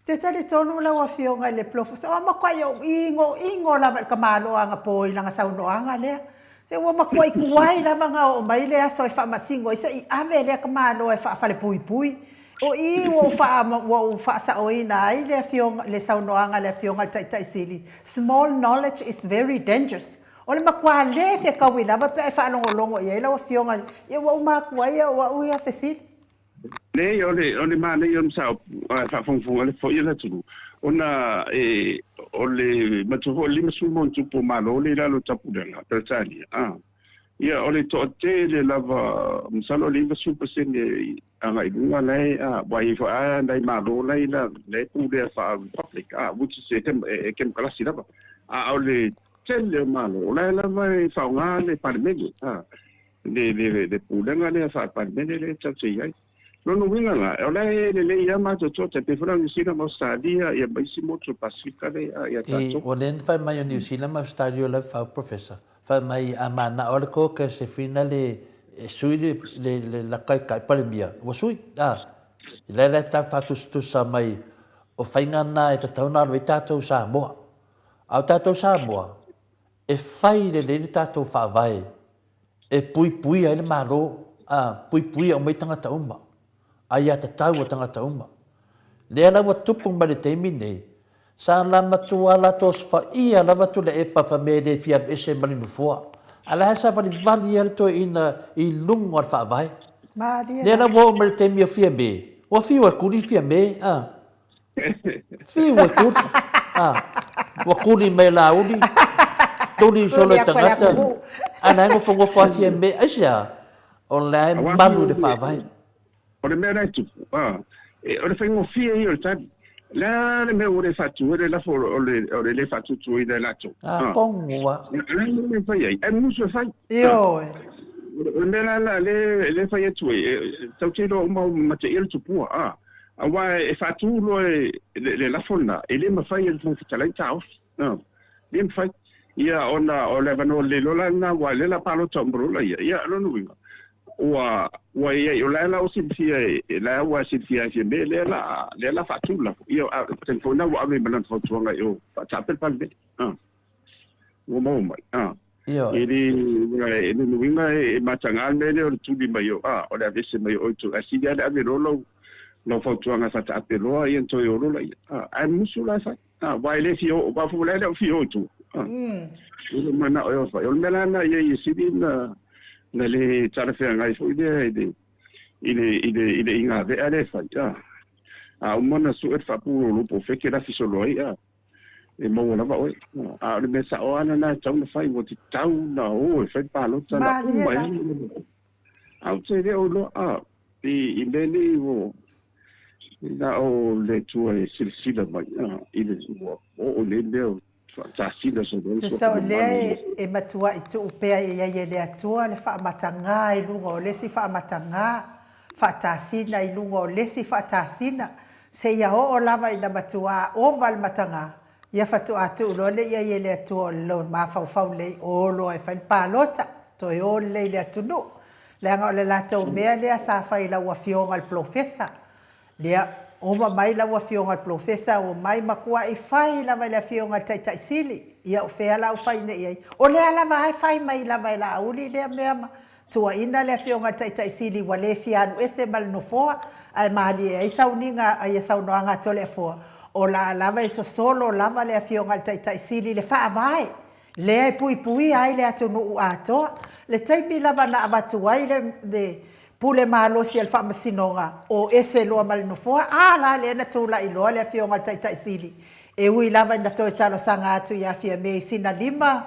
te tale tonu la wa fionga le professor o makwai o ingo la kamalo anga po ilanga sauno anga le te wa makwai kuai la manga o mai le aso fa masingo isa i ave le kamalo e fa le pui o i wo fa sa o ina ai le fiong le saunoanga le fiong al tai sili small knowledge is very dangerous o le makwa le fe ka wila va pe fa longo ia la fiong al ia wo makwa ia wa ia fesil le ole ma le yom sa fa fong le fo ia tu ona o le matu le masumo tu po malo le la lo tapu de la pertania ia ole to te le lava msalo le super sen anga i bunga nei wai fa dai malo nei la le pu de fa public which is kem klasi lava ole tele malo la vai fa nga le parmegi le pu de nga le fa parmegi le tsi ai no winga la ole le ia ma to te pe fra ni sina mo stadia ia mai si mo to pasifika le ia tato o len fa mai ni sina ma stadio le fa professor fa mai amana o ko ke se finale sui le la kai palemia o sui le ta fa tu sa mai o fainga na e ta na le tato Samoa au tato Samoa e fai le tato fa vai e pui ai le malo pui o mai tanga ta uma ai ata tau tanga ta uma le ala wa tupu ma le temi nei sa la matua la tos fa ia la watu le epa fa me de fia ese malinu foa ala sa va vali alto i lungo al fa vai le la wo me te mi fia me o fi wa kuri fia me fi wa kuni mai la uni tuni solo tangata ana ngo fongo fa fi me asia online malu de fa vai o le mera tu o le fengo fi e o tabi la le me o le fatu le fo o le fatu tu de la tu pongwa le fa ye e muso fa io o mera la le fa ye tu tau te lo ma te il tu pu awa e fatu lo le la fona e le ma fa ye fu tala tau le fa ia ona o le vano le lola na wa le la palo tombro ia lo no winga wa ia yo la o sifia la wa sifia se me le la fatu la ia telefona wa ave manan foto nga yo ta pel palbe wo mo mai io e no winga e matanga me le o tu di mai yo o le avese mai o tu asidia le ave rolo no foto nga sa ta pelo ia to yo rolo ai musula sa wa le fio wa fu le fio tu mana o fa o melana ye sidina na le tarafia ngai fo ile inga de ale fa o mana su e fa pu lo po fe ke la fisoloi e mo na ba o le mesa o ana na tau na fai wo ti tau na o e fa pa lo tana o mai au te re o lo i beni wo na o le tu e silsila mai ile o le leo Sa ole e matua i tu upea e le atua le wha matanga i lunga o lesi wha matanga wha tāsina i lunga o lesi wha tāsina se ia o lava i na matua o val matanga ia whatu atu ulole ia le atua o lo ma whau lei o lo e whain pālota to e o lei le atunu le anga o le lato mea lea sa whai la ua fionga al profesa lea o mai la wa fionga profesa o mai makua I fai la mai la fionga tai sili ia o fea la o fai nei o le ala mai fai mai la mai la uli le mea tua ina le fionga tai sili wa le fianu ese mal no foa ai mali ai sauninga ai saunoanga tole foa o la lava so solo lava le fionga tai sili le fa vai le pui ai le atunu ato le taimi lava na avatu ai le pule malo si alfa masinonga o ese lo mal no fo la le na tula I lo le fionga tai sili e ui lava na to talo sanga atu ya fia me sina lima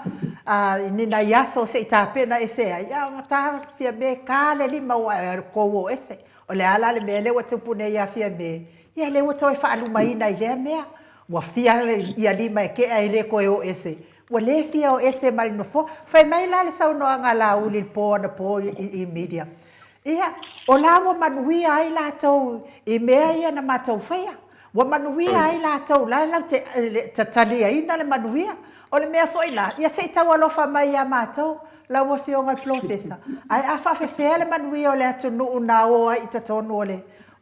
ni na yaso se ta pena ese ya ta fia me ka le lima wa ko ese o le ala le mele wa tupune ya fia me ya le wa to fa alu mai na ile me wa fia le ya lima ke ai le ko ese wa le fia o ese mal no fo fa mai la le sa no anga la uli po na po I media ia o la wa manui ai la tau I mea ia na matau whaia wa manui ai la tau la te tatali ai na le manui o le mea foi la ia se tau alofa mai a matau la wa fionga profesa ai a fa fe le manui o le atunu una o ai tatonu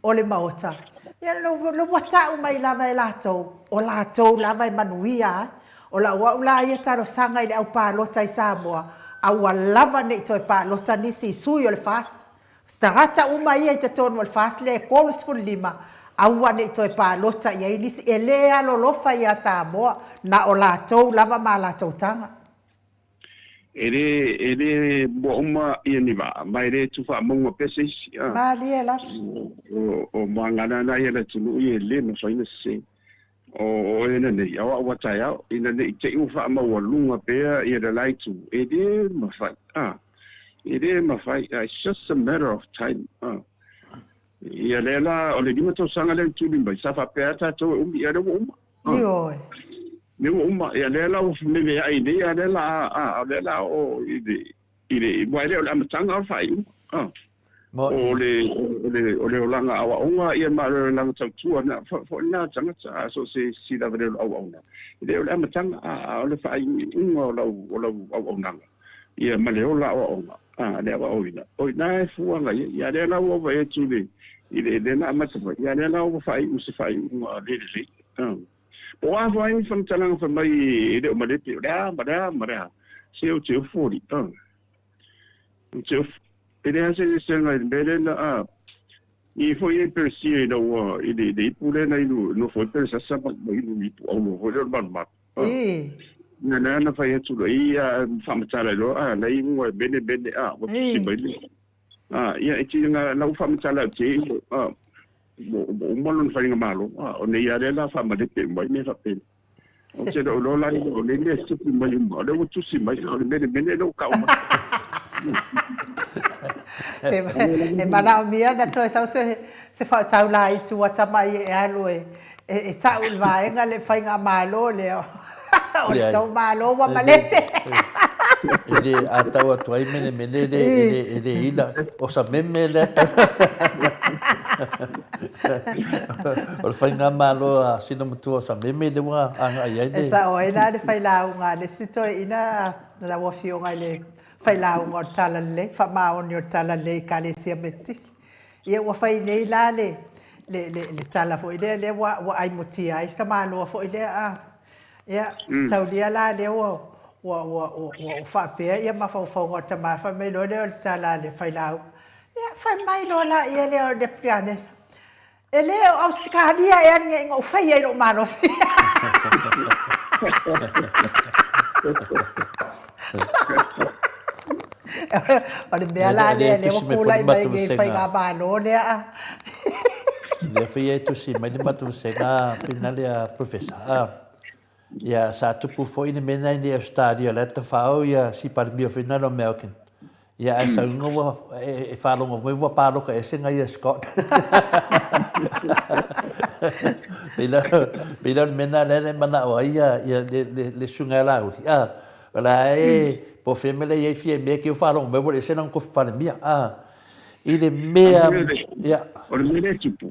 o le maota ia lo wata mai la vai la tau o la tau la vai manui ai o la wa la ia taro sanga I le au pa lota I Samoa a wa lava nei toi pa lota nisi sui o le fast Starata uma ia te tonu al fast le kols ful lima aua nei toi pa lota ia nisi elea lo lofa ia Samoa na o la tou lava ma la tou tanga ele bo uma ia ni va mai re tu fa mongo pese ma lia la o mangana na ia le tunu ia le no faina se o ena nei awa tai ina nei te u fa ma wa lunga pe ia le lai tu ele ma fa It is my fight. It's just a matter of time. Ia lela o le lima to sanga le tu limba sa fa peta to ia le uma. Io. Ne uma ia lela o me me ai ne ia lela lela o ide mai le o matanga fai. O le langa awa onga ia ma le langa tu na fo na tanga so se si da vele o ona. Ide o matanga o le fai unga o nanga. Ia maleola o ona le wa oina oina fuanga ia le la o vai tu ile na masa ia le la o fai usi fai le o a vai fam talang fa mai ile o maleti mara se o te fori ile ase se ngai bele na I foi per si no ile pule na no foi per sa ba no o ho le ban na fai tu ia famatala lo na I mo bene o si bele ia e tinga na famatala te Umon fai ngamalo. O ne ia le la fa ma de pe mai me fa pe. O se do lo la o le ne se pu mai mo. Le o tu si mai o le me no ka uma. E mana o mia na to se fa tau la I tu ata mai e alo e tau vaenga le fai ngamalo le o le tau malo wa malete. Ele Atua tuai mene ele ila o sa meme le o fai nga malo a sino mutu o sa meme de wa anga ia de esa o ina de fai la nga le sito ina la wa fio nga le fai la nga tala le fa ma on yo tala le ka le sia metis ia wa fai nei la le tala fo ile le wa ai muti ai sa ma lo fo ile a ia tau dia la le o fa pe ia ma fa ngota ma fa me lo le tala le fai la ia fa mai lo la ia le de pianes ele au skadia e nge ngo fai ai lo malo ole me la le o kula mai nge fai ga ba lo le a le fai tu si mai de matu sega pinale a professor ia sa tupu foi ni mena ni estadio le te fao ia si par bio final o melkin ia esa ngo e falo ngo vo palo ka ese ngai Scott bila mena le mana o ia le sungela uti la po femele ia fie me que eu falo me vou ese não co para mia ile mea ia o le mele tupu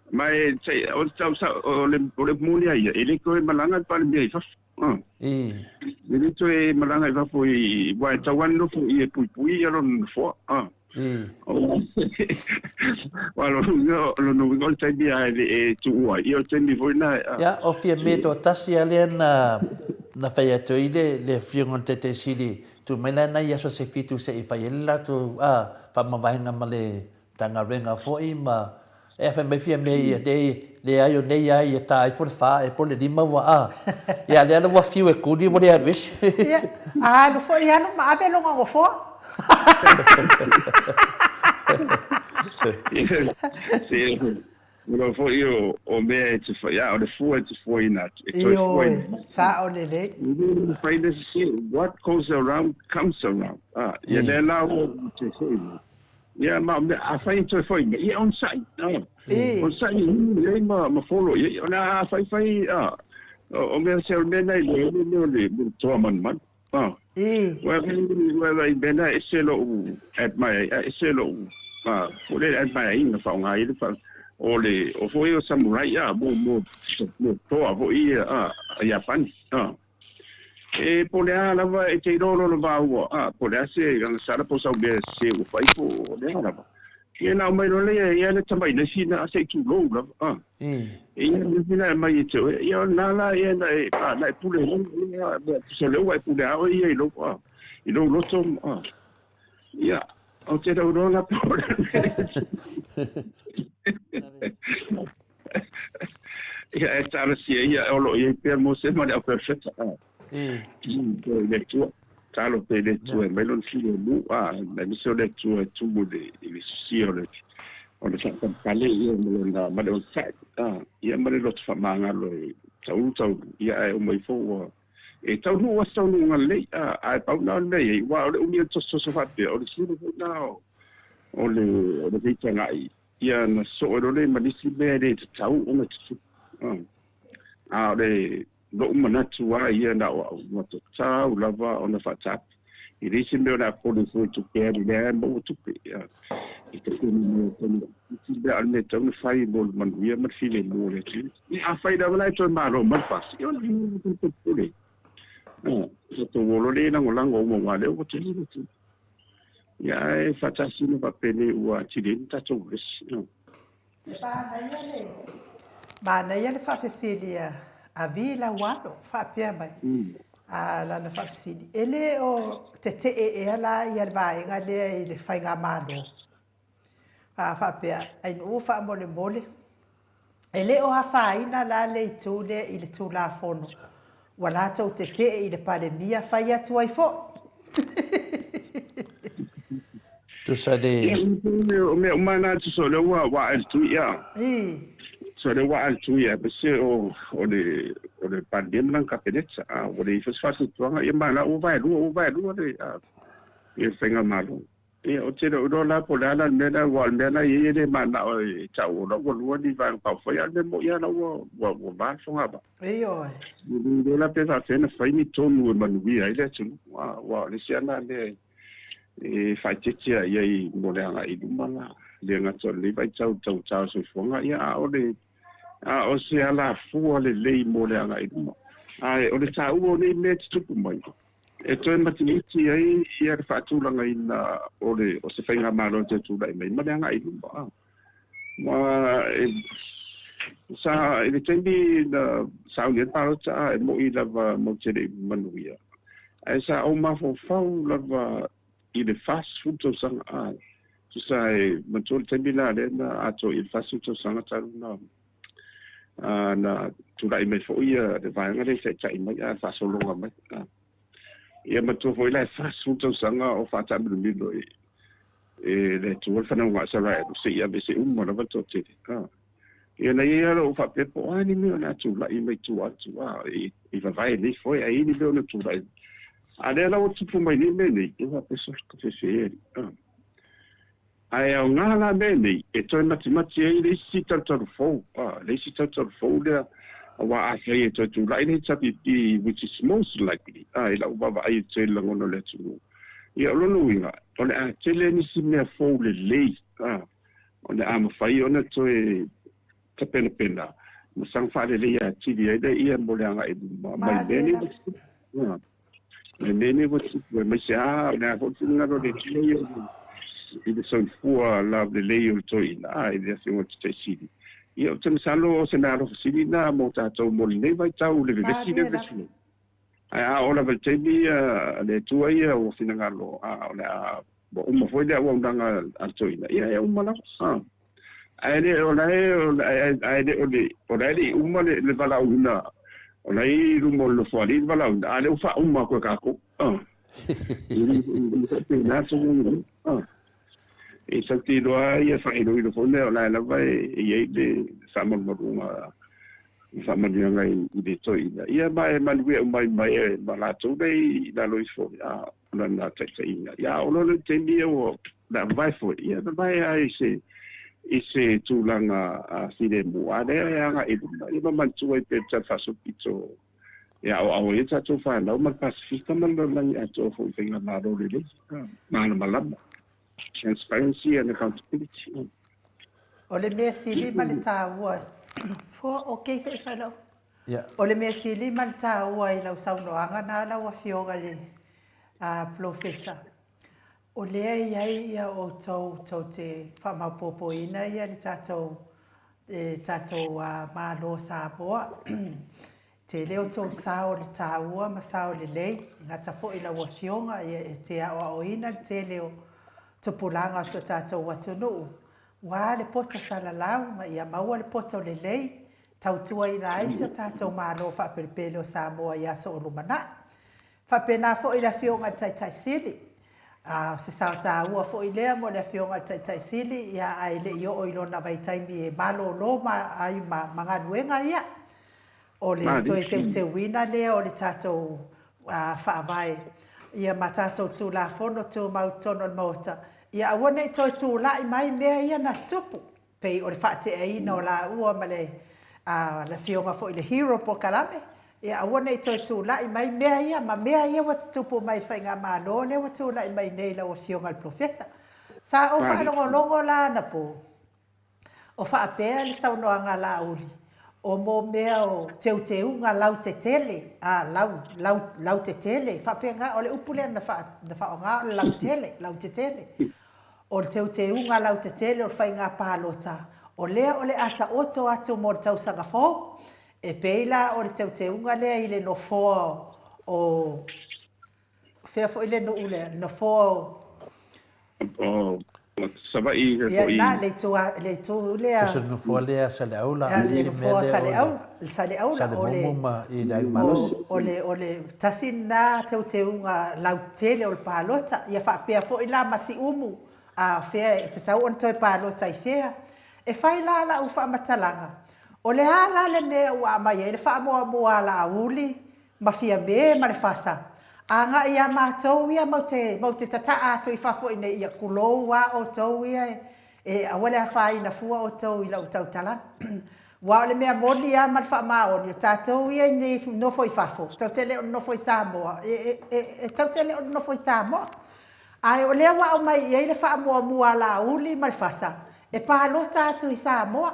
mai sai o le mulia ia ele ko malanga pa le mia fa ele to e malanga va foi vai tawan no foi e pui ia non fo Walo no ngol tai dia e tu wa io tendi foi na ya o fie me to tasi ale na fai to ile le fiongon tete sili tu mena na ia so se fitu se i fai la tu fa ma vai nga male tanga renga foi ma e fa me fie me de le ayo ne ia ia tai for fa e pole di ma wa ya le wa fiu e kudi mo le wish ya no foi ya no ma ave lo ngo fo sì lo fo io o me ci fa ya o le fu ci foi na sa o le find this what goes around comes around ya le la o ci sei ya ma a fai to foi ya on sai on sai le ma follow ya na fai o me se o me na le to man well bena eselo at my eselo for le at my in fa nga ile fa ole o foi o samurai ya mo to avo ia fan e pole ala va e te rolo lo va o pole se ga sala po sa be se o fai po le ala va ke na mai lo le ia le tamai le sina se tu lo la e ia le mai te ia na la ia na pule ia se le wa pule a ia lo to ia o te ro la po ia sta la sia ia o lo ia per mo se ma le perfetto le tuo talo pe le tuo me lo si mu la mi so le tuo tu mo de il si o le sa pale ia mo na ma lo sa ia ma le lo fa manga lo tau ia o mai fo e tau no was tau no le a pa na le wa o mi to so fa pe o si no na o le vita ngai ia na so o le ma disi be de tau o na tu le lo mana tua ia na o to tau lava ona fa tap i disi me na ko so tu pe le mo tu pe i te no ti be al me tau fai bol man ia ma file mo le ti i a fai da la to ma ro ma pas io ni tu pure to volo le na ngolango mo wa le o te ni ia e fatasi no papele ua tilenta to wis ba na ia le fa fesilia a vila walo fa pia mai la na fa fesili ele o te ala ia vai nga le fai nga malo fa pia ai no fa mole ele o ha fa ina la le tu le ile tu la fono wala to te ile pandemia fa ia tu ai fo Tu sa de me mana tu so le wa al tu ya so le wa al tu ya bese o le pandem lang kapedetsa o le fa tu nga e mana o vai lu le e fenga malo e o te do la polana mena wa mena ye le mana o cha o lo lu ni va pa fo ya le mo ya na wo ba so nga ba e oi ni la pesa fena fa ni tonu manu ya ile tu wa le siana le e faititia ia mo le anga i dumanga le ngato le vai tau so fonga ia o se ala fu le mo le anga i dumanga ai o le tau o le me tupu mai e to matiniti ai ia fatulanga ina o se fainga malo te tu dai mai le anga i dumanga ma sa ele tembi na sa le palo ta mo i lava mo te manuia ai sa o ma fo lava i le fast food to sang tu sai matul tembila le na ato il fast food to sang ta na tu dai me fo ia de vai ngale se chai mai fa so longa mai ia matul foi la fast food to sang o fa ta mi do e le tu fa na wa sa ra se ia be se mo na to te ia na ia lo fa pe po ani mi na tu la i me tu i va vai ni foi ai ni do na tu dai Adela o tupu mai ni mene, e wa peso te feri. Ai au ngala mene, e toi mati e le si tau fou. Le si tau fou lea, wa a kei e toi tu lai ne tapipi, which is most likely. Ai la ubaba ai te langono le tunu. Ia lono winga, ole a tele ni si mea fou le lei. Ole a mawhai ona toi pena. Masang whaare le ia tiri e ia mo le anga e mai mene. Le nene was me sa na ko tinga ro de tio i de son fua la de leo to ina i de se mo te sidi io te salo se na ro sidi na mo ta to mo le vai tau le sidi de sidi a ola va te bi le tua ia o fina ngalo ola bo mo foi de o ndanga al to ina ia o mala ai de ola ai de ola le vala una Ola i rumo lo fuari vala ale ufa uma ko kako na so e sakti do ai fa i do fonde ola la vai e de Samoa maruma Samoa ngai i de toi ia mai mai bala to dei da lo isfo na tete ia o lo tendi o da vai fo ia da vai ai se tulanga side mo ale anga i mantu e pe tsa faso pito ya o e tsa to fa na ma pacifica man lang ato fo finga na do le na malam transparency and accountability ole me sili malta wa fo okay se fa no ole me sili malta wa i lau sau no anga na la wa fioga le professor o lea ia o tau te whamapopoina ia ni tātou mālo Samoa. Te leo tau sao le tāua ma sao le lei. Ngata fo ila wa fionga ia te ao ina te leo tupulanga so tātou watunu. Wā le poto salalau ma ia maua le poto le lei. Tautua ina aisa tātou mālo whapelipele o Samoa ia so o lumana. Whapena fo ila fionga tai sili. Se sao tāua fo i lea mo le fionga tai sili ia ai le i o ilona vai taimi e malo loma ai manganuenga ia. O le toi te wina lea o le tātou whaavai. Ia ma tātou tū la fono tū mautono Maota. Ia awane i toi tū la i mai mea ia na tupu. Pei o le whaate e ina o la ua ma le fionga fo i le hero po kalame. Ia awane i toi tū la i mai mea ia ma mea ia wata tupu mai whainga malo le wata tū la i mai nei la wa fionga le profesa. Sa o whaanongo la na po. O whaapea le saunoanga la uli. O mo mea o teu nga lau te tele. Lau te tele. Whapea nga o le upule na whao nga lau te tele. O le teu nga lau te tele o whainga pālota. O lea o le ata oto atu mo le tausanga fō. E peila o le teu nga lea i le no fō o... Whea fo i le no ule, no fō... Saba i ko i le tu lea so no fo lea sa le aula le fo sa le aula o le tasina teu nga lau tele o le palota ia fa pe fo ila masi umu a fea e te tau on toi pālo tai fea, e whai la la u whamatalanga. O le ala le mea ua mai e le whamoa mua la uli, ma fia me ma le whasa. A ngā ia mātou ia mau te tata ato i whafo ine ia kulou wa o tau ia e awale a whai na fua o tau i la utau tala. Wa le mea moni ia ma le whamaoni, o tātou ia ni nofo i whafo, tau tele o nofo i Samoa, tau tele o nofo i Samoa. Ai o lea wa o mai ia i le whamoa mua la uli ma le whasa, e pālo tātou i Samoa.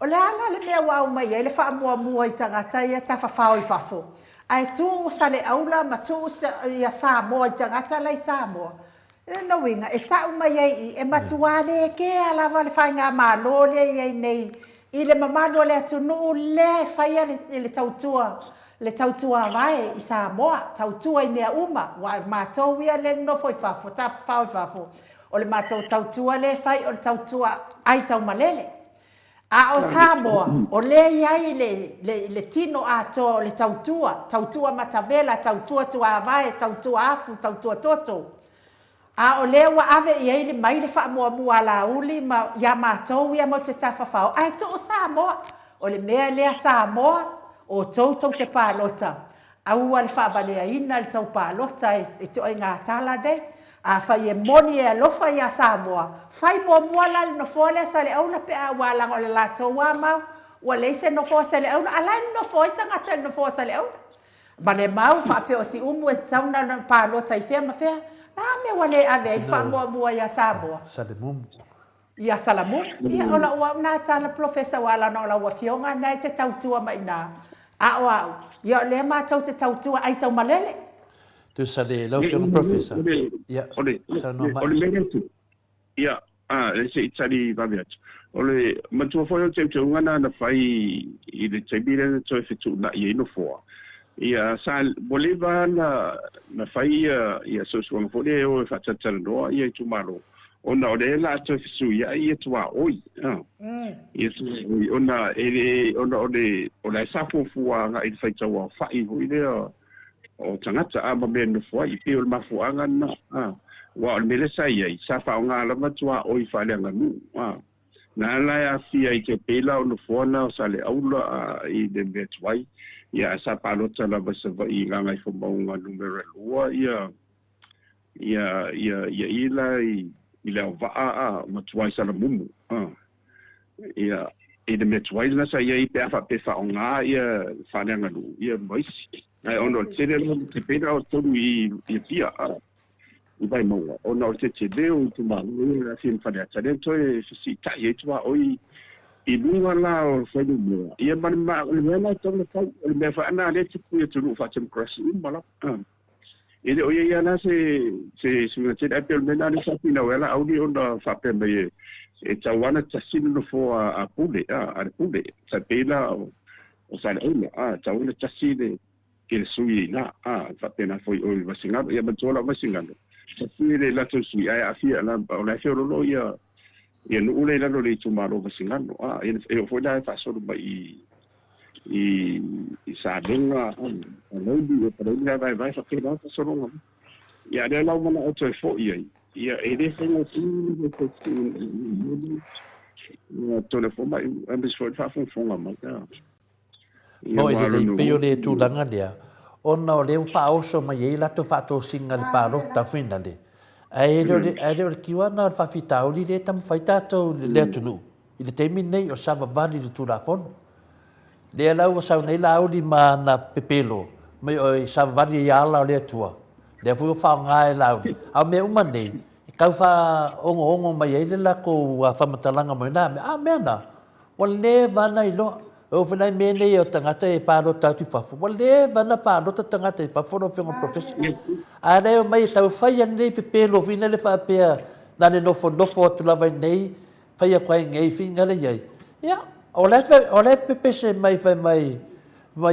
O le ala le mea wa o mai ia i le whamoa mua i tangata ia ta whawhao i whafo. Ai tu sale aula ma tu ia Samoa i tangata lai Samoa. No winga e tau mai ai e matuale ke ala vale whainga malo le nei i le mamano le atunu le whaia le tautua vai i Samoa, tautua i mea uma, wa mātou ia le nofo i whafo, ta whao i whafo. O le mātou tautua le whai o le tautua ai tau malele. A o Samoa, o le iai le tino ato le tautua matavela, tautua tua vai, tautua afu, tautua toto. A o le wa ave iai le mai le wha mua la uli ma ia mātou ia mo te tawhawhao. Ai to o Samoa, o le mea lea Samoa, o tau te pālota. Aua le whaabalea ina le tau pālota e to ngā tala dei. A whai e moni e alofa ia Samoa. Whai mua la le nofo le sa le auna pe a walang o le lātou wā mau. Ua le se nofo sa le auna. Alai nofo i tangata le nofo sa le auna. Ma le mau whaape o si umu e tauna le pālota i whea ma whea. Nā me wale ave i wha ia Samoa. Salamum. Ia salamum. Ia ola ua nā tāna profesa wala na ola ua fionga nai te tautua mai nā. A o au. Ia le mātou te tautua ai tau malele. Tu sale lau fionga profesa. Ia. Ole mele tu. Ia. Le se itali vaviat. Ole matua foi o te ngana na fai i le tebile na toi fitu na i no foa. Ia sal Bolivar na fai ia social fole o fatata no ia tu malo ona ole la to su ia tu oi ia tu ona ole sa fua nga i fai tawa fai hui le o tangata ama me no foi i pe o mafuanga na wa ole mele sai ia sa fa nga la matua oi fa le nga nu na la ya fia i ke pela o no fona o sale aula i de betwai ia sa palota la basa i nganga i fomaunga numero lua ia i leo vaa matuai salamumu ia i de metuai na sa ia i pe afa pe fa onga ia whaneanga lu ia maisi ai ono tere lo te pera o tonu i pia i vai maunga ono te leo i tu malu la fin whanea talento e fisi tai e tua oi i lunga la o whainu mua. Ia mani maa, o le mea nai tau na tau, o le mea whaana le tipu ia tunu whatem krasi umala. Ele o ia na se sunga te ape o le mea nai sapi na wela audi o na whape mai e tawana tasino no fo a pule, a pule. Sa pela o sa le auna, tawana tasine ke le sui na, whape na foi o le wasingano, ia matola wasingano. Sa sui le lato sui, ai a fia la, o la feo lolo ia no ule lalo le tumaro vasingano e foi da fa solo mai i sa denga no di para ia vai fa que não solo não ia de lá uma outra foi ia ele foi no telefone mai ambis foi fa funga mas mo ele pio le tu langa dia ona o le fa oso mai ela to fa to singa le paro ta finale ai le kiwa na fa fitau li le tam faita to le tunu i le temi nei o sava vali le tulafon le la o sa nei la o di ma na pepelo mai o sava vali ya la le tua le fu fa ngai la a me uma nei ka fa ongo mai le la ko fa matalanga mai na me na o le va na ilo o fa na me nei o tangata e pa lo ta tu fa o le va na pa lo ta tangata e fa fo no fianga professional ale mai tau fai nei pepelo fina le fa pe na le nofo tu lava nei fai a kwai ngai finga le ia ia o le pepe se mai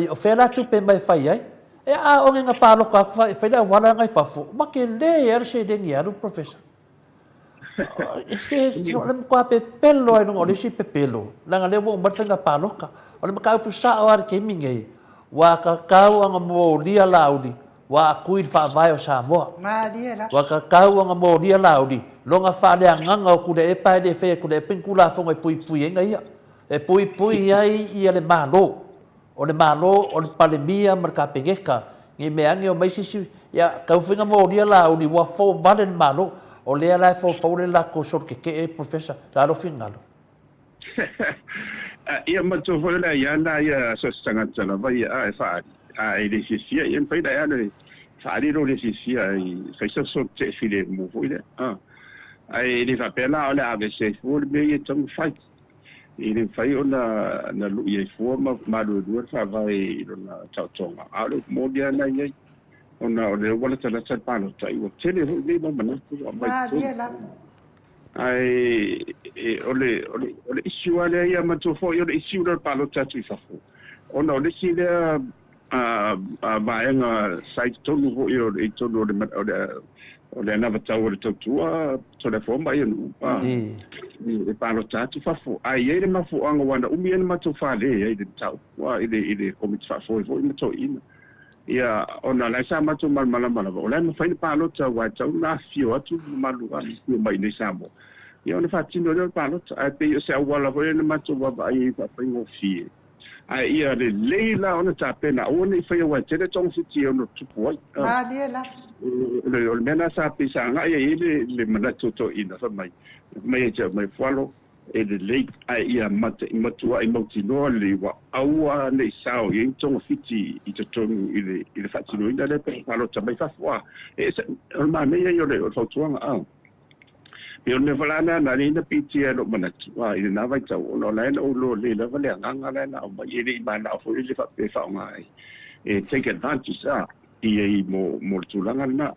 o fela tu pe mai fai ai e a o nga palo ka fai la wala ngai fa fo ma ke le er se de ngia ru professor ese no le kwa pepelo e no le si pepelo la le vo mbat nga palo ka o le ka pu sa o ar ke mingai wa ka kau anga mo lia laudi wa kui fa vai o Samoa. Ma dia la. Wa ka kau nga mo dia laudi longa whaaleanganga o kule e pae le whea kule e pinkula whonga e pui enga ia. E pui ai ia le malo. O le malo, o le palemia, marka pengeka. Ngi meange o maisisi, ia kauwhinga mo ria la o ni wafo vale le malo. O lea lai fo le la ko sor ke e professor, la lo fingalo. Ia mato foi la ia na ia so sanga tala vai a fa a ele sia ia foi da ia le fa ro le sia i fa so te file mo foi le ai le fa pela o le ave se fu le me tom fight ele fai ona na lu ia fu ma do fa vai na tonga a le mo dia na ia ona o le wala tala sa pa no tai o tele ho le mo mana ai ole issue ale ia mato fo ole issue le palo tatu fafu ona ole si le vaenga site tonu ho yo e tonu ole na vatau ole totua to le fo mai no e palo tatu fafu ai ele mafu anga wana umi ele mato fale ai de tau wa ile komit fafu fo mato ina ia ona la sa mato mala ole ma fa palo tatu wa tau na fio atu malu ani mai nei samo ia ona fatino le palo a pe se wala vo le mato va ai pa pingo fi ai ia le leila ona ta pena ona fa ia wa tele tong fiti ona tupu ai le mena sa pisa nga ia le manato to ina fa mai ja mai falo e le le ai ia mate matua i motino le wa aua le sao i tong fiti i to tonu ile fatino ina le palo ta mai fa fwa e ma me ia le o tuanga Yo ne valana na ni na piti no manatu wa ina na vai tau no la no lo le la vale nganga la na ba ye ba na fo le fa pe fa ngai e take advantage i mo tulanga na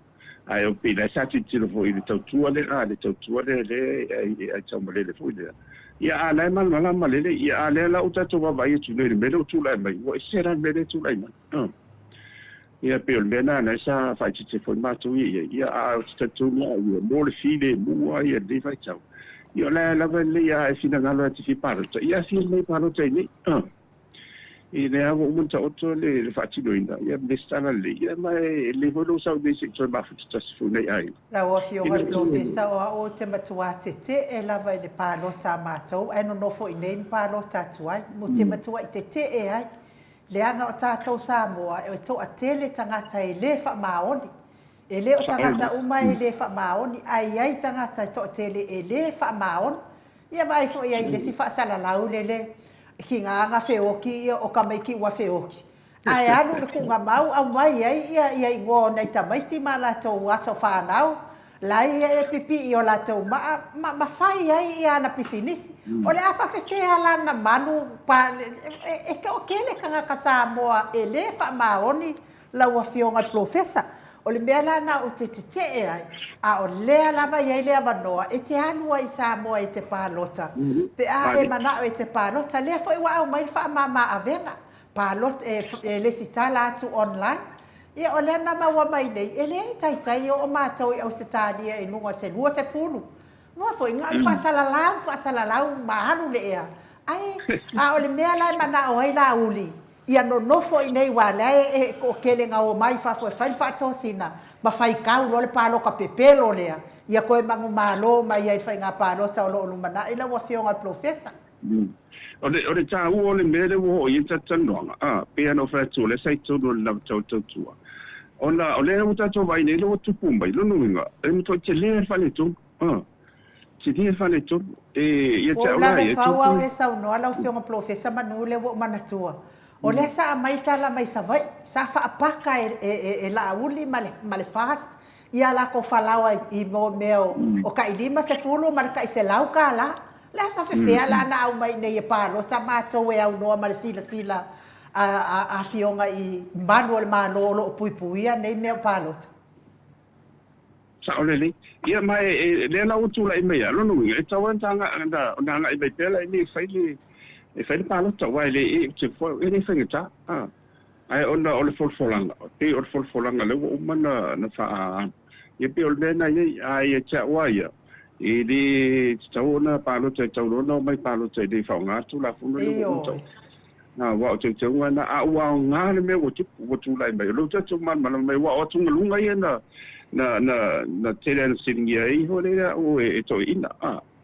ai o pe la sa ti lo fo i tau tua le tau tua le ai tau mo le fo le ia ala mal mala le ia ala la uta to ba ye tu le me lo tu la mai o sera me le tu la mai ia pe olmena na sa fa ti te foi matu ia a tu mo mo le file mo ia de fa tau ia la vele ia fina ngalo ti fi parto ia fi me parto ni e le avo un to le fa ti doinda ia de stana le ia mai le volo sa de se to ba fu ti fu nei ai la o fi o professor o te matua te e la vai le palota matou e no fo i nei palota tuai mo te matua te e ai le anga o tātou Samoa e to a tele tangata e le wha maoni. E le o tangata uma e le wha maoni, ai tangata e to a tele e le wha maoni. Ia vai fo ia i le si wha salalau le ki nganga whioki o ka maiki ua whioki. Ai anu le kunga mau au mai ia i ngō nei tamaiti ma la tau ato whanau. Lai e pipi i o la tau ma whai ai i ana pisinisi. O le awha whewhea lana manu pa e ka o kele kanga ka Samoa e le wha maoni la ua whionga profesa. O le mea lana o te e ai. A o lea lava iai lea manoa e te anua i Samoa i te pālota. Pe a e manao e te pālota. Lea fo i wa au mai wha mama avenga. Pālota e le sitala atu online. Ia o lea nama ua mai nei, e lea taitai o mātou i au se tānia e nunga se lua se punu. Mua fo inga i whaasalalau mahanu le ea. Ai, a o le mea lai mana o ai la uli. Ia no nofo i nei wa lea e o kele ngā o mai whafo e whai whaatosina. Ma whai kau lo le pāloka pepelo lea. Ia koe mangu mālo mai ai whai ngā pālota o lo mana. Ila ua whionga profesa. O le tā ua o le mea le wo i tatanuanga. Pea no whatu le saitono le lau tau tua. Ona o le uta to vai nei lo tupu mai lo nuinga e mo to te le fale tu se dia fale tu e ia te ola e faua e sa no ala o fiona professor manule wo manatua o le sa mai tala mai sa vai sa fa paka e la uli male fast ia la ko falawa i mo meo o ka ilima se fulu mar ka se lau ka la fa fe la na au mai nei e pa lo tamato e au no mar sila a fionga i manual manolo puipuia nei mea palota. Sa ole ia mai le na utula i mea lo no e tawan tanga anda i betela ni faili palota wai le e te fo e ni fengeta ai ona ole folfolanga te ole folfolanga le o mana na fa e pe ole na ai cha wai e di tawona palota tawona mai palota de fa nga tu la fu no na wa te ngana a wa nga me wo tu lai mai lo te man mai wa o tu lunga ia na na tele singia I ho le o e to ina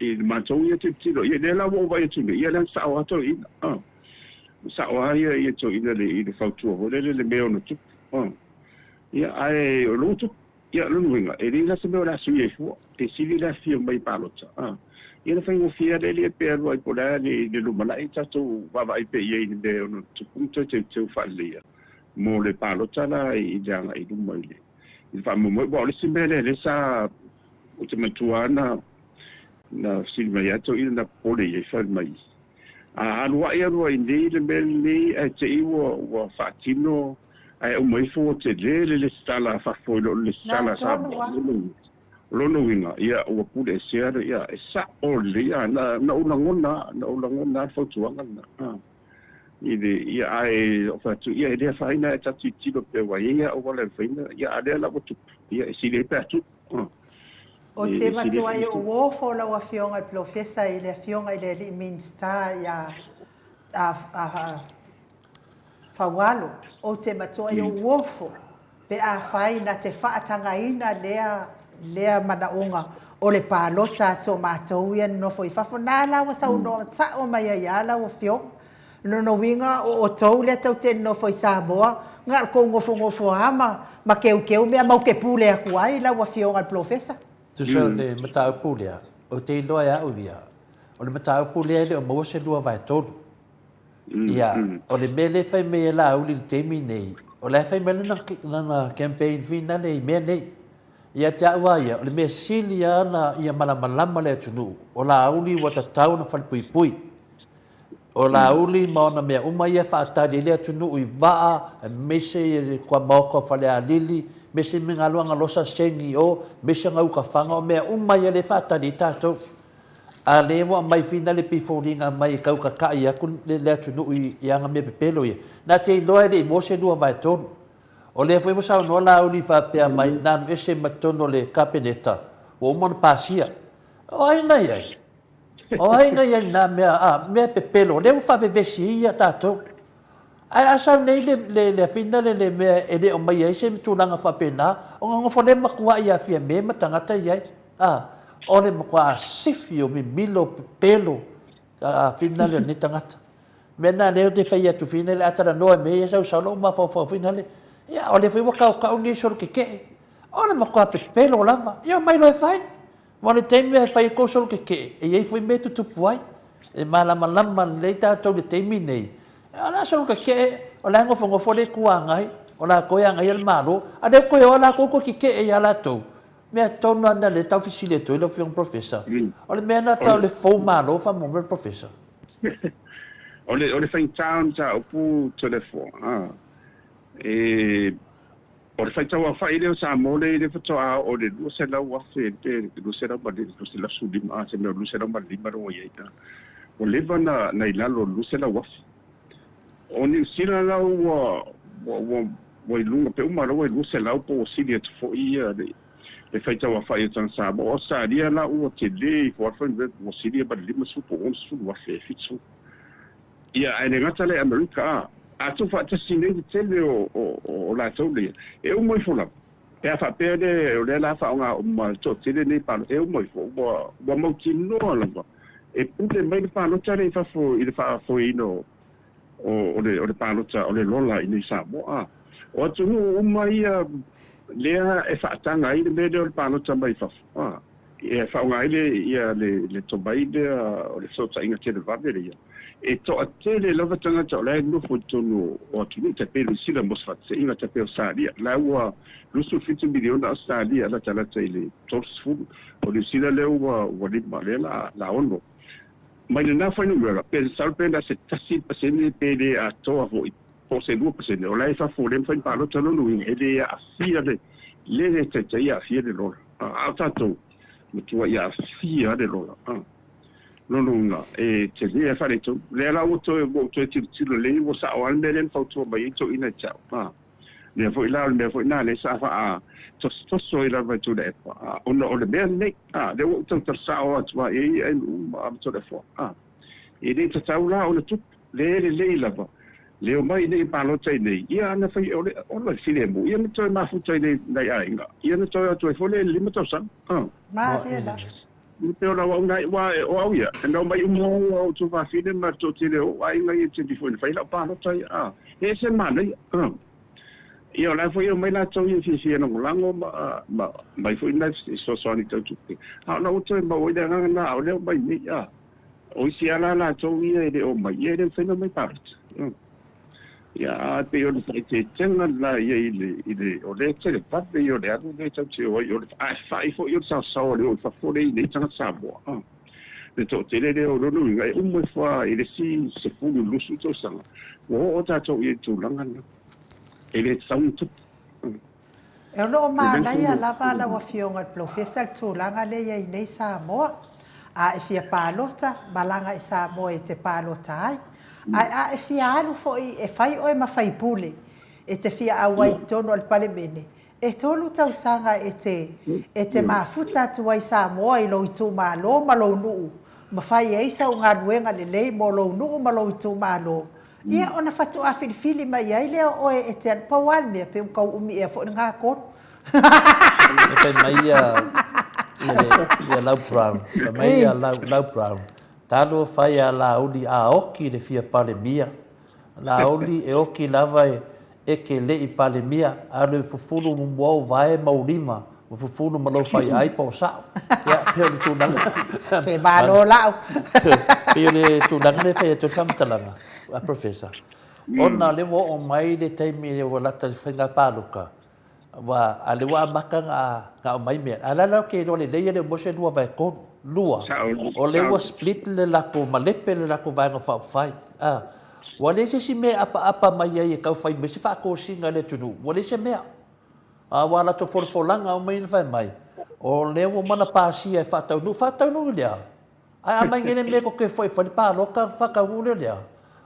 I matou ia tilo ia le la wo vai tu ia le sa o to ina sa o ia to ina le fautua ho le meo no tu ia ai o lutu ia lunuinga e ringa se meo la sui e fu te sili la fio mai palota ia le faingo fia le pe ai pola le lumala I tatou wa I pe ia ni meo no tu punto te falia mo le palota la I janga I lumai le I fa mo bo le simbele le sa o te matuana na silma ia to ina pole ia fa mai alua ia roa I le mele e te iwo wa fatino ai o mai fo te le stala fa fo le stala sa lono winga ia o pule sia ia sa o le ia na ngona fo tuanga na ia ai o fa tu ia ele fa ina ta ti lo pe wa ia o wala fa ina ia ale la tu ia si le pe tu o te matua I o wofo la wa fionga I profesa I le fionga I le minsta ia fawalo o te matua I o wofo pe a fai na te whaatanga ina lea manaonga o le palota to matou ia no foi fafonala wa sau no sa o mai ia la o fionga no winga o tau le tau te no foi Samoa nga ko ngofo ama ma keu me mau ke pule a kuai la wa fionga profesa tu so le mata pule o te loa ya o via o le mata pule le o mo se lua vai todo ia o le mele fai me la uli te mi nei o le fai mele na campaign fina le me nei ia ta wa ia o le me silia na ia malama le tunu o la uli wa ta tau na fal pui o la uli ma na me uma ia fa ta le tunu I va mese kwa moko fa le alili mese minga luanga losa sengi o mese ngau ka fanga o me uma ia le fa ta di tato a le wa mai fina le piforinga mai kau ka ka ia kun le tunu ia nga me pepelo ia na te loa le mo se dua vai ton o le foi mo sa no la uli fa pe mai na ese matono le capeneta o mon pasia o ai na ia o ai nga ia na me pepelo le fa vevesi ia tato ai asa nei le fina le me ele o mai ai se tulanga fa pena o nga fo le makua ia fia me matangata ia o le makua sifio mi milo pepelo fina le ni tangata me na le te faia tu fina le atara no me sa salo ma fo fina le ia o le foi ka ni sor ke o le makua pepelo lava ia mai lo fai mo le teme fai ko sol ke e ai foi me tu puai e malama le ta to le teme nei ala sol ke o la ngofo le kuanga o la ko yang ai malo ade ko o la ko ke e ala to me to no anda le ta ofisile to le fion professor o le me na ta le fo malo fa mo professor o le fai town sa o pu telefone o le fai taua fai leo sa mole le fatoa o le luse lau wafe te luse lau mali luse lau sulima se mea luse lau malima ro ia ita o leva na ilalo luse lau wafe o ni sila lau wa ilunga pe umaro wa luse lau po o sili atu fo ia le fai taua fai tan sa o sa lia lau o te le i fo arfan o sili malima supo on su wafe fitsu ia aile ngata le Amerika atu fa te sine te le o la tole e o moi fola e fa perde o le la fa nga o ma to te le pa e o moi fo bo mo ti no la e pule mai pa no tare fa fo il fa fo ino o le pa no ta o le lola ini sa mo o tu o mai le e fa tanga i le o pa no ta mai fa e fa nga le to bai de o le so ta inga te va de e to a tele lava tanga to la no fotono o tu te pelo sila mosfat se inga te pelo salia la wa lusu fitu miliona salia la tala tele tos fu o le sila le wa li malela la ono mai na fa no mera pe salpenda se tasi pasene pele a to a vo po se 2% o la fa fu le fa pa lo tano no ele a fia le te ia fia de lo a tato mutua ia fia de lo no e te le fa le to le la o to ti le wo sa o melen fa to ba to ina cha le fo ila le fo na le sa fa to so ila va to le o no le ben ne le wo to sa o to e to le fo e le ta la o le to le la va leo mai nei palo tai nei ia na fai ole file mu ia toi ma fu tai nei nei ainga ia na toi fole lima tosan ma hela Pero na wa ia no mai mo tu va file ma to te leo ai ngai te di foi fai la palo tai e se ma nei ia la foi mai la tau fi no lango ma mai foi na so ni tau tu na o toi ma o de na o le mai ni o si ala la tau ia de o mai ia de foi no mai part ia pe o te tenga la ia ile o le te pat pe o le atu le tau te o fai fo yo sa le o fa fo le ni tanga Samoa le to te le o no ngai mo fa ile si se fu lu su to sanga o ta to i tu langa ele sound tu e no ma na ia lava la wa fionga professor tu langa le ia nei Samoa a e fia palota balanga i Samoa e te palota ai ai e fia alu foi e fai o e mafai pule e te fia awai tono al palemene e tolu tau sanga e te mafuta tu ai Samoa i lo itu malo malo nu mafai e isa unga nuenga le lei mo lo nu malo itu malo ia ona fatu a filifili mai ai leo o e te pawal me pe kau umi e fo nga ko e pe mai ia lau brown mai ia lau brown talo fai a la uli a oki le fia palemia la uli e oki lava e ke le i palemia a le fufulu mo vai maulima o fufulu malo fai ai po sa ya pe le tu nang se balo lao pe le tu nang le fe to samtalanga a professor ona le wo o mai le taimi le wala ta finga paluka wa ale wa makanga ka mai me ala la ke no le le mo se lua vai ko lua o le wa split le la ko malepe le la ko vai no fa fai wale se si me apa mai ai ka fai me se fa ko singa le tunu wale se me wala to for langa o mai vai mai o le wo mana pasi e fa tau no le ai mai ngene me ko ke foi pa lo ka fa ka u le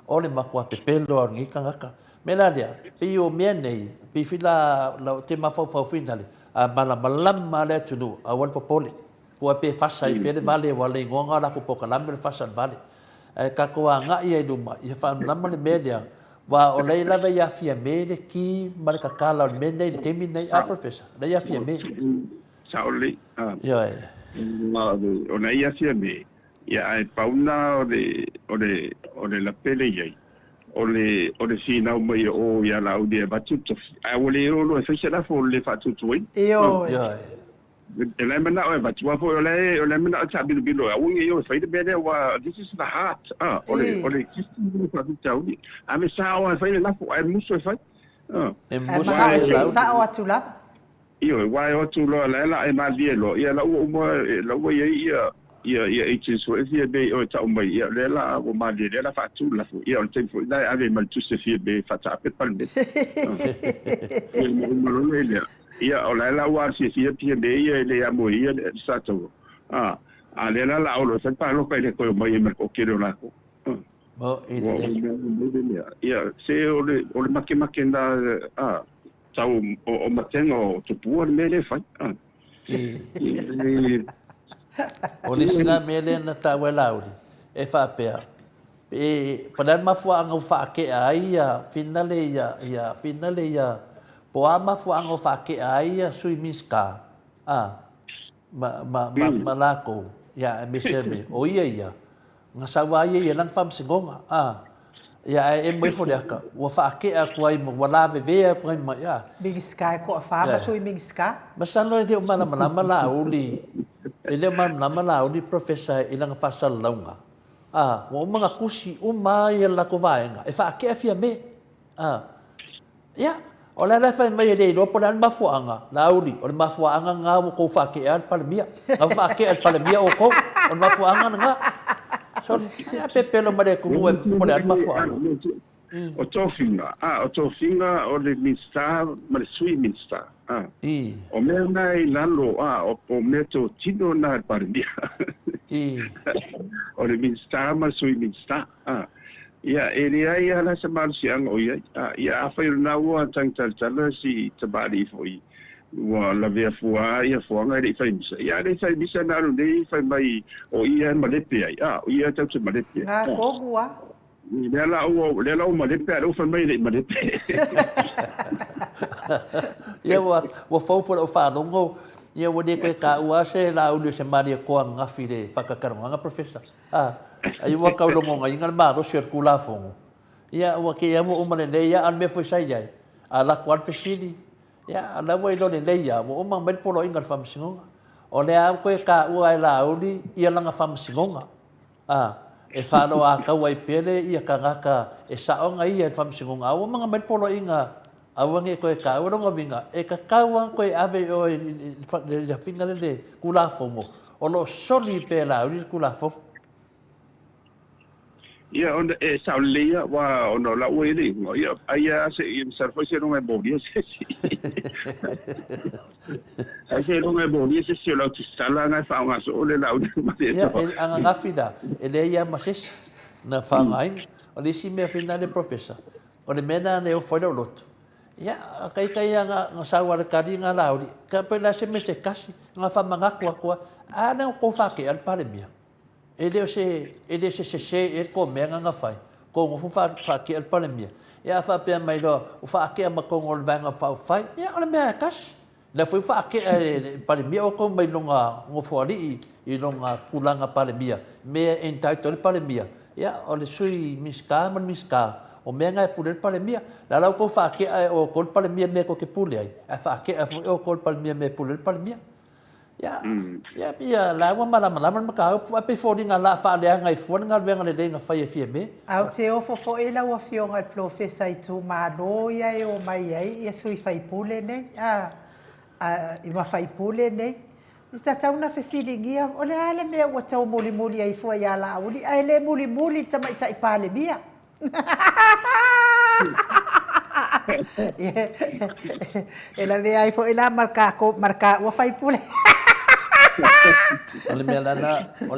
o le makua pepelo a ngi kangaka mela dia pi o me nei pi fila la te ma fa finale a malam le tunu a wal popole ko pe fasa i pe vale wale ngonga la ko poka lambe fasa vale ka ko nga ia duma ia fa nama le media wa o le la ya fia me le ki mal ka kala me nei te mi nei a professor le ya fia me sauli yo ma o nei ya fia me ia ai pauna o le la pele ia o le sina o mai o ia la o de batut ai o le o fa se la fo le fa tutu yo ele mana o batu fo o le mana ta bilo o ngi fa de bele wa this is the heart o le kistu fa tutu a me sa o fa le la fo ai muso fa e muso sa o atula io wai o tu lo la e ma dielo ia la o mo la o ia e te so e be o ta o mai ia lela o ma de lela fa tu la fu ia o te fu dai ave mal tu se fie be fa ta pe palme ia o lela wa si fie pie be ia le amo ia sa to a lela la o lo fa pa lo pe le ko mai me ko kero la ko mo ia se o le make na ta o matengo tu pu me le fa o le sina mele na ta wela uri e fa pea e padan mafua ngo fa ke ai finale ya po ama fu ngo fa ke ai sui miska ma lako ya meseme o ia nga sawa ia lang fam singonga ya e mo fo ka wa fa ke a kwai mo wala be ko ma ya big sky ko fa ma sui big sky masalo de mala uli ele mana o ni professor ilang fasal launga o mga kusi o mai la ko vaenga e fa ke afia me ya o la fa mai de do polan mafuanga lauli o mafuanga nga ko fa ke al palmia nga fa ke al palmia o ko o mafuanga nga so ya pepelo mare ko mo polan mafuanga o tofinga o le minsta ma le sui minsta o me mai lalo o me to tino na pardia o le minsta ma sui minsta ia area ia la sama siang o ia fa na wa tang tal si tabari foi wa la via fua ia fuanga le fai misa ia le fai misa na ro nei fai mai o ia ma le pe o ia tau se ma le pe ko bua le la ma le pe o fa mai le ma le pe ia wa fau o fa longo ia wa de ka ua se la u se maria ko nga fire whakakaronga nga professor ai wa ka longo nga inga ma ro circula fongo ia wa ke ia mo umane le ia an me foi sai ai ala kwal fesili ia ala wa ilo le ia mo umang mel polo inga fam singonga o le a ko ka ua la u li ia langa fam singonga e whāno a kau ai pele ia ka ngaka e saonga ia fam singonga o mga mel polo inga awange koe ka uronga vinga e ka kawa koe ave o le finga le kula fomo o lo soli pe la uri kula fo ia on e saulia wa ono la uele ia ia se im sarfo se non è bodia se se non è bodia se lo ti sala na fa nga so le la uri ma ia anga ngafida ele ia masis na fa ngai o le si me finna le professor o le mena ne o foi lo lot ia kai nga sawa le kari nga lauri ka pela se me se kasi nga fa manga kwa ana ko fa ke al pare mia ele se e ko me nga fai ko mo fa ke al pare mia ia fa pe mai lo o fa ke ma ko ngol vanga fa fai ia ole me kas la foi fa ke pare mia o ko mai longa ngo fori i longa kulanga pare mia me entitled pare mia ia ole sui miska o menga e pule pale mia la lau ko fa ke o kol pale mia me ko ke pule ai a fa ke o kol pale mia me pule pale mia ya la wa mala ma ka pe fo dinga la fa le nga i fo nga venga le dinga fa ye fie me au te o fo e la wa fio nga professor i tu ma no ya e o mai ai e sui fai pule ne i ma fai pule ne sta ta una fesilingia o le ale me o tau muli ai fo ya la uli ai le muli ta mai ta i pale mia ela ve ai foi lá marcar o fai pule ole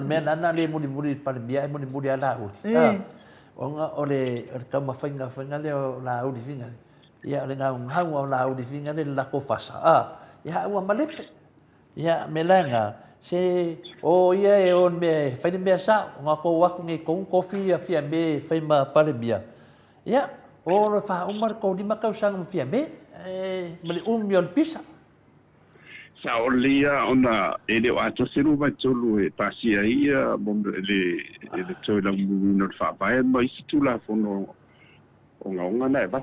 me lana le muri para bia e muri ala u onga ole ka ma fainga le la u di finga ia le nga hau la u di finga le la ko fasa ia wa malepe ia melanga se o ia e on me fai me sa nga ko wa ngi ko kofi a fia me fai ma pale bia ia o fa umar ko di makau sang fia me mali miol pisa sa olia ona ele wa to siru va tolu e pasia ia bom le to la no fa ba mai tu la fono onga na va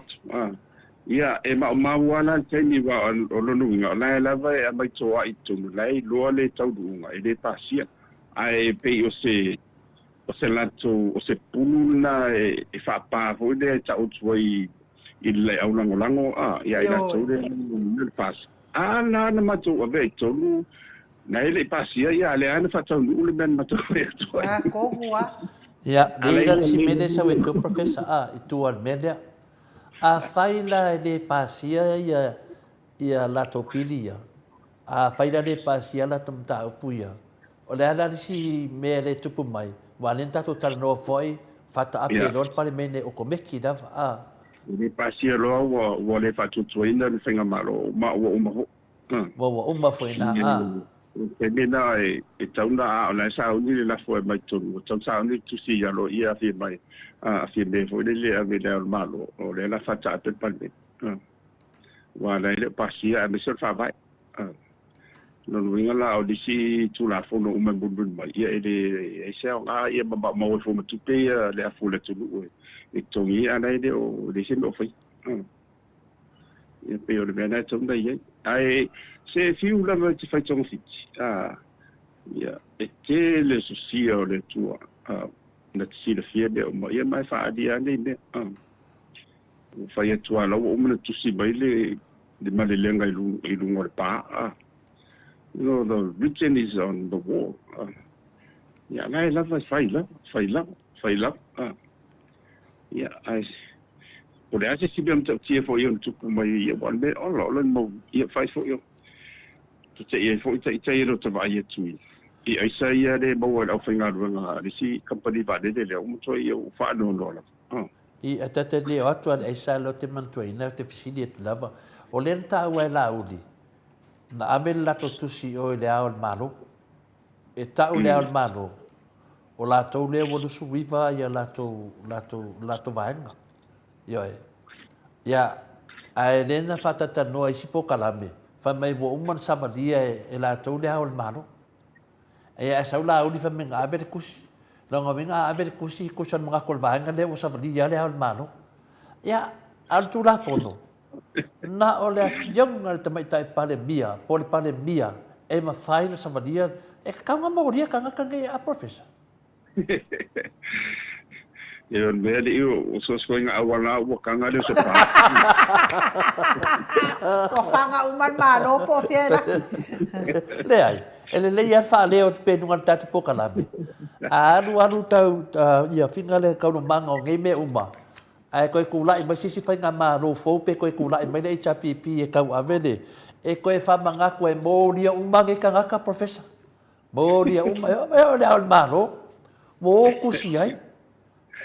ia e ma wana teni wa o lonu nga la va e mai to ai tu lai lo le tau dunga e le pasia ai pe o se la to o se puluna e fa pa ho de tau tuai il le au lango ia ina to le pas na ma to ave to na ele pasia ia le ana fa tau le ben ma to ko hua ia le si mede sa we ko professor i tu al media a faila de pasia ia la topilia a faila de pasia la tomta puia o le ala si me le tupu mai walenta to tal no foi fata apelon pale mene o komeki dava ni pasia lo wo le fatu tuina le finga malo ma uma foi na e mena e tauna o la sa ni la foi mai tu sa ni tu si ya lo ia fi mai fi me foi le ave le malo o le la fata apel pale wa le pasia me se fa vai no winga la o disi tu la fono uma bundun mai ia e se ia ba mo fo tu pe le afu le tu e tongi ana ide o disi no foi ia pe o le mena tonga ia ai se fiu la va ti fa tong fit ia e te le socio le tua na si le fie de o ia mai fa dia nei ne fa ia tua la o mo tu si mai le de male lenga i lu ngor pa the written is on the wall. Yeah, I love it. Faila. Yeah, but as I see them to for you to come my one day, all more, yeah, 5 for you. To say, for it's a lot of I to me. I say, they board offering out when I see company, but they don't try you $5. I atatele Atua e sa lo te mantua ina te facilitate lava o le ta wa laudi na amel la to tusi o le ao malo e ta o le ao malo o lātou lea ua lusu uiva ia lātou vaenga. Ia e. Ia, ae lena whatatanoa isi po kalame. Whamai ua umana samalia e lātou lea o le malo. Ia e sau la uli whamenga avere kusi. Longa winga avere kusi kusan mga kolvaenga lea o samalia lea o le malo. Ia, altu la fono. Na o le afianga le tamaita e pale mia, po le pale mia, e mawhaina samalia, e kaunga mauria kanga a professor. Ia mea le o soskoinga awana ua kanga le sepa. Ko whanga uman malo po fiera. Le ai, ele le ia wha leo te penunga tatu po kalame. Anu tau ia whinga le kaunu manga o ngei mea uma. Ai koe kula i mai sisi whainga mā ro fau pe koe kula i mai le HPP e kau avene. E koe whamanga koe mōria uma nge kangaka professor. Mōria uma, e le au le mā ro. Mō kusi ai.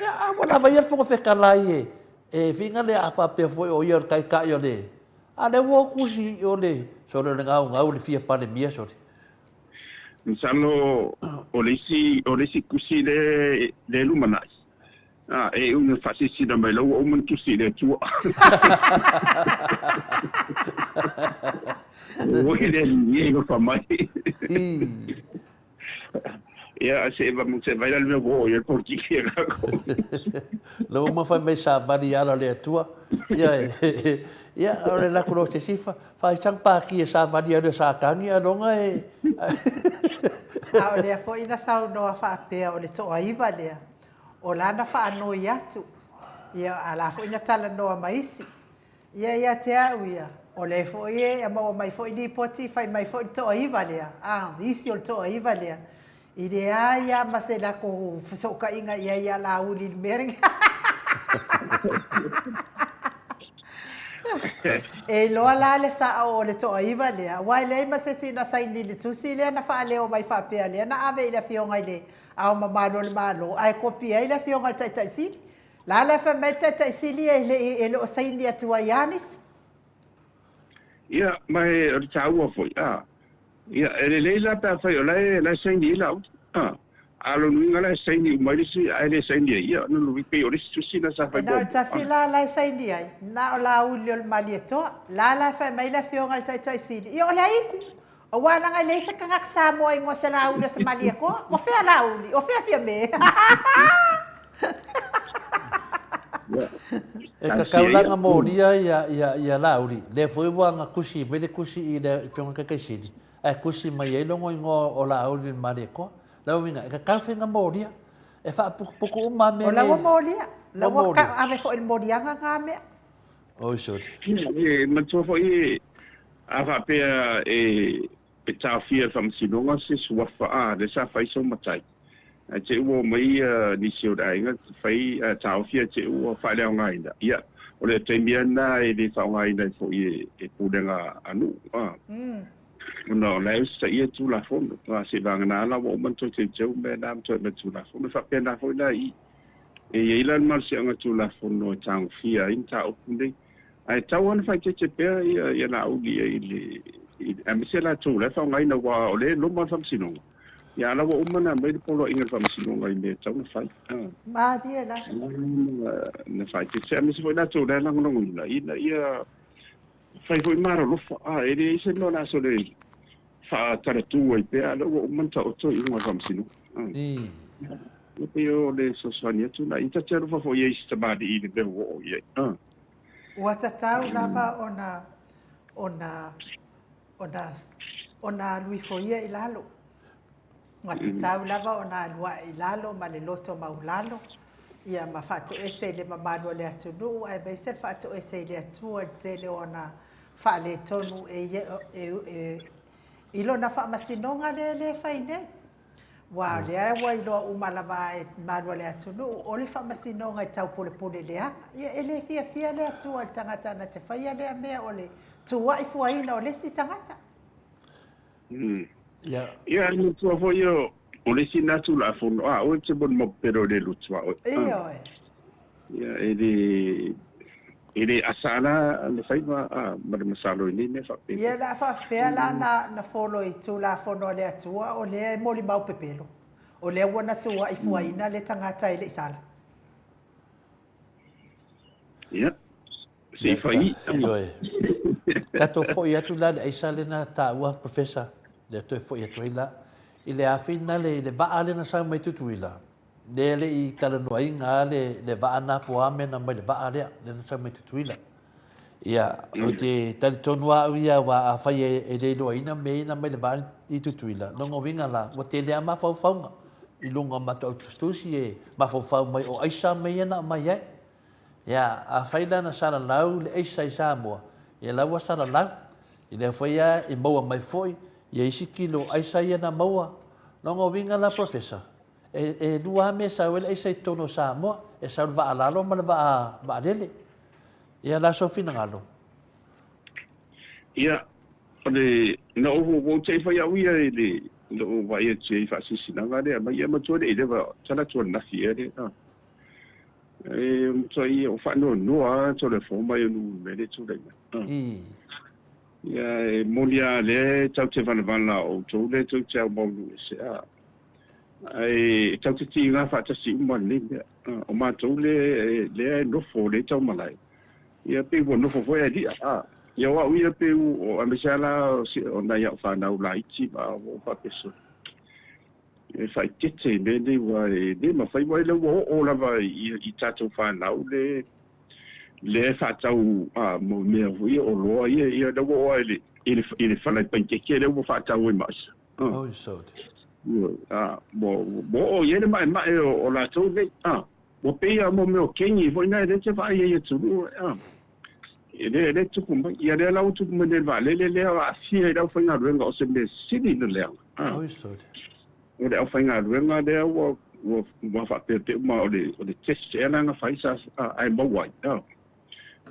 Ya, wala vai al fonga whekalai e whinga le a whapea foi o ia kai kai o le. A le wō kusi o le. So le ngau le fia pane mia sori. Nsalo o lesi kusi le lumanai. E una fasisi na mai lau o man tusi le tua. O ile ni no fa mai. Ia se vai al meu go ia por que era. Lo mo fa mai sa bari ala le tua. Ia ora la kuro te sifa fa chang pa ki sa bari ala sa kangi anonga e. A o le fo ina sa no fa pe o le to aiva le. O lana whaanoi atu. Ia ala fo ina tala noa maisi. Ia te au ia. O le fo ia maua mai fo ini poti fai mai fo toa iwa lea. Isi o toa iwa lea. I le aia ma se la ko soka inga ia la uli mering. E loa la le sa o le toa iwa lea. Wai le ma se sina saini le tusi lea na wha leo mai wha pia lea. Na ave ila fionga ile. Au mamalo le malo. Ai kopi ai la fionga tai sili. La la fa mai tai sili e le o saini atua Yanis. Ia, mai o tau o foi. Ia, le la pa fai o la saini la. Alo nuinga la saini mai si ai le saini ia no lu pe o le tusi na sa fa. Na tasi la saini ai. Na o la uli o mali to. La fa mai la fionga tai sili. Ia o la iku. O wala nga le sa kangak Samoa ingo sa lauli sa mali ko. O fea lauli. O fea me. E ka kaulanga mōria ia lauri. Le foi wanga kusi, mele kusi i le whionga kakaisiri. E kusi mai e longo ingo o lauri mare ko. Lau winga, e ka kauwhinga mōria. E wha puku uma me... O lawa mōria. Lawa ka ave fo il mōria ngā mea. Oi sori. E matua fo i awa pea e tawhia whamsinonga se suafa le sa whai so matai. Te ua mai nisi o dainga, whai tawhia te ua whaeleo ngaina. Ia, o le teimiana e le whao ngaina fo i e pūrenga anu. No, leo sa ia tu la fono. Se vangana ala wa umanto te tau me nam to me tu la fono. Whapea na fo ina i. E ilan marsi anga tu la fono e tawhia in ta opunde. Ai tau ana whai te pea ia na auli i le... A me se la tu le whao ngaina wa o le loma whamsinonga. Ia ala wa umana mai le polo inga whamsinonga i me tau na whai. Maadi e la. Na whai te se a me se fo ina tu le langonongo ina. Ina ia whai fo i mara lofa. E le ise no na so le wha taratua i pea ala wa umanta o toi inga whamsinonga. Ia pe o le soswani atu na ita te arufa fo i eisi tamadi i le beho o i e. Ua tatau lava ona lui foia i lalo. Ngā tatau lava ona alua i lalo ma le loto maulalo. Ia ma whātu ese le mamano le atunu. Ai mai se whātu ese le atua te le ona whaale tonu ilo na whaamasinonga le whaine. Wa lea wa ilo umalava e mano le atunu. O le whaamasinonga i tau pole lea. Ia ele fia le atua tangata na te whaia lea mea o le tua i fuaina o le si tangata. Ia ni tua fo io o le sina tu la fono o te bon mo pero le lutua o ia ele asana le fai ma masalo ni me fa pe ia la fa fea la na folo i tu la fono le atua o le moli mau pepelo O lea wana tua I fuaina le tangata I le isala. Ia. Se fai. Kato foi atu la le isale na taua professor. Le toi foi atu ila. Ile afina le vaa le na sa mai tutuila. Le I talanoai ngā le vaa na poame na mai le vaa le na sa mai tutuila. Ia, o te talitonu au ia wa a whai e reilo ina me ina mai le vaa I tutuila. Nongo winga la, wa te lea mawhauwhaunga. I lunga matu au tustusi e mawhauwhau mai o aisa mai ana mai e. Ia, a whaila na sara lau le aisa I Samoa. Ia lau a sara lau. I le whaia I maua mai foi. Ia isi kilo aisa I ana maua. Nongo winga la professor. E dua me sa wele aisa I tono Samoa. E sa vaa lalo ma le vaa lele. Ia la sofina ngalo. Ia, ale na o te whai au ia e le no vai e te whaasisina ngā rea, mai ia matua le lewa tala tua nafi e re. E matua ia o whanua noa to le fōma i unu me le tu reina. Ia e molia le tau te vanavana o tau le tau te au maunu e se a. E tau te ti ngā whaatasi uman le mea. O mātou le e nofo le tau malai. Ia pe wo nofo foi e dia. Ia wa ia pe o amesala o na ia whanau la iti ma o whapeso. E whai tete me ne wa e ne ma whai wai le o lava I tātou whanau le whatau mo mea hui o loa ia na wo ele whanai pankeke le wo whatau e maisa. Oh, so. Mo o ia mai o la tau le. Mo pea mo meo kengi foi na le te vai ia tulu. Le tuku mai ia le lau tuku mai le vale le a fia ia foi na renga o se me sini le le. Oh, so. O le foi na renga le o fa pe ma o le test ela nga fai sa ai mo wai.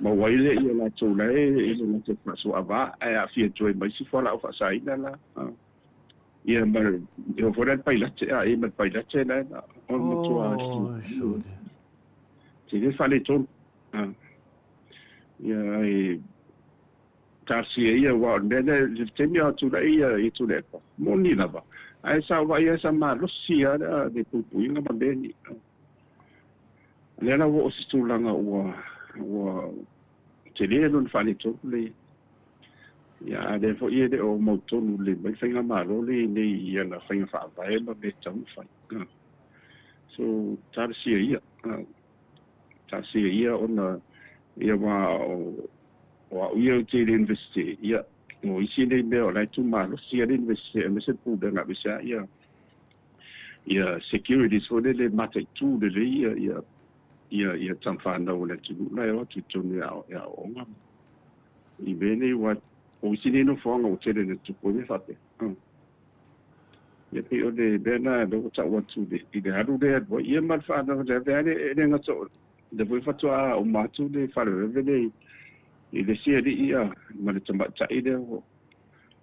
Mo wai le ia la tu le le te paso ava a fia tu mai si fola o fa sai la. Ia ma eu vou dar pailate ai ma pailate na o mo tu a. Oh, so. Se le fale ton. Ia e kasi ia wa nene le temi atu la ia I tu le pa. Mo ni lava. Ai sa wa ia sa ma losia de pupu inga ma beni. Le na wo si tu langa wa te le non fale ton le. Ia de fo ia de o mo tonu le mai whainga maro le ne ia na whainga whaavae ma me tau whai. So tarsia ia. Tarsia ia ona ia wa o ia te university ia o isi nei me o lai tu malo sia le university me se pu de na bisa ia securities for le mate tu de ia tamfana o le tu na o tu tu ia o nga I bene wa o isi nei no fonga o te le tu po me fate ia pe o le bena do ta wa tu de I de haru de bo ia mal fa na de vere e nga to de voi fatua o matu de fare vele I le sia di ia ma le tamba ta ide o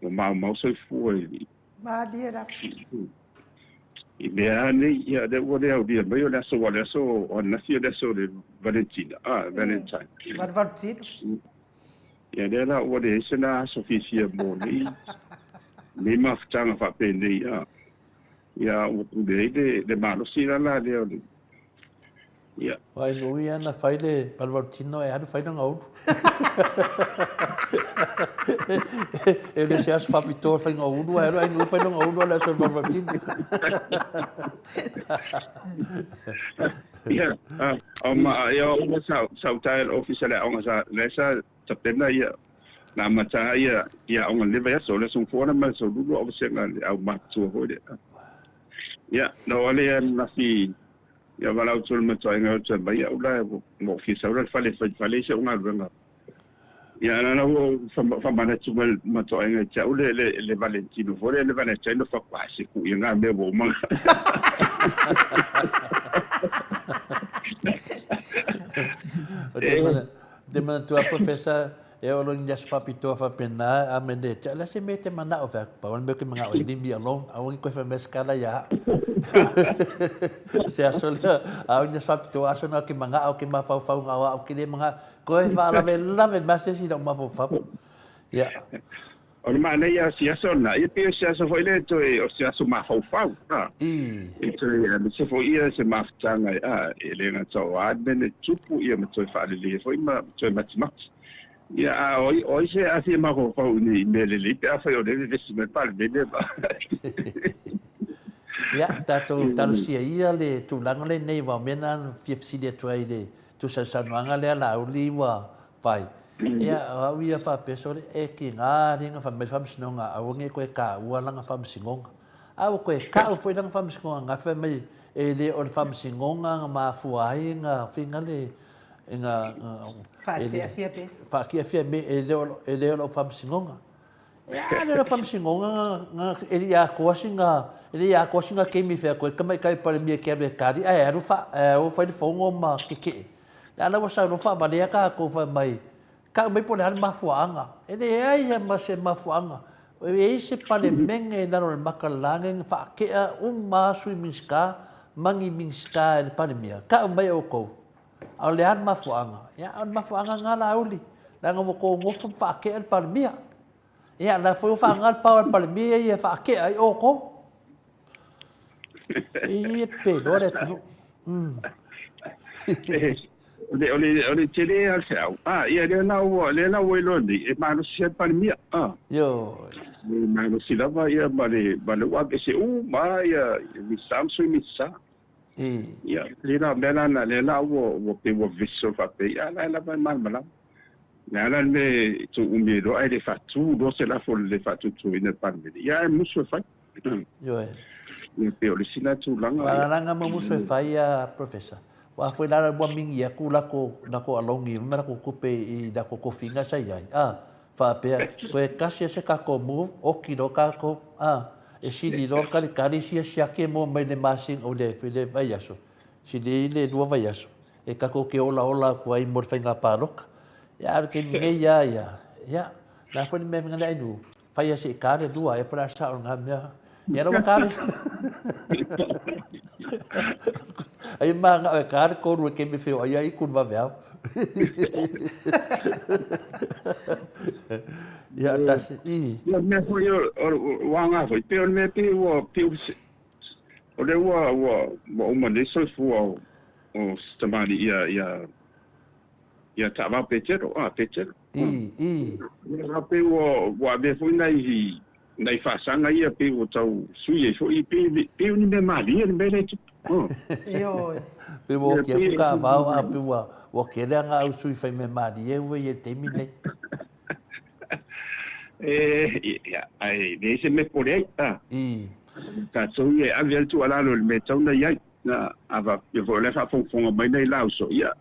ma so fu I Ma dia I me ane ia de o le au dia me o le so o na sia de so de Valentine Valentine Valentine ia de la o de sena sofisia mo ni ma ftanga fa pende ia o de malo sira la de ia Wai lui ana whaile Valentino e hadu whaile ngaudu. E le se as whapitoa whaile ngaudu, e ai ngui whaile ngaudu ala so Valentino. Ia, ia o sa tail officer le onga sa lesa tapena ia na mata ia onga leva ia so le sung fora ma so dulu o se ngal au matu hode. Ia, no ale na fi ia wala utul matoinga utul ba ia ula mo fi sa ula fale se unga runga ia na no fa mana tumal matoinga cha ule le Valentino fore le Valentine fa quasi ku ia nga me bo ma de mana tua professor e o long jas papito fa pena a mende cha la se mete mana o fa pa wan me ke manga o limbi along a wan ko fa meskala ya se asola a wan jas papito aso na ke manga o ke ma fa fa nga o ke le manga ko e fa la me mas se si no ma fa ya o le mana ia siasa ona ia pe siasa foi le to e o siasa mafaufau e to ia se foi ia se maftanga e le na to admen tupu ia me to fa'alele foi ma to matematics ia o se a se mafaufau ni le pe a foi o le investment par le ba ia tatou talusia ia le tulaga lenei vaomena fiapisilia atu ai le tusasanoaga le alauli ua fai ia au ia faapesa o le e kigaliga famai faamasinoga auage koe kāua laga faamasigoga au koe ka'u foi laga faamasigoga gafe mai e lē o le faamasigoga ga mafua ai ga figa le ga faakiafia pe faakiafia me e lē o loo faamasigoga ia le faamasigoga ga e li akoasiga keimi fea koe kamai kai palemia ke ave kari ai aru o fai le fogo ma keke le ala wa sa no faamalea kakou faamai ka mai pole hal mafuanga ele ai ma se mafuanga e se pale menge na no makalange fa ke ma swimming ska mangi minska le pale mia ka mai o ko au le hal mafuanga ya al mafuanga ngala uli la ngo ko ngo fa ke le pale mia ya la fo fa ngal pa pale mia ya fa ke ai o ko e pe do le tu ole tele al seu ia le na o eloni e mano sia pandemia yo mano sila va ia vale wa se ma ia mi samsu mi sa ia le na mena na le na o pe o viso fa pe ia la va mal mala la me tu mi do ai le fatu do se la fo le fatu tu ina pandemia ia muso fa yo e pe ole sila tu langa muso fa ia professor wa foi la bua mingi aku la ko alongi mera ko kupe I da ko kofinga sai ai fa pe ko kasi se ka ko mu o kilo ka ko e sili do kali sia ke mo me le masin o le file vai aso sili le do vai aso e ka ko ke ola ko ai mo fainga parok ya ke nge ya la foi me ngale ai nu fai se ka le dua e para sa nga me ya no ka ai manga e kar ko ru ke me feo ai kun va vea ya tas ya me foi o wanga foi pe me pe o o le o mane so fu o stamani ia tava petero petero ya pe o me foi nai fasanga ia pe o tau sui so I pe ni me mali ni me yo pe wo ke ka va pe wo ke le nga au sui fai me mali e wo ye te mine ai de se me pore ta so ye aviel tu ala lo me tau na ia na ava pe vo le fa fon mai nei lao so ia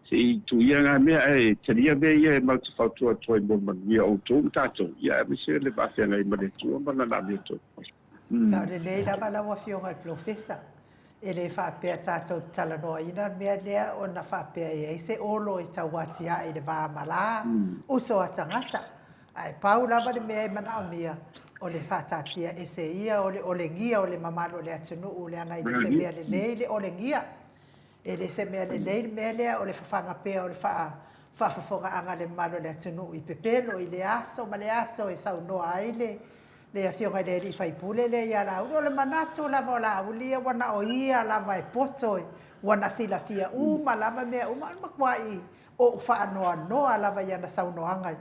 si tu ia nga me ai teria be ia ma tu fa tu to bo man ia o tu ta to ia me se le va fe ngai ma le tu ma na me to sa le la bala wa fio al professor ele fa pe tato tala no ina me le o na fa pe e se olo I tawatia I le va mala o so atangata ai paula ba me mana mia o le fa tatia e se ia o le ngia o le mamalo le atunu o le ngai le se me le o le ngia ele se me le o le fafanga pe o le fa foga anga le malo le atunu I pepelo I le aso ma le aso e sa no ai le afio ga le fai pule le ya la o le manato la vola o le wana o ia la vai poto wana sila fia ma lava me ma kwai o fa no la vai na sa no anga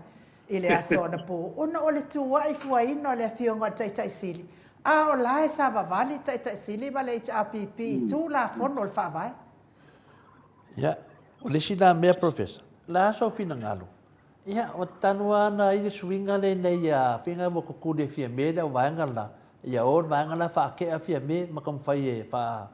ele aso na po ona o le tu wai fuai no le afio ga tai sili o la e sa va vali tai sili va le HPP tu la fono le fa vai ya o le sila me professor la so fina ngalo ya o tanua na I swinga le nei ya finga mo ku de fia me le wanga la ya o wanga la fa ke fia me ma kom fai fa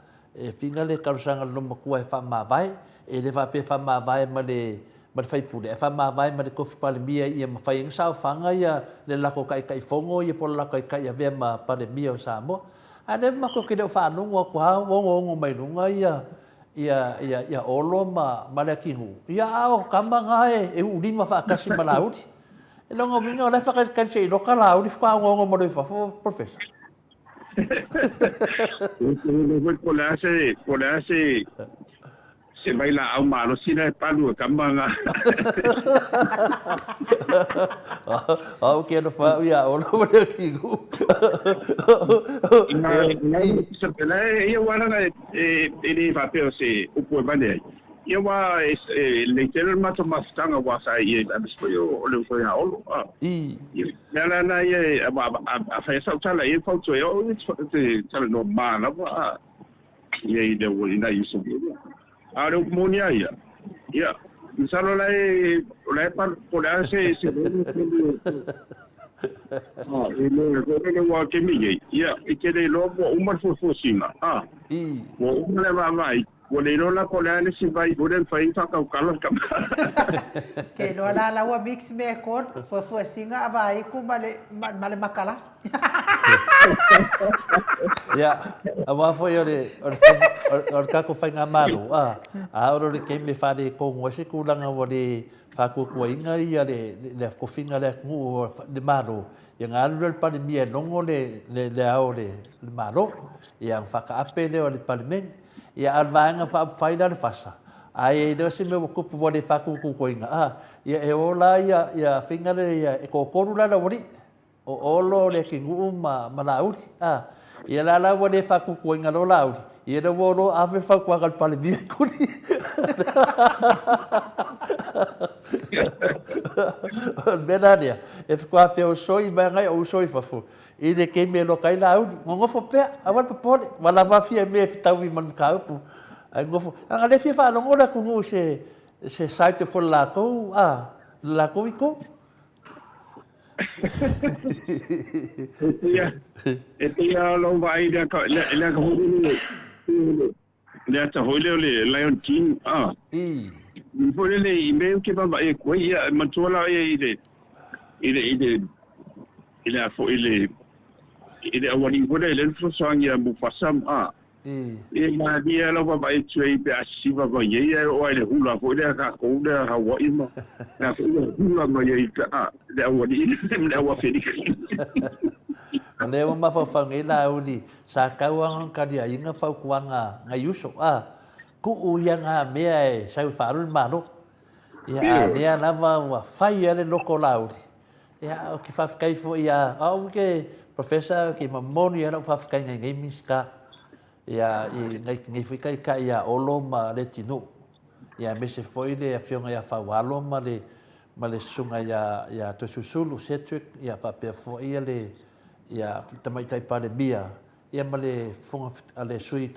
finga le karusanga lo mo ku fa ma vai e le va pe fa ma vai ma le ma fai pule fa ma vai ma le kofi pale mia ia ma fai sa fanga ya le la ko kai fongo ia po la kai ya ve ma pale mia o Samoa ane ma ko ke de fa no ko ha wo mai lunga ia olo ma le kingu ia o kamba ngae e ulima fa kasi malauti e longo minga la fa ka se lo kala uli fa ngo mo le fa professor por la se se mai la au malo sina palu kamanga ke no fa ia o lo le kigu se pela ia wala na e va pe se o po bane ia wa le tele mato mastanga wa sa ia abispoio o le foi a olo nela na ia a fa sa tala ia fa to ia te tala no mana wa ia ide wo ina iso ahora monia ya misalo la par por ese ele wa ke mi ya que de lobo umar fosina wo le va vai wo le la polane si vai wo den fai ta ka kala kam ke lo la wa mix me con fosina vai ku male makala ya ava foi or ka ko fai nga malu ora le ke me fa de ko mo se ku langa wo de fa ku ko inga ia le ko finga le ngu de malu ya nga lu pa de mie longo le ao le malu ya fa ka apele o le parlement ya alvanga fa fai da fasa ai do se me ko po de fa ku ko inga ya e ola ya finga le ya ko ko la la wori o olo le ki ngu ma lauri ia la wa le fa ku ko inga lo lauri ia do volo ave fa ku al pale bi kuni benania e fa ku o soi ba ngai o soi fa fu i de ke me lo kai lauri ngo fo pe awan pa pole wala va fia me fita wi man ka pu ai ngo fo anga le fia fa lo ngola ku ngu se site fo la ko la ko iko ya lo vai da la ko le ta hole le lion king po le email ke ba e ko ya matola ide fo ile awani ko le fo sanga bu fasam ma dia lo ba e tui be asiva ba ye o ile hula fo le ka ko le ha wa ima na ko hula ma ye ka le awani le wa fe le ma fa fa ngai la uli sa ka wang ka dia inga fa kuanga ngai uso ku u yanga me ai sa fa ru ma no ya dia na wa fa ye le loko la uli ya o ki fa kai fo ya o ke professor ki ma moni ya fa kai ngai miska ya ngai fi kai ka ya olo ma le tinu ya me se foi le afionga ya fa walo ma le sunga ya to susulu setrik ya pa pe fo le ya tamai tai pale bia ya male fonga ale sui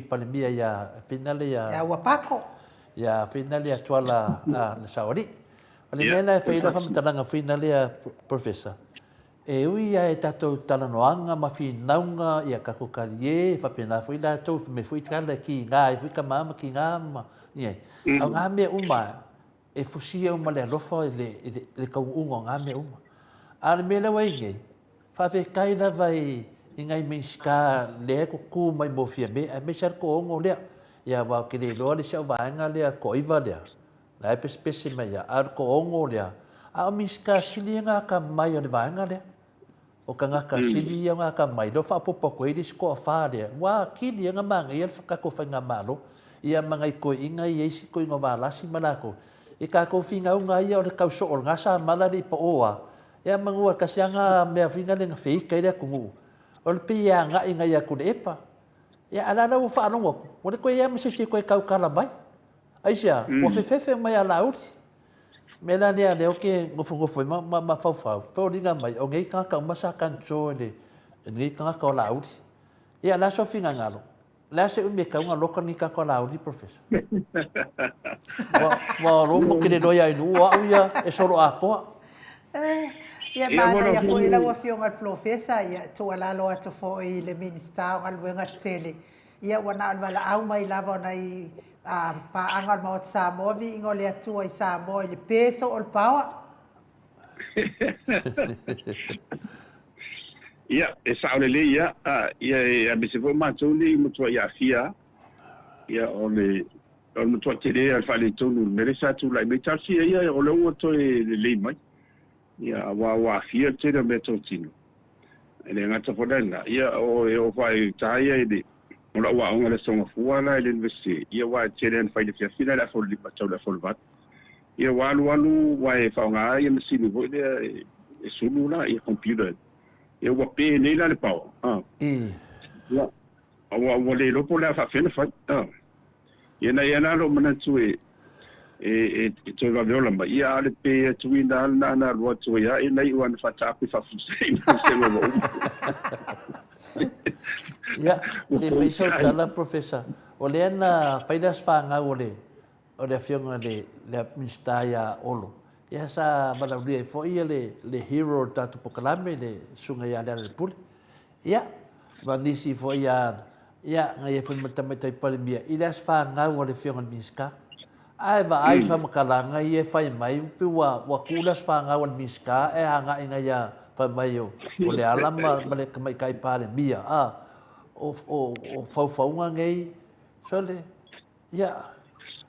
pale bia ya finale ya wapako ya finale ya tuala na sauri ale mena fe ila fam tananga finale ya professor e ui ya tato talanoanga ma fi naunga ya kakokarie fa pena foi la to me foi kala ki ngai foi kama ki ngama ye au ngame uma e fusia uma le lofa le ka unga ngame uma ale mena wai ngai fa fe kai la vai ingai miska le ko ku mai mo fia me sar ko ngo le ya va ke le lo le sa va nga le ko iva le la especie mai ya ar ko ngo le a miska silinga ka mai o va nga le o ka nga ka silia nga ka mai do fa popo ko i ko fa le wa ki dia nga manga ia fa ka ko fa nga malo ia mangai ko inga ia si ko ngo va la si malako e ka ko finga nga ia o le ka so o nga sa malari po oa ya mangua kasianga me afina le ngafei kai le kungu o le pia nga inga ia ku epa ya ala la u fa no o le ko ia me se ko ka kala mai ai sia o fe mai ala ut me la ne ale o ke ngofo ma fa po dinga mai o ngai ka masa kan jo le ngai ka la ut ya la so finga ngalo la se me ka nga loka ni ka la ut professor wa ro mo ke do ya nu wa ya e solo ako ia mana ia foi la wafionga professor ia to ala lo ato foi le minister al wenga tele ia wana ala au mai lava nai pa angal maot Samoa vi ingole atua i Samoa le peso ol power ia e saule ia me se foi matuli mo to ia fia ia ole mo to tele al fale tonu meresa tu la metasi ia o lo to le mai ia wa fia te da metotino ele ngata podanga ia o fai taia ide Ola wa onga le songa fuala le investi. Ia wa cheren fai de fina la fol lipa tau la fol vat. Ia walu wa e faunga ia masini vo de e sulu la ia computer. Ia wa pe nei la le pau. Ia wa le lo po la fa fina fa. Ia na lo mana tu e to va viola ma ia le pe tu ina na lo tu ia e nei wan fa ta fa fusei se mo. Ya, se fez soltar la professor. Olha na faidas fanga ole. Olha fiong le mistaya olo. Ya sa malauri foi le hero tatu pokalame le sunga ya le pul. Ya, vanisi foi ya ngai foi matametai palimia. Ilas fanga ole fiong miska. Ai fa makalanga ia fai mai pe wa kulas fanga ole miska e anga inga ya fa mai o. Ole alama male kai kai palimia. O fau ngai sole ya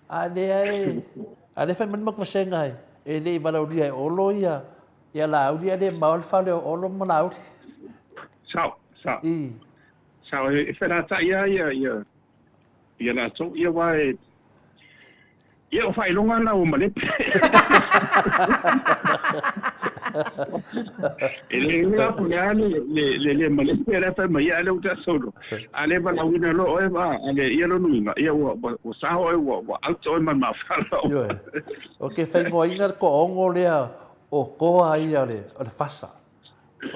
ale fa man mak masengai ele balau dia olo ya la dia de mal fa le olo malau sao e fa ta ya na so ya wa ia fai longa na o male ele nga punya le male era fa mai ale uta solo ale ba la wina lo e ba ale ia lo nunga ia o sa o alto e man ma fa yo okay fa ngo ingar ko ongo le o ko ai ale fasa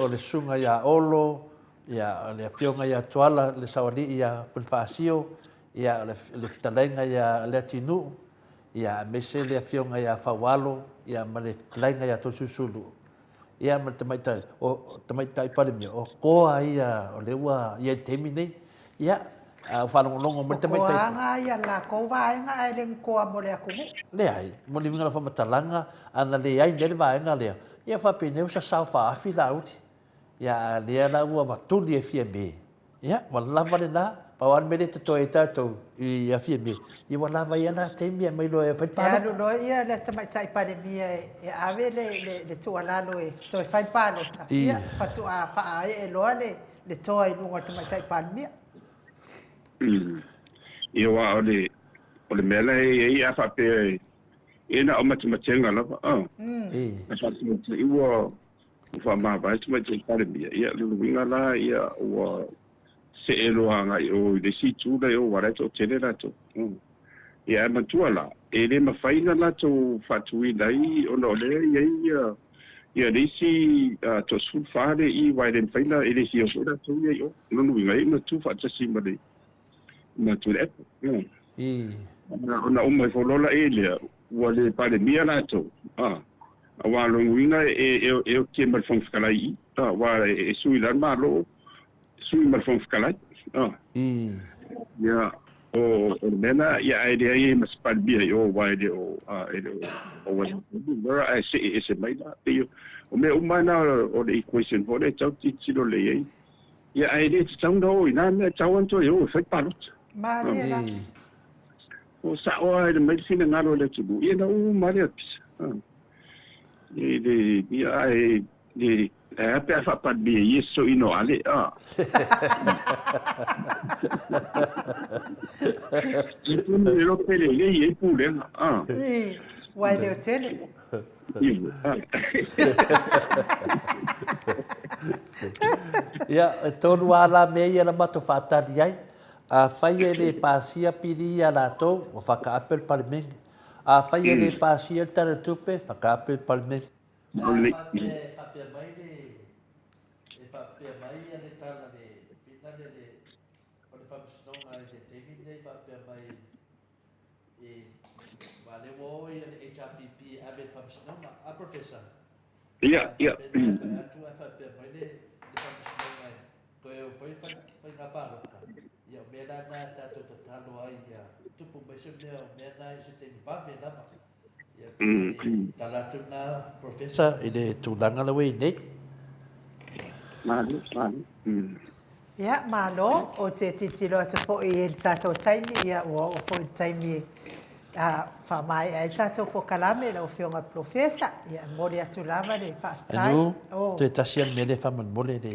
o le sunga ya olo ya le fionga ya tuala le sawali ya penfasio ya le talenga ya le tinu ya mese le fionga ya fawalo ya male talenga ya tosusulu ia matamaita o tamaita palimia o ko ia o lewa ia temine ia falongo matamaita ko anga ia la ko vai nga ele ko amole akumu le ai mo le vinga fa matalanga ana le ai le vai nga le ia fa pneu sa fa afila uti ia le la ua matuli e fiembe ia wala vale na pawan mele to toita to ia fiembe ia wala vai ana temia mai lo e fa pa ia lo ia le tamaita palimia e ave le tuala lo e to fai palo ta ia fa tu a fa e lo le toi lunga tamaita palimia ia wa ole mela ia fa pe ina o matematenga la fa iwa fa ma ba tamaita palimia ia lu winga la ia wa se elo anga o de si tu da o wara to tele la to ia matuala ele mafaina la to fatui dai o no le ia de si to sulfade I wa den faina ele si o da to ia no ngai no tu fa tsi ma de ma tu le ona o mai folola ele wa le pale mia la to wa lo winga e o ke mal fon skalai wa e sui la ma lo sui mal fon skalai ya o mena ya idea e mas palbia yo wa de o wa se ese mai la o me umana o the equation for the chau ti lo le ya idea chau do ina me chau anto yo fa palot Maria o sa o de medicina ngalo le tubu ina Maria e pe fa pa bi yeso ino ale tu ne lo pele le ye pule wa le hotel ya tonu ala me ia na mato fatali ai a fai ele pasia pili ala to o faka apel palmen a fai ele pasia tara tupe faka apel palmen papia mai ele tala de pinale de o de famsnonga de temine papia mai vale wo ele HPP abe famsnonga a professor Atua papia mai de famsnonga ko eu foi caparo ia mena na tato talo ai ia tupu mai se mena se tem va mena ia talato na professor ele tulanga lawe nei ia malo o te titilo te fo I tato taimi ia o fo taimi fa mai ai tato po kalame la o fionga professor ia mori atu lava le fa tai te tasian mele fa man mole de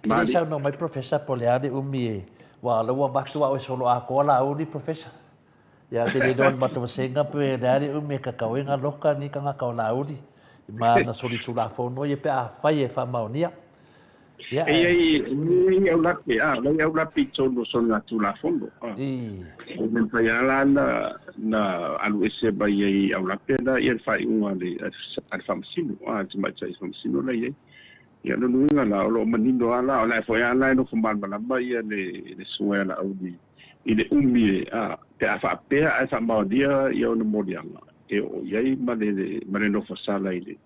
ele sa no mai professor poleade umi wa lo wa batu o solo a ko la uni professor ya te le don batu senga pe dari me ka kawenga loka ni ka ka la uni ma na soli tu la fono ye pe a fai e fa maunia ya e au la pe a le au la pizzo no son la tu la fondo o men pa ya la na alu ese ba ye au la pe da ye fai un al famsino ti ma chai famsino la ye ya no nunga la lo manindo ala la fo ya la no fumban bala ba ye le suela au di ile umi te afa pe a fa ma dia yo no modianga e o ye ma le no fa sala ile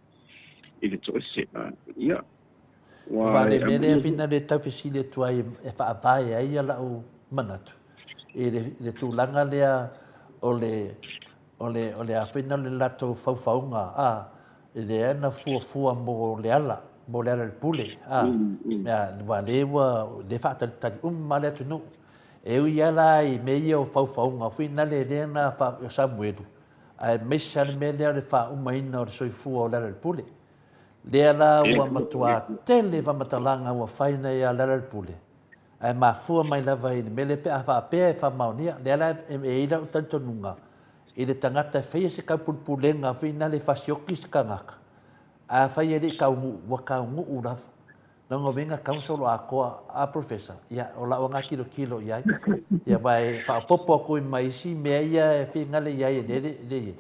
to se ya wa le mele fina le ta fisile tu ai e fa vai ai ala o manatu le tu langa le ole a fina le lato faufaunga le na fu mo le ala mo le al pule ya wa le fa ta ma le tu no e u ia la i me ia o faufaunga fina le na fa Samuelu ai mesa me le fa umaina o soifua o le al pule le la ua matua tele va matalanga ua faina ia le al pule ai mafua mai lava i mele pe afa pe fa maunia le la e ida o tanto nunga i le tangata feia se ka pulpulenga fina le fasioki se kangaka a faia le ka ua ka ngu ura no venga council a ko a professor ya o la nga kilo ya ya vai fa popo ko mai si me ia finga le ya le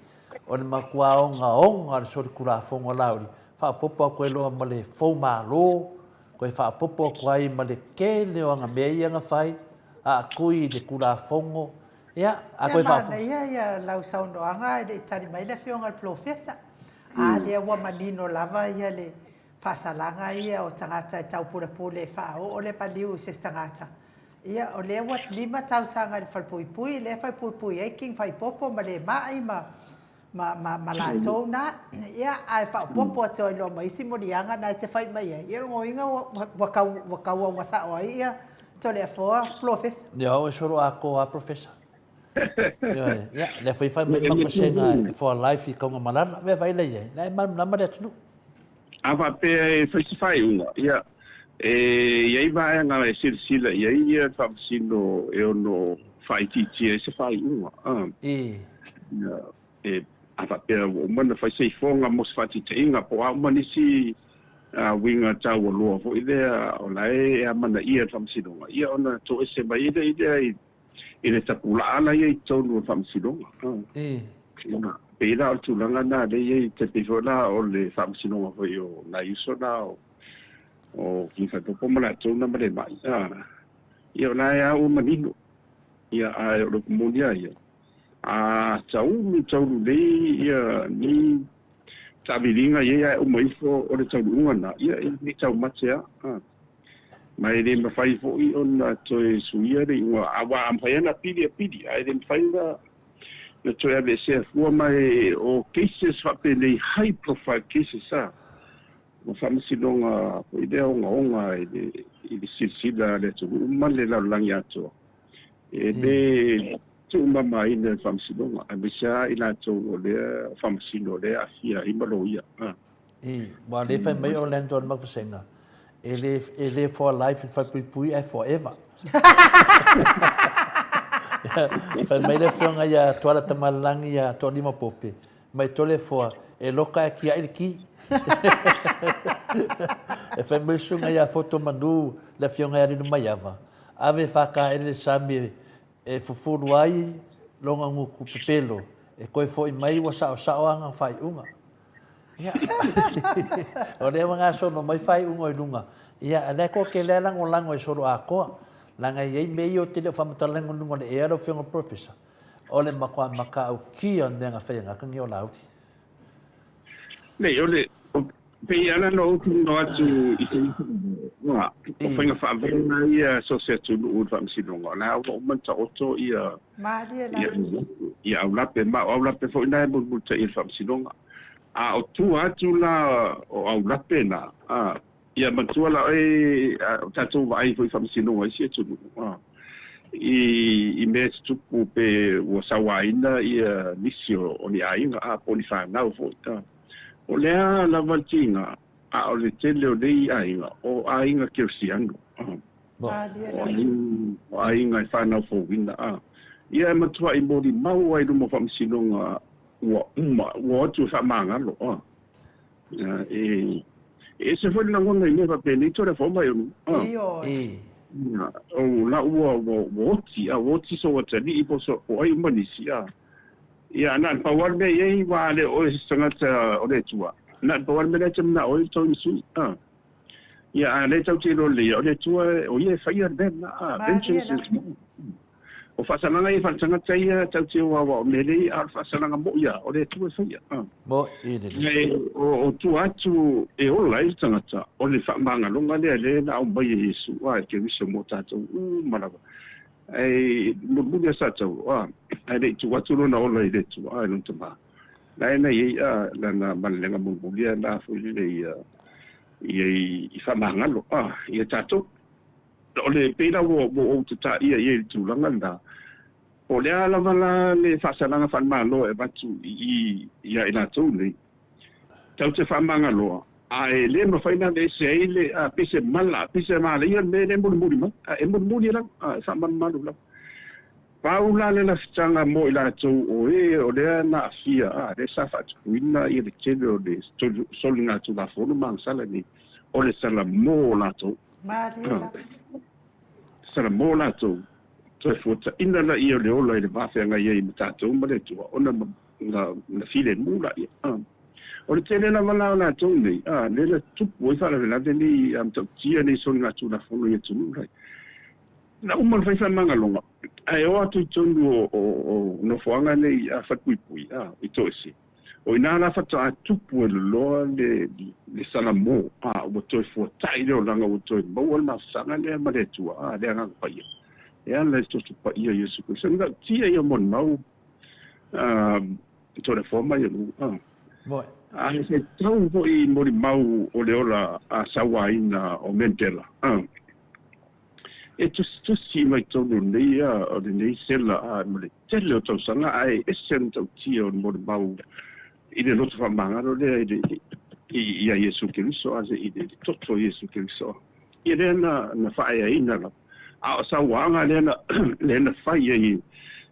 o ma kwa onga so kula fonga lauri fa popo ko lo male fo malo ko fa popo ko ai male ke le nga me ia nga fai a kui de kula fongo ya a ko fa ya lau saundo anga de tari mai le fionga professor a le wa manino lava ya le fasalanga ia o tangata tau pule fa o le paliu se tangata ia o le wat 5,000 le falpui le fai pui e king fai popo ma le mai ma la tona ia ai fa popo to lo mai simonianga na te fai mai ia ngo inga wa wa sa o ia to le fo professor ia o solo a ko a professor ia le fai mai ma senga for life ko malana ve vai le ia na ma le tu ava pe fai una ia ia vai nga silsila ia famsino e ono fai titi se fai una ava pe o mana fai sei fonga mos fati tinga po a mani si winga tau lo fo idea o lai e mana ia famsino ia ona to ese mai idea ile tapula ala ia tonu famsino pera o tulanga na le ye te pifona o le famsino fo yo na iso na o ki fa to mala tona male mai ia na ya o manino ia a o komunia ia tau le ia ni tabilinga ia o mai fo o le tau ngana ia ni tau matea mai le mafai fo i ona to suia le wa awa ampayana pidi ai le fai na to ya se fu mai o cases fa pe le high profile cases mo famsilonga po idea onga i silsila le tu male la langa to le tu mama ina famsilonga abisa ila to le famsilo le afia imaloia ba le fa mai Orlando ma fasenga ele for life fa pui forever fa mai le fonga ya toala tamalangi ya toni mapope mai tole fo e loka ki ai ki e fa mai sunga ya foto mandu le fonga ya no maiava ave fa ka ele sami e fufuru ai longa ngu pelo e koi fo mai wa sa anga fai unga ya o le nga so no mai fai unga lunga ya le ko ke le lango e solo ako langa ye meio te le famatalango nunga le era fenga professor ole makwa maka o kia nenga fenga kangi o lauti le ole pe ana no no atu o fenga fa venga ia society no famsilonga na o manta oto ia ia aula pe fo ina mo mo te famsilonga o tu atu la o aula pena ia matua la tatu vai foi famsino ai se tu i me tupu pe o sawaina ia misio o ni ainga poni fa na fo o lea la Valentine o le tele o dei ainga o ainga kirsiano ai ngai whanau fōwina ia matua I mori mau ai rumo whamsinonga ua atu whamangalo se foi na ngona I neva pene tore foma eu o la ua woti so wata ni ipo so o ai manisi ia na pawar me ye wa le o sangata o le tua na pawar me le na o to ni su ia le tau tiro le o le tua o ye fire ben o fasalanga I fasalanga ia tau tiro wa me le a fasalanga mo ia o le tua fire mo o tu atu e o lai tangata o le whamanga longa le na o mai Yesu ke wiso mo tatou malava ai mulia sa tau ai le tu atu na o lai le tu ai no tama lai na ia na malenga mulia na fu le I whamanga lo ia tatou o le pena o tata ia tu langa na o le ala wala le fasalanga whanmalo e batu ia ina tau nei tau te whamanga loa ai le mawhaina le se le pise mala ia me le muri ma e muri lang whamamalu lang paula le la fitanga mo ila tau o le na fia le safa tuina I le tele o le solinga tu la fono mangsala ni o le sala mo la tau sala mo la tau to futa ina la ia le ola le mafenga ia I matatou ma le tua ona na file mula ia o le tele la wala na tau nei le tupu I whala vela ni tau tia nei solinga tu la fono ia tunu rai na umar whaifa mangalonga ai o atu I tonu o no fuanga nei whatuipui I toesi o ina la whata tupu e loa le salamo o toi fuatai leo langa o toi maua na sanga le ma le tua le anga paia e ala to paia Yesu Kristo nga tia ia mon mau to le forma ia mo se tau vo I mori mau o le ola sawaina o mentela e tu si mai tonu nei o le nei sela mo le tele o tau sanga ai esen tau tia o mori mau I le loto whamanga le ia Yesu Kristo I le toto Yesu Kristo I le na whaia ina la a sa wanga le na whaia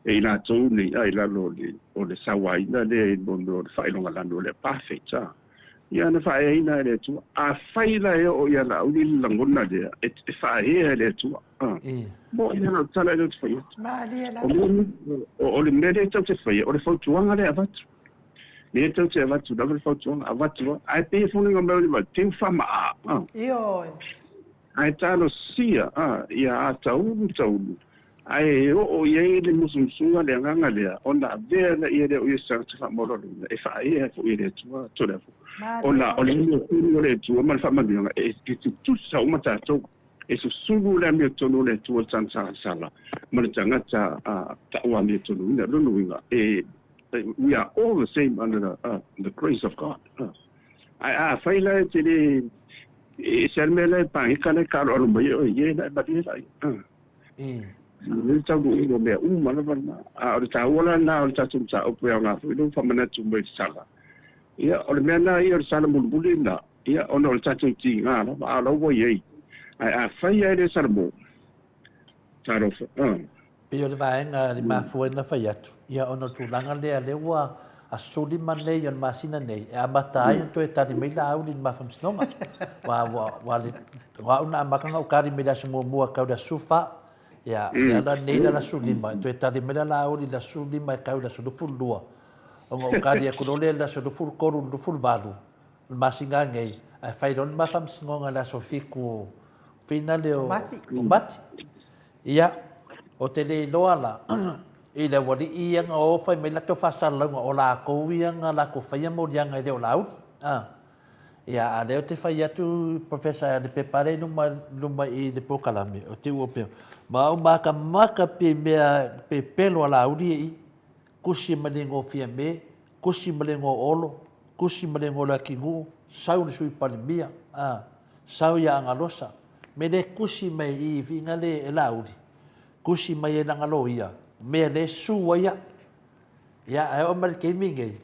I la tau nei ai la lo o le sawa ina le bono le whailonga lano le perfect ia na whaia ina le tu a whaila e o ia la uni langona le e whaia le tu mo ina na tala le tu whaia o le mere tau te whaia o le whautuanga le avatu le tau te avatu le whautuanga avatu ai pe funinga meuli ma te whama ai talo sia ia a taunu ai o ye le musunga le nganga le ona vera ia le o sa tsa moro e fa ia fo ile tua to le ona o le tua mal fa mangi e tu sa o mata to e su sulu le mi to no le tua tsa sala mal tanga ta wa mi to no le no winga e we are all the same under the grace of God ai faila te le e sermele pa ikane karo lo mai o ye na ba dia ni tau no me mana mana o ta wala na o ta tumsa o pe nga fu no famana tu me sala ia o me na ia sala bulbulina ia ono o ta tu ti nga na ba lo wo ye ai fa ia de sarmo taro pe yo le vai nga le ma fu na fa ia ia ono tu langa le wa a soli man le yon masina nei e amata ai to e tadi me la au din ma fam snoma wa una makanga o kari me da mo mo ka da sufa ya la nei da la sulima to e tadi me la au di la sulima ka da su fu lua o kari ko le la su fu koru du fu valu masinga ngai ai fai don ma fam snonga la sofiku finale o mati ya o tele loala I le wali ia nga o fai me la to fasala nga o la ko ia nga la ko fai mo dia nga le o lau ia a le te fai atu professor de prepare numa I de pokalame o te o pe ma o maka pe pe pelo la udi I kusi malengo fia me kusi malengo olo kusi malengo la kingu sau le sui palimia sau ia nga losa me le kusi mai I vinga le la udi kusi mai na nga lo ia me le sua ia ai o mal ke minge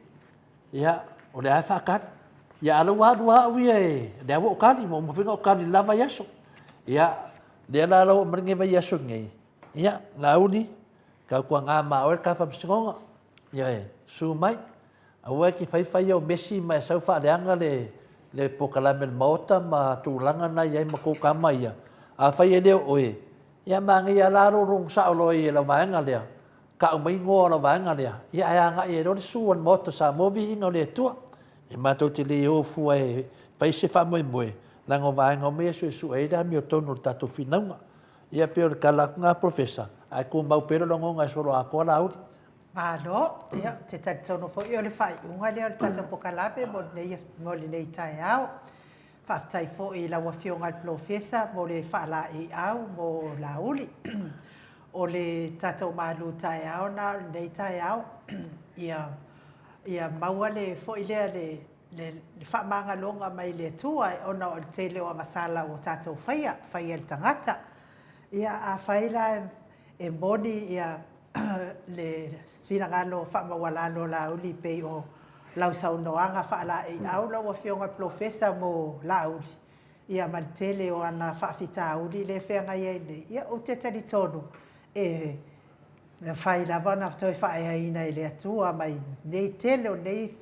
ia o le fa ka ia ala wa wi e le wo ka ni mo finga ka ni lava yaso ia le la lo mringe vai aso ngai ia laudi ka ku nga ma o ka fa msingonga ia su mai awa ki fai o Messi mai sau fa leanga le pokalame Maota ma tulanga na ia ma ko kama ia a fai le oe ia mangi ia la rong sa lo ia la vanga le ka mai ngo la vanga le ia ia nga ia ro su on moto Samoa Viiga le tua e ma to te le o fu e fai se fa moi moi la ngo vanga me su e da mi tonu tatu finanga ia pe o kala nga professor ai ko mau pero lo nga solo a ko la au Alo, ia, te tatono fo i o le whai unga leo le tata pokalape mo le nei tai au. Whaftai fo i la wafionga le profesa mo le whaala i au mo la uli. O le tata o malu tai au na nei tai au. Ia maua le fo i lea le whamanga longa mai le tua o na o le te leo a masala o tata o whaia le tangata. Ia a whaila e moni ia le finagalo whamawalalo la uli pe o lau saunoanga whaala e au lau a whionga profesa mo la uli. Ia mantele o ana whaafita uli le whenga iene. Ia o te tani tonu e whai lava na toi whaea ina i le atua mai nei tele o nei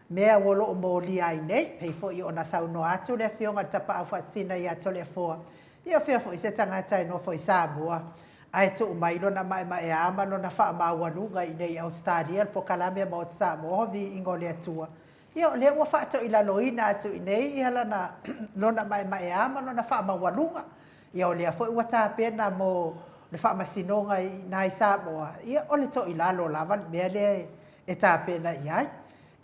mea wolo o mōli ai nei. Pei fo i o na sauno atu le whionga tapa au whaasina i ato le fua. Ia whia fo i se tangata no fo i Samoa. Ai tu mai lo na mai ama lo na fa ma walunga i nei Australia po kalame mo Samoa Viiga le atua. Ia le wa fa to ila loina tu i nei ia la na lo na mai ama lo na fa ma walunga. Ia le fo wa ta pena mo le fa masinonga i nai Samoa. Ia o le to ila lo lava me le e ta pena ia.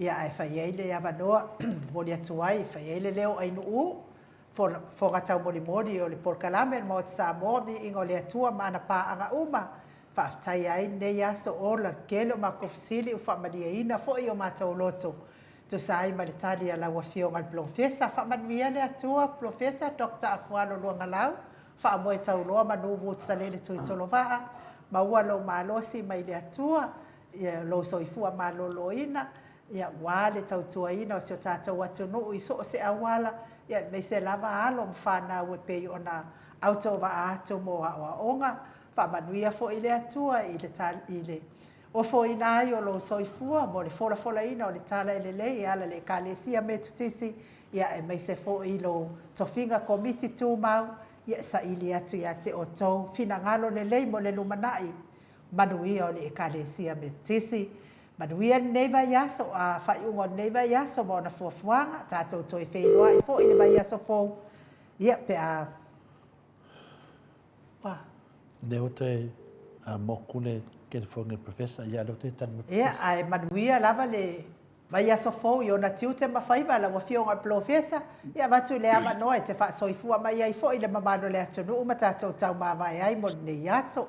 Ia ai fa ia le ava no mo le atua i fa ia le leo ai no for tau mori o le polkalame mo Samoa Viiga le atua mana pa anga uma fa tai ai nei aso ola kelo ma kofsili u fa madia ina fo i o mata loto to sai ma le tali ala wa fionga al professor fa madia le atua professor Dr. Afualo Luangalau fa mo tau lo ma no vot salele to tolova ma walo malosi mai le atua lo soifua malolo ina ia wale tau tuaina o se tata watu no i so se awala ia me se lava alo mfana we pe ona auto va ato mo a onga fa manuia fo ile atua ile tal ile o fo ina yo lo soifua mo le fola ina o le tala ile le ala le kalesia metisi ia me se fo ilo tofinga committee tu mau ia sa ile atu ia te o to finangalo le mo le lumanai manuia o le kalesia metisi Manuia neiva yaso a fai ungo neiva yaso mo na fuafuanga tatou toi whenua i fo i le vai yaso fo ia pe a pa leo te mokune ke le fonga professor ia lo te tanu ia ai manuia lava le vai yaso fo i ona tiu te mawhaiva la wafionga professor ia watu le ama noa te fa soifua mai ai fo i le mamano le atunu uma tatou tau mawai ai mo ne yaso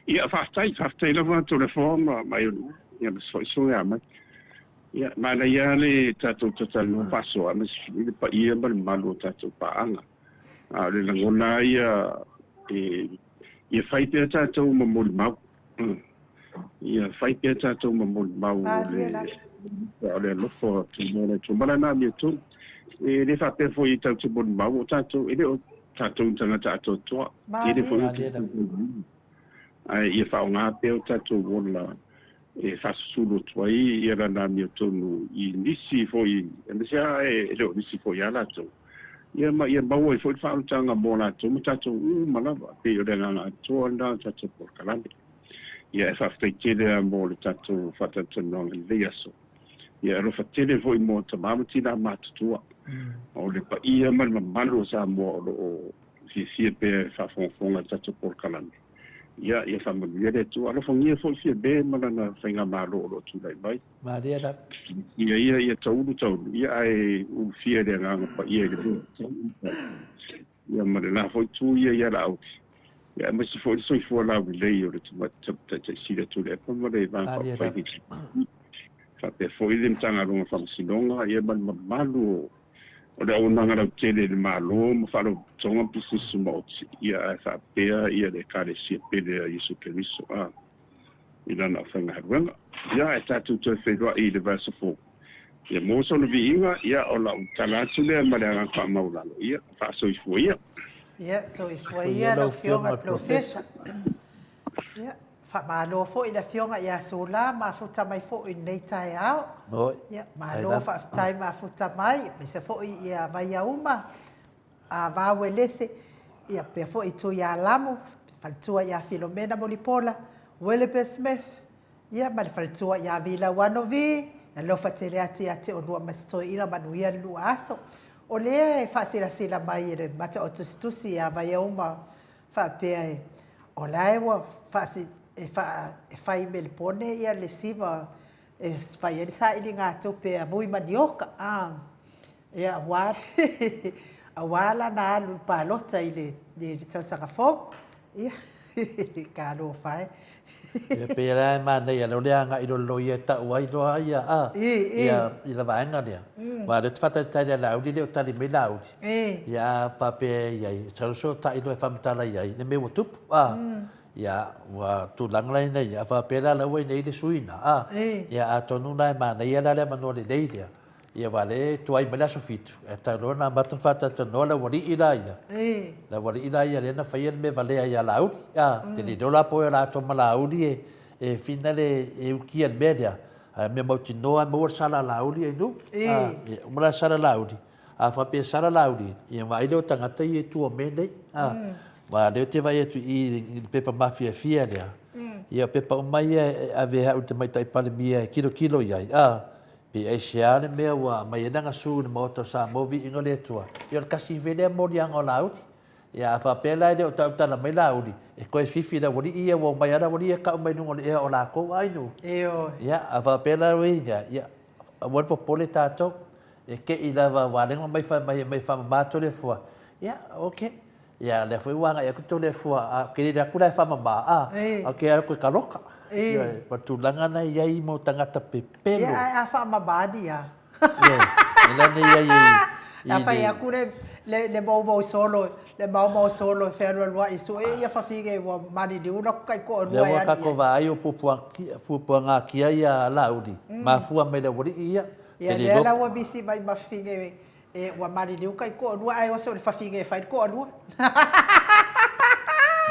Ia whaftai lawa telefona mai unu. Ia so ia mai. Ia mana ia le tatou tatalu paso ama le pa ia ma le malu tatou paanga. Le langona ia ia fai pe tatou mamoli mau. Ia fai pe tatou mamoli mau le lofo tu mana na mi tu. Le fa pe foi tatou mamoli mau tatou ele o tatou tanga tatou toa. Ele foi ai ia fa nga pe o tatu wona e fa sulu tuai ia na mi tonu i nisi foi e sia e lo nisi foi ala tu ia ma wo foi fa tanga bona tu tatu malava pe o nga tu anda tatu por kalame ia fa fetele mo le tatu fa tatu no le yaso ia ro fetele foi mo tamamu tina matu o le pa ia malo sa mo o si pe fa fonga tatu por kalame ia fa manuia le tu ala fongia fo fia be mana na fainga malo lo tu dai mai maria da ia tau ia ai u fia de nga pa ia le ia mana na fo tu ia la au ia mas fo so fo la le yo le tu si le tu le pa mo le va fa pe fo i dem tanga lo fa sinonga ia man malo o le ona ngara tele le malo mo falo tonga business mo ia fa pea ia le kare si pele Yesu Kristo ila na fanga wenga ia tatu to fedwa i le verse 4 ia mo so le Viiga ia o la tala tu le ma le ka maula ia fa so i ia Ia, so i fua ia la fionga profesa. Ia, whamalo fo i la fionga ia sula, ma futa mai fo i nei tai au. Ia, malo whaftai ma futa mai, me se fo i ia vai a uma, a vawe lese, ia pia fo i tu ia lamu, faltua ia Filomena Molipola, Willoughby Smith, ia ma le faltua ia Vila Wanovi, ia lofa tele ati a te onua masitoi ina manuia lua aso. O lea e whaasira mai e mata o tustusi a vai a uma whapea e o lae wa whai melpone ia le siva e whai eri sa ili ngā tupe a vui manioka. Ia a wala na alu pālota i le tausanga fō. Ia, ka alo whai. Ia pera e mana ia lo lea nga ilo lo ia ta ua ilo ia ia i la vaenga lea. Wa le tfata tai le laudi le o tali me laudi. Ia pape ia i so ta ilo e whamtala ia i le me o tupu. Ia wa tu langlai nei ia pera la ua nei le suina. Ia a tonu nai mana ia la le mano le leidea. Ia wale tu ai mele sofitu. E ta lona matan fata tono la wali ila ia. La wali ila ia le na faia me vale ia laudi. Te li dola po la to malaudi e finale e ukia media. Me mauti noa mo sala laudi e no. Mala sala laudi. A fa pe sala laudi. Ia vai le tangata i tu o mene. Wa le te vai tu i pepa mafia fia le. Ia pepa mai ave ha ultima tai palemia kilo ia. Pe ai sheane mea wa mai nanga su na Maota Samoa Viiga le Atua. Ia kasi vele mo li anga laudi. Ia fa pela de o tau mai laudi. E koe fifi da wali ia wa mai ana wali ka mai nungo e o la ko ai no. Ia fa pela we ia wa popole tato e ke i lava wa lengo mai fa mato le fua. Ia okay. Ia le foi wanga ia kuto le fua a ke le kula fa mama okay a ko kaloka. Ia patulanga na ia i mo tangata pepelo. Ia a fa mabadi ia. Ia ina ne ia ia fa ia kure le mau solo ferro lua iso ia fa fige wa mani di una kai ko lua ia. Le ka ko va ai o pupuanga kia ia laudi. Ma fua me le wori ia. Ia le la wa bisi mai ma fige e wa mani di kai ko lua ai o so le fa fige fa ko lua.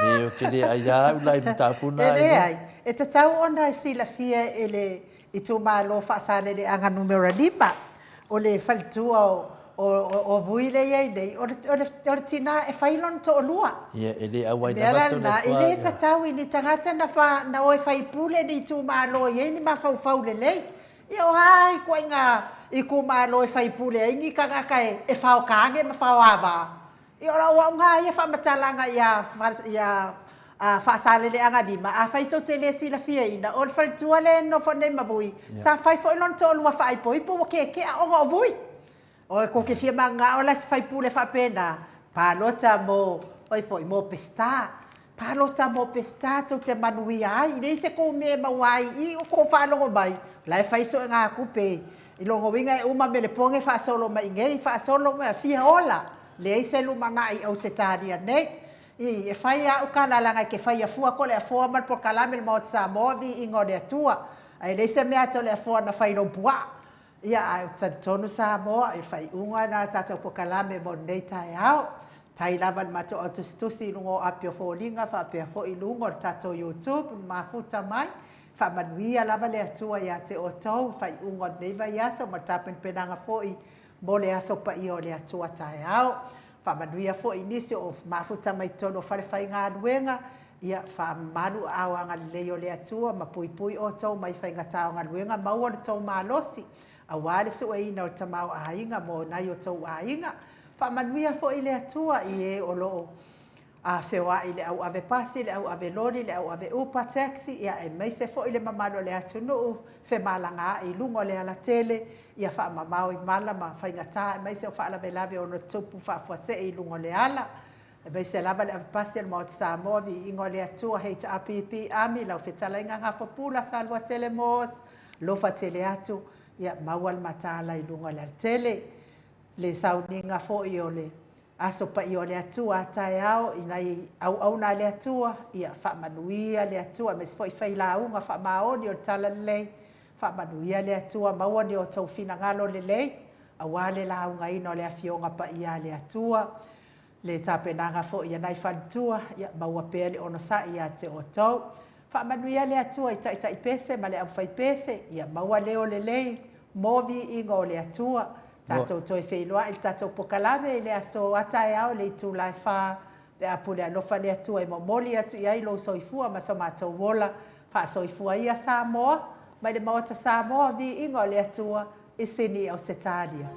Ni o te le aia ulai mta puna ai. E te tau ona si la fia ele i tu malo whaasale le anga numero 5 o le whalitua o vuile iei nei o le tina e whailon to o lua. Ia, ele awai na mato le wha. Ele te tau i ni tangata na oe whaipule ni tu malo iei ni ma whau le lei. Ia o hai kua inga i ku malo e whaipule iei ni kangaka e whao kange ma whao awa. Ia ora ua unga ia whamatalanga ia whaasale le anga lima, a whaito te le sila fia ina, o le whalitua le no whanei mavui, sa whai fo ilon to lua whaipo, ipo wa ke a onga o vui. O e ko ke fia manga o las whaipule whapena, pālota mo, oi fo i mo pesta, pālota mo pesta to te manui ai, nei se ko me mawai, i o ko whanongo mai, lai whaiso e ngā kupe, i longo winga e uma me le ponge whaasolo mai ngei, whaasolo mai fia ola, le eise lumana i au se tāria nei, I e whai au kālalanga ke whai a fua ko le a fua mal por kalame le Maota Samoa Viiga le Atua. Ai leise mea to le a fua na whai rompua. Ia au tantonu Samoa i whai unga na tātou por kalame mo nei tai au. Tai lava le mato o tustusi lungo apio fōlinga whapea fo i lungo le tātou YouTube ma futa mai. Whamanuia lava le Atua ia te o tau whai unga nei vai aso ma tāpen penanga fo i mo le aso pa i o le Atua tai au. Whamanuia fo inisi o mafuta mai tono wharewhai ngā ruenga, ia whamanu awanga leo le Atua, ma pui o tau mai whai ngatao ngā ruenga, maua le tau mālosi, a wāre su e ina o tamau ainga, mo nai o tau ainga. Whamanuia fo i le Atua, i e o loo a whewa i le au ave pasi, le au ave lori, le au ave upa taxi, ia e meise fo i le mamalo le atu nuu, whemalanga i lungo le ala tele, ia wha mamau i malama, whai ngata, e meise o wha ala velave o no tupu wha fuase i lungo le ala, e meise lava le ave pasi al Maota Samoa Viiga le Atua, hei ta apipi ami, lau whetala inga ngā whapula sa alua tele mos, lofa tele atu, ia maual matala i lungo le ala tele, le sauninga fo i o le, aso pa i o le Atua tae au, inai au na le Atua, ia whamanuia le Atua, mes fo i whailaunga whamaoni o le tala lei, whamanuia le Atua, maua ni o tau whina ngalo le lei, a wale launga ino le awhionga pa ia le Atua, le tapenaga fo ia nai whantua ia maua pea le ono sa ia te o tau. Whaamanuia le atua i tai pese ma le au whai pese ia maua leo le lei movi ingo le atua. Tātou toi whenua il tātou pokalame le aso ata e au le itu lai wha pe apule alofa le atua i momoli atu iai lo soifua ma so mātou wola wha soifua ia Samoa mai le Maota Samoa vi ingo le atua i sini au Setalia.